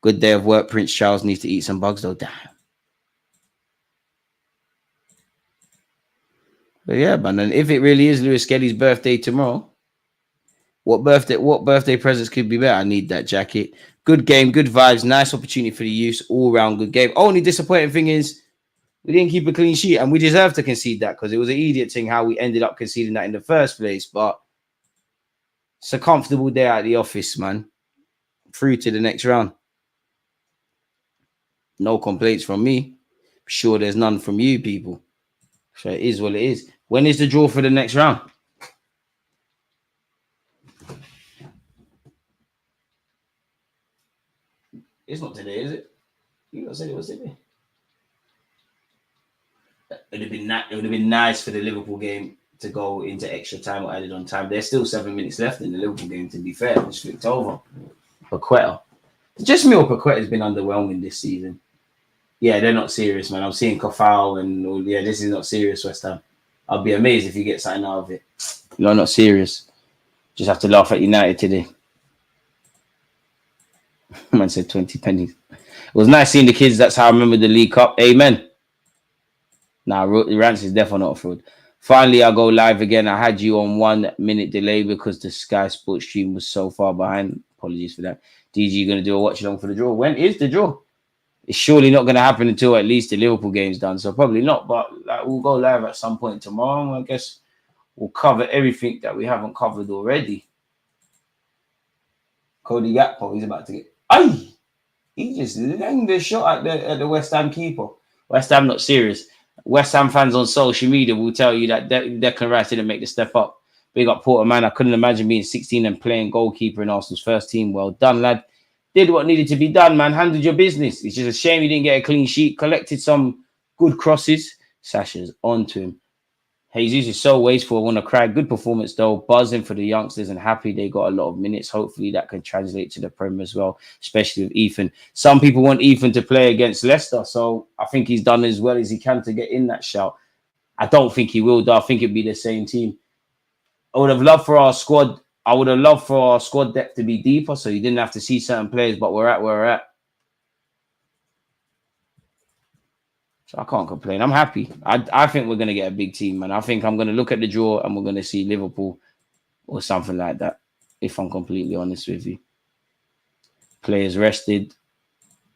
Good day of work. Prince Charles needs to eat some bugs, though. Damn. But yeah, man. And if it really is Lewis Skelly's birthday tomorrow, what birthday presents could be better? I need that jacket. Good game, good vibes, nice opportunity for the youth. All round good game. Only disappointing thing is we didn't keep a clean sheet, and we deserve to concede that because it was an idiot thing how we ended up conceding that in the first place. But it's a comfortable day at the office, man. Through to the next round. No complaints from me. I'm sure there's none from you people. So it is what it is. When is the draw for the next round? It's not today, is it? You said it was today. It would have been nice for the Liverpool game to go into extra time or added on time. There's still 7 minutes left in the Liverpool game, to be fair. It's flipped over. Paqueta. Just me or Paqueta's been underwhelming this season. Yeah, they're not serious, man. I'm seeing Kofal and this is not serious, West Ham. I'll be amazed if you get something out of it. You're not serious. Just have to laugh at United today. Man said 20 pennies. It was nice seeing the kids. That's how I remember the League Cup. Amen. Nah, Rance is definitely not a fraud. Finally, I'll go live again. I had you on 1 minute delay because the Sky Sports stream was so far behind. Apologies for that. DG going to do a watch along for the draw. When is the draw? It's surely not going to happen until at least the Liverpool game's done. So probably not. But we'll go live at some point tomorrow. I guess we'll cover everything that we haven't covered already. Cody Gakpo, he's about to get... Aye! He just langed the shot at the West Ham keeper. West Ham not serious. West Ham fans on social media will tell you that Declan Rice didn't make the step up. Big up Porter, man. I couldn't imagine being 16 and playing goalkeeper in Arsenal's first team. Well done, lad. Did what needed to be done, man. Handled your business. It's just a shame you didn't get a clean sheet. Collected some good crosses. Sasha's onto him. Jesus is so wasteful. I want to cry. Good performance, though. Buzzing for the youngsters and happy they got a lot of minutes. Hopefully that can translate to the Prem as well, especially with Ethan. Some people want Ethan to play against Leicester, so I think he's done as well as he can to get in that shout. I don't think he will, though. I think it'd be the same team. I would have loved for our squad. I would have loved for our squad depth to be deeper, so you didn't have to see certain players, but we're at where we're at. So I can't complain. I'm happy. I think we're going to get a big team, man. I think I'm going to look at the draw and we're going to see Liverpool or something like that, if I'm completely honest with you. Players rested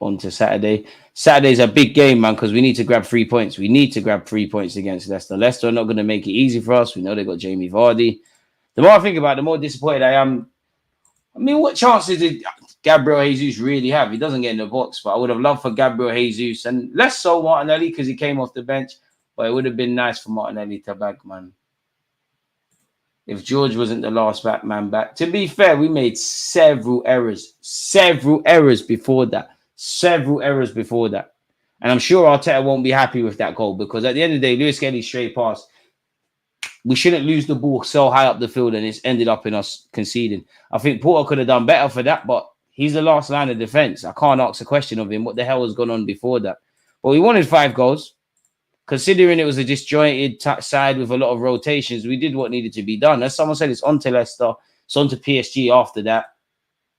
on to Saturday. Saturday's a big game, man, because we need to grab 3 points. We need to grab 3 points against Leicester. Leicester are not going to make it easy for us. We know they got Jamie Vardy. The more I think about it, the more disappointed I am. I mean, what chances did Gabriel Jesus really have? He doesn't get in the box, but I would have loved for Gabriel Jesus and less so Martinelli because he came off the bench. But it would have been nice for Martinelli to back, man. If George wasn't the last man back. To be fair, we made several errors before that. And I'm sure Arteta won't be happy with that goal because at the end of the day, Lewis Kelly's straight pass. We shouldn't lose the ball so high up the field and it's ended up in us conceding. I think Porter could have done better for that, but he's the last line of defense. I can't ask a question of him. What the hell has gone on before that? But we wanted 5 goals. Considering it was a disjointed side with a lot of rotations, we did what needed to be done. As someone said, it's on to Leicester. It's on to PSG after that.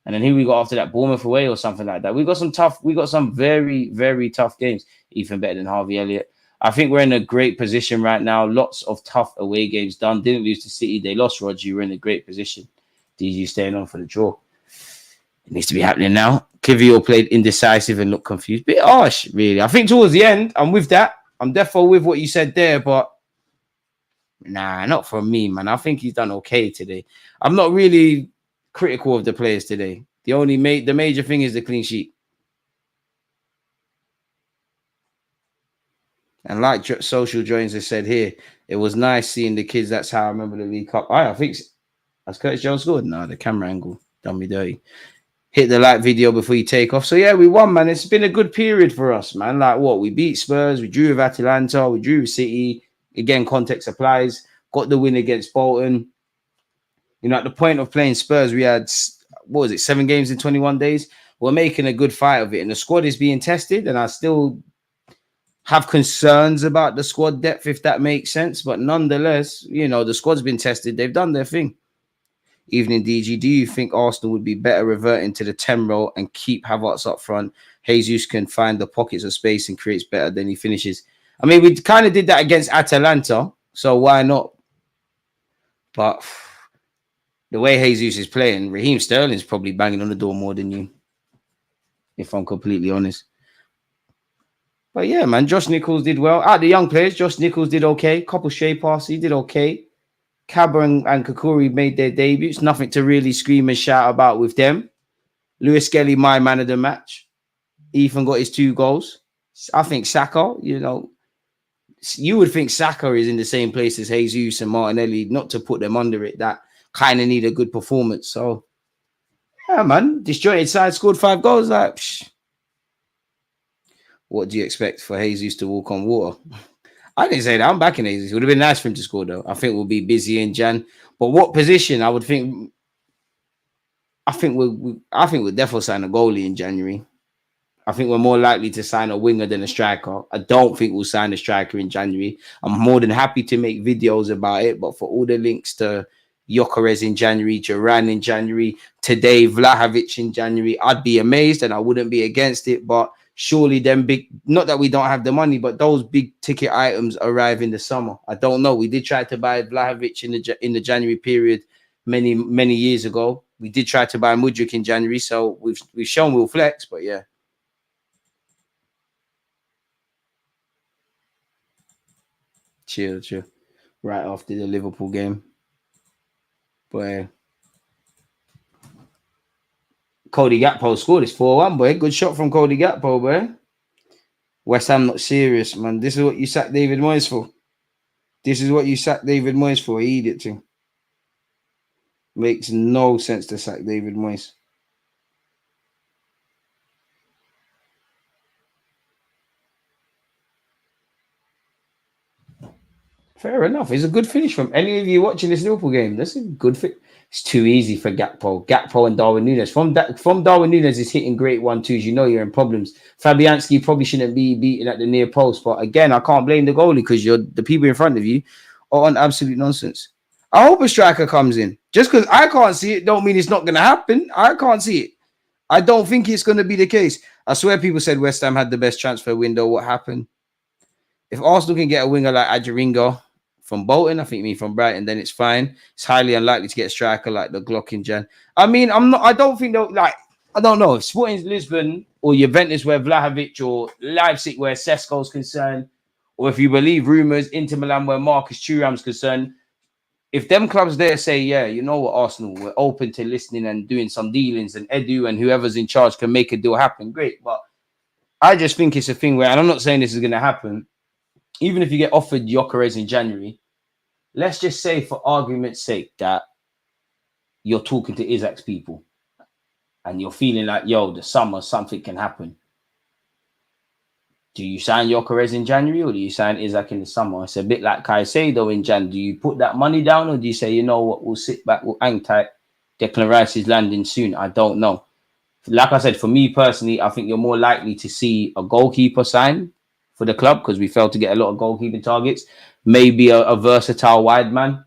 And then who we got after that? Bournemouth away or something like that. We got some very, very tough games. Even better than Harvey Elliott. I think we're in a great position right now. Lots of tough away games done. Didn't lose to City. They lost Rodri. We're in a great position. DG staying on for the draw. It needs to be happening now. Kivior played indecisive and looked confused. Bit harsh, really. I think towards the end, I'm with that. I'm definitely with what you said there, but nah, not from me, man. I think he's done okay today. I'm not really critical of the players today. The major thing is the clean sheet. And like Social Jones has said here, it was nice seeing the kids. That's how I remember the League Cup. I think has Curtis Jones scored? No, the camera angle done me dirty. Hit the like video before you take off. So yeah, we won, man. It's been a good period for us, man. Like what? We beat Spurs, we drew with Atalanta, we drew with City. Again, context applies. Got the win against Bolton. You know, at the point of playing Spurs, we had 7 games in 21 days. We're making a good fight of it, and the squad is being tested. And I still have concerns about the squad depth, if that makes sense. But nonetheless, you know, the squad's been tested. They've done their thing. Evening, DG. Do you think Arsenal would be better reverting to the 10 role and keep Havertz up front? Jesus can find the pockets of space and creates better than he finishes. I mean, we kind of did that against Atalanta, so why not? But the way Jesus is playing, Raheem Sterling's probably banging on the door more than you, if I'm completely honest. But yeah, man, Josh Nichols did well. Out the young players, Josh Nichols did okay. Couple stray passes, he did okay. Kaba and Kakuri made their debuts. Nothing to really scream and shout about with them. Lewis Kelly, my man of the match. Ethan got his 2 goals. I think Saka, you know, you would think Saka is in the same place as Jesus and Martinelli, not to put them under it, that kind of need a good performance. So, yeah, man, disjointed side scored 5 goals. Like, what do you expect for Jesus to walk on water? I didn't say that. I'm backing Jesus. It would have been nice for him to score, though. I think we'll be busy in Jan. But what position? I would think. I think we'll definitely sign a goalie in January. I think we're more likely to sign a winger than a striker. I don't think we'll sign a striker in January. I'm more than happy to make videos about it, but for all the links to Gyökeres in January, Duran in January, today Vlahovic in January, I'd be amazed and I wouldn't be against it. But surely them big, not that we don't have the money, but those big ticket items arrive in the summer. I don't know. We did try to buy Vlahovic in the January period many years ago. We did try to buy Mudryk in January, so we've shown we'll flex, but yeah. Chill. Right after the Liverpool game. Boy. Cody Gakpo scored. It's 4-1, boy. Good shot from Cody Gakpo, boy. West Ham not serious, man. This is what you sacked David Moyes for. This is what you sacked David Moyes for. He did it to. Makes no sense to sack David Moyes. Fair enough. It's a good finish from any of you watching this Liverpool game. That's a good fit. It's too easy for Gakpo. Gakpo and Darwin Núñez. From Darwin Núñez is hitting great 1-2s. You know you're in problems. Fabianski probably shouldn't be beaten at the near post. But again, I can't blame the goalie because the people in front of you are on absolute nonsense. I hope a striker comes in. Just because I can't see it don't mean it's not going to happen. I can't see it. I don't think it's going to be the case. I swear people said West Ham had the best transfer window. What happened? If Arsenal can get a winger like Adjaringa from Bolton, I think me from Brighton, then it's fine. It's highly unlikely to get a striker like the Glock in Jan. I mean, I don't think I don't know if Sporting Lisbon or Juventus where Vlahovic or Leipzig where Sesko's concerned, or if you believe rumors, Inter Milan where Marcus Thuram's concerned, if them clubs there say, yeah, you know what, Arsenal, we're open to listening and doing some dealings and Edu and whoever's in charge can make a deal happen, great. But I just think it's a thing where, and I'm not saying this is going to happen, even if you get offered Gyökeres in January, let's just say for argument's sake that you're talking to Isaac's people and you're feeling like, yo, the summer, something can happen. Do you sign Gyökeres in January or do you sign Isaac in the summer? It's a bit like Caicedo in Jan. Do you put that money down or do you say, you know what, we'll sit back, we'll hang tight. Declan Rice is landing soon. I don't know. Like I said, for me personally, I think you're more likely to see a goalkeeper sign for the club because we failed to get a lot of goalkeeping targets. Maybe a versatile wide man.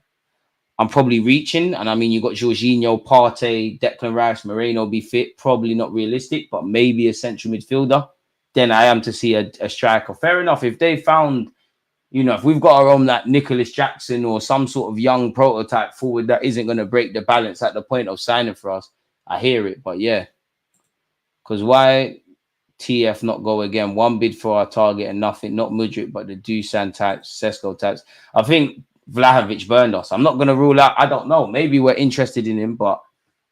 I'm probably reaching. And I mean, you got Jorginho, Partey, Declan Rice, Moreno be fit. Probably not realistic, but maybe a central midfielder. Then I am to see a striker. Fair enough. If they found, if we've got our own like Nicholas Jackson or some sort of young prototype forward that isn't going to break the balance at the point of signing for us, I hear it. But yeah, because why TF not go again? One bid for our target and nothing, not Mudryk, but the Dusan types, Sesko types. I think Vlahovic burned us. I'm not going to rule out, I don't know. Maybe we're interested in him, but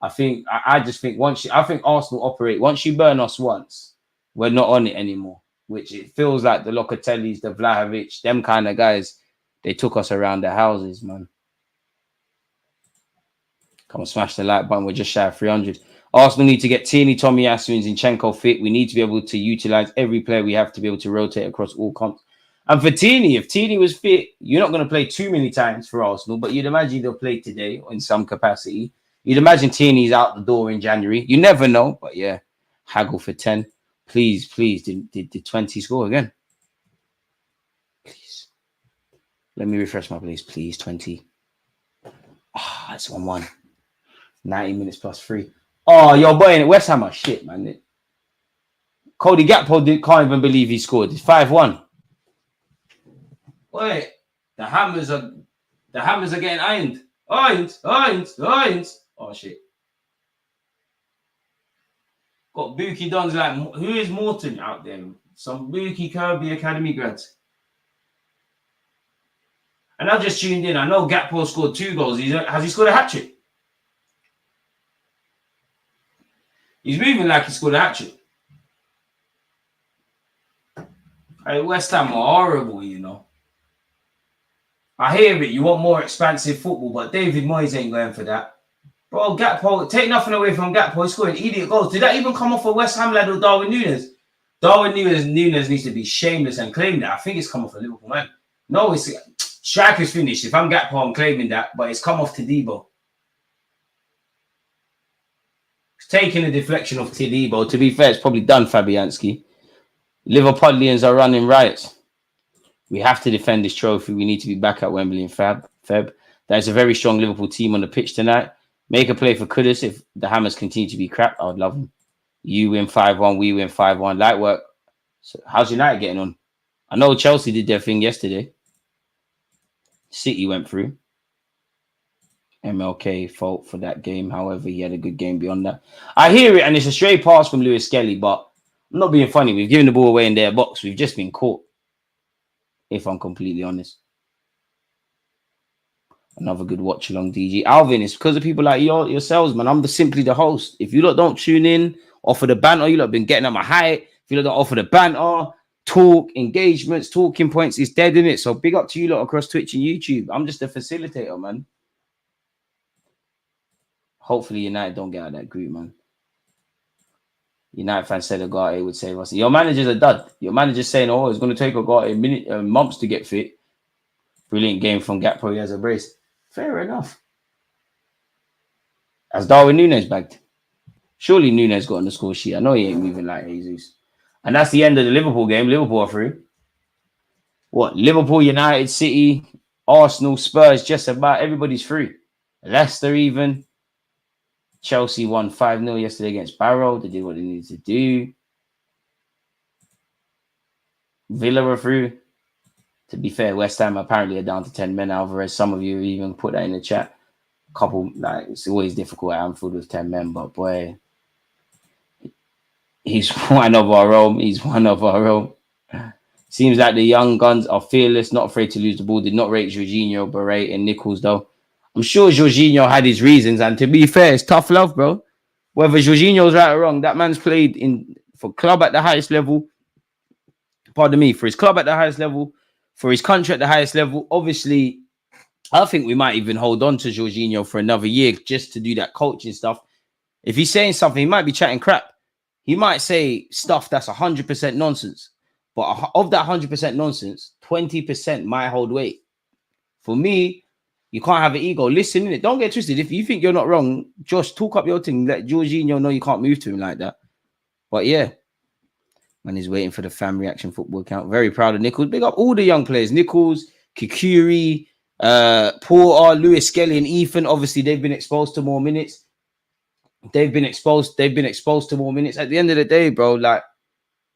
I just think I think Arsenal operate, once you burn us once, we're not on it anymore, which it feels like the Locatellis, the Vlahovic, them kind of guys, they took us around their houses, man. Come on, smash the like button. We're just shy of 300. Arsenal need to get Tierney, Tomiyasu, and Zinchenko fit. We need to be able to utilize every player we have to be able to rotate across all comps. And for Tierney, if Tierney was fit, you're not going to play too many times for Arsenal, but you'd imagine they'll play today in some capacity. You'd imagine Tierney's out the door in January. You never know, but yeah, haggle for 10. Please, did 20 score again? Please. Let me refresh my place, please. 20. Ah, it's 1-1. 90 minutes plus 3. Oh, your boy in West Ham are shit, man. Cody Gakpo can't even believe he scored. It's 5-1. Wait, the hammers are getting ironed. Ironed. Oh shit. Got Buki Dons like, who is Morton out there? Some Buki Kirby Academy grads. And I've just tuned in. I know Gakpo scored 2 goals. Has he scored a hat-trick? He's moving like he scored a hat-trick. Hey, West Ham are horrible, I hear it. You want more expansive football, but David Moyes ain't going for that. Bro, Gakpo, take nothing away from Gakpo. He's scoring idiot goals. Did that even come off a West Ham lad or Darwin Núñez? Darwin Núñez needs to be shameless and claim that. I think it's come off a Liverpool man. No, it's striker's finished. If I'm Gakpo, I'm claiming that, but it's come off Todibo. It's taking a deflection off Todibo. To be fair, it's probably done, Fabianski. Liverpudlians are running riots. We have to defend this trophy. We need to be back at Wembley in Feb. There's a very strong Liverpool team on the pitch tonight. Make a play for Kudus. If the Hammers continue to be crap, I would love them. You win 5-1, we win 5-1. Light work. So how's United getting on? I know Chelsea did their thing yesterday. City went through. MLK fault for that game. However, he had a good game beyond that. I hear it, and it's a straight pass from Lewis Skelly, but I'm not being funny. We've given the ball away in their box. We've just been caught, if I'm completely honest. Another good watch along, DG. Alvin, it's because of people like yourselves, man. I'm simply the host. If you lot don't tune in, offer the banter, you lot been getting at my height. If you lot don't offer the banter, talk, engagements, talking points, it's dead in it. So big up to you lot across Twitch and YouTube. I'm just a facilitator, man. Hopefully United don't get out of that group, man. United fans said Agate would save us. Your manager's a dud. Your manager's saying, oh, it's going to take Agate months to get fit. Brilliant game from Gakpo. He has a brace. Fair enough. As Darwin Núñez bagged. Surely Núñez got on the score sheet. I know he ain't moving like Jesus. And that's the end of the Liverpool game. Liverpool are through. What? Liverpool, United, City, Arsenal, Spurs, just about everybody's through. Leicester even. Chelsea won 5-0 yesterday against Barrow. They did what they needed to do. Villa are through. To be fair, West Ham apparently are down to 10 men. Alvarez, some of you even put that in the chat. It's always difficult at Anfield with 10 men, but boy, he's one of our own. He's one of our own. Seems like the young guns are fearless, not afraid to lose the ball. Did not rate Jorginho, Barret, and Nichols, though. I'm sure Jorginho had his reasons, and to be fair, it's tough love, bro. Whether Jorginho's right or wrong, that man's played for club at the highest level. Pardon me, for his club at the highest level, for his country at the highest level. Obviously, I think we might even hold on to Jorginho for another year just to do that coaching stuff. If he's saying something, he might be chatting crap. He might say stuff that's 100% nonsense. But of that 100% nonsense, 20% might hold weight. For me, you can't have an ego. Listen in it. Don't get twisted. If you think you're not wrong, Josh, talk up your thing. Let Jorginho know you can't move to him like that. But yeah. Man, he's waiting for the fan reaction football account. Very proud of Nichols. Big up all the young players. Nichols, Kikuri, Porter, Lewis Skelly, and Ethan. Obviously, they've been exposed to more minutes. They've been exposed to more minutes. At the end of the day, bro, like,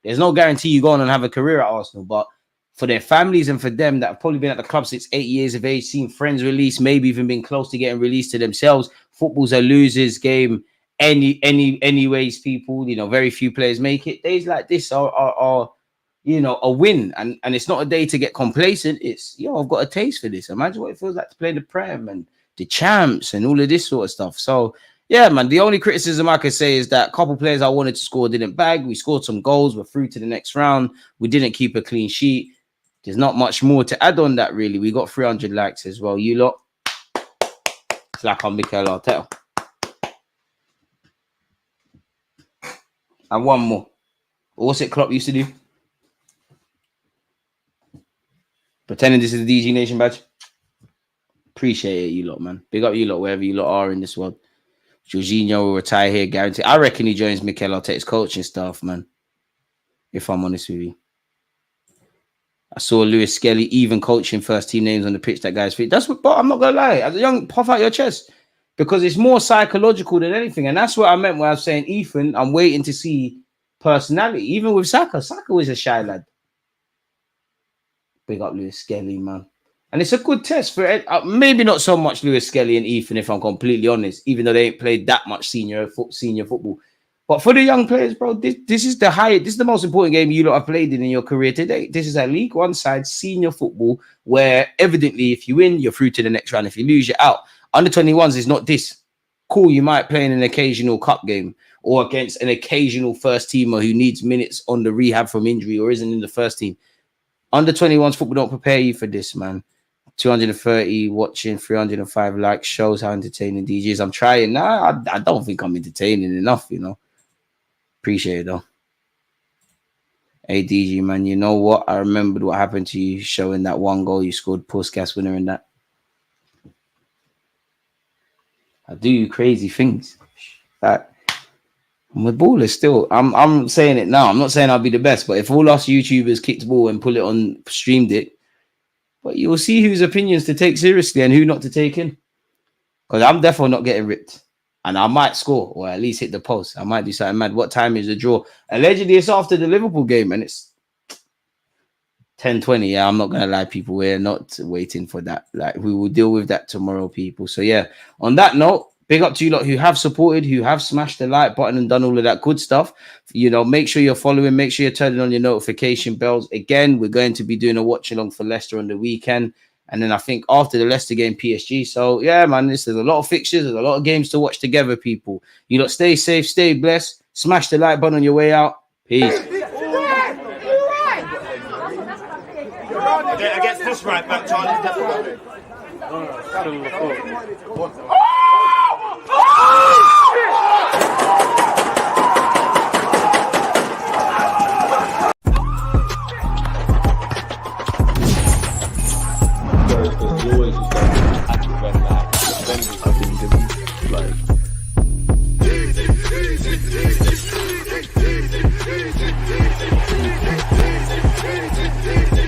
there's no guarantee you go on and have a career at Arsenal. But for their families and for them that have probably been at the club since 8 years of age, seen friends released, maybe even been close to getting released to themselves. Football's a loser's game. Anyways, people, very few players make it. Days like this are a win, and it's not a day to get complacent. It's I've got a taste for this. Imagine what it feels like to play the Prem and the champs and all of this sort of stuff. So yeah, man, the only criticism I could say is that a couple players I wanted to score didn't bag. We scored some goals, we're through to the next round. We didn't keep a clean sheet. There's not much more to add on that, really. We got 300 likes as well. You lot, it's like on Mikel Arteta. And one more. What's it Klopp used to do? Pretending this is the DG Nation badge. Appreciate it, you lot, man. Big up you lot, wherever you lot are in this world. Jorginho will retire here, guaranteed. I reckon he joins Mikel Arteta's coaching staff, man. If I'm honest with you. I saw Lewis Skelly even coaching first team names on the pitch. That guy's fit. That's what, but I'm not gonna lie. As a young, puff out your chest. Because it's more psychological than anything. And that's what I meant when I was saying, Ethan, I'm waiting to see personality. Even with Saka. Saka was a shy lad. Big up Lewis Skelly, man. And it's a good test for maybe not so much Lewis Skelly and Ethan, if I'm completely honest, even though they ain't played that much senior football. But for the young players, bro, this is the most important game you lot have played in your career today. This is a League One side senior football where evidently if you win, you're through to the next round. If you lose, you're out. Under 21s is not this. Cool, you might play in an occasional cup game or against an occasional first teamer who needs minutes on the rehab from injury or isn't in the first team. Under 21s football don't prepare you for this, man. 230 watching, 305 likes. Shows how entertaining DJ is. I'm trying. Nah, I don't think I'm entertaining enough, you know. Appreciate it, though. Hey, DG, man, you know what? I remembered what happened to you showing that one goal you scored, postcast winner and that. I do crazy things. That I'm a baller still. I'm saying it now. I'm not saying I'll be the best, but if all us YouTubers kicked the ball and pull it on, streamed it, but you'll see whose opinions to take seriously and who not to take in. Because I'm definitely not getting ripped. And I might score or at least hit the post. I might do something mad. What time is the draw? Allegedly, it's after the Liverpool game and it's 10:20. Yeah, I'm not going to lie, people. We're not waiting for that. Like, we will deal with that tomorrow, people. So, yeah, on that note, big up to you lot who have supported, who have smashed the like button and done all of that good stuff. You know, make sure you're following. Make sure you're turning on your notification bells. Again, we're going to be doing a watch along for Leicester on the weekend. And then I think after the Leicester game, PSG. So, yeah, man, there's a lot of fixtures. There's a lot of games to watch together, people. You lot stay safe, stay blessed. Smash the like button on your way out. Peace. Against this right back, Charlie.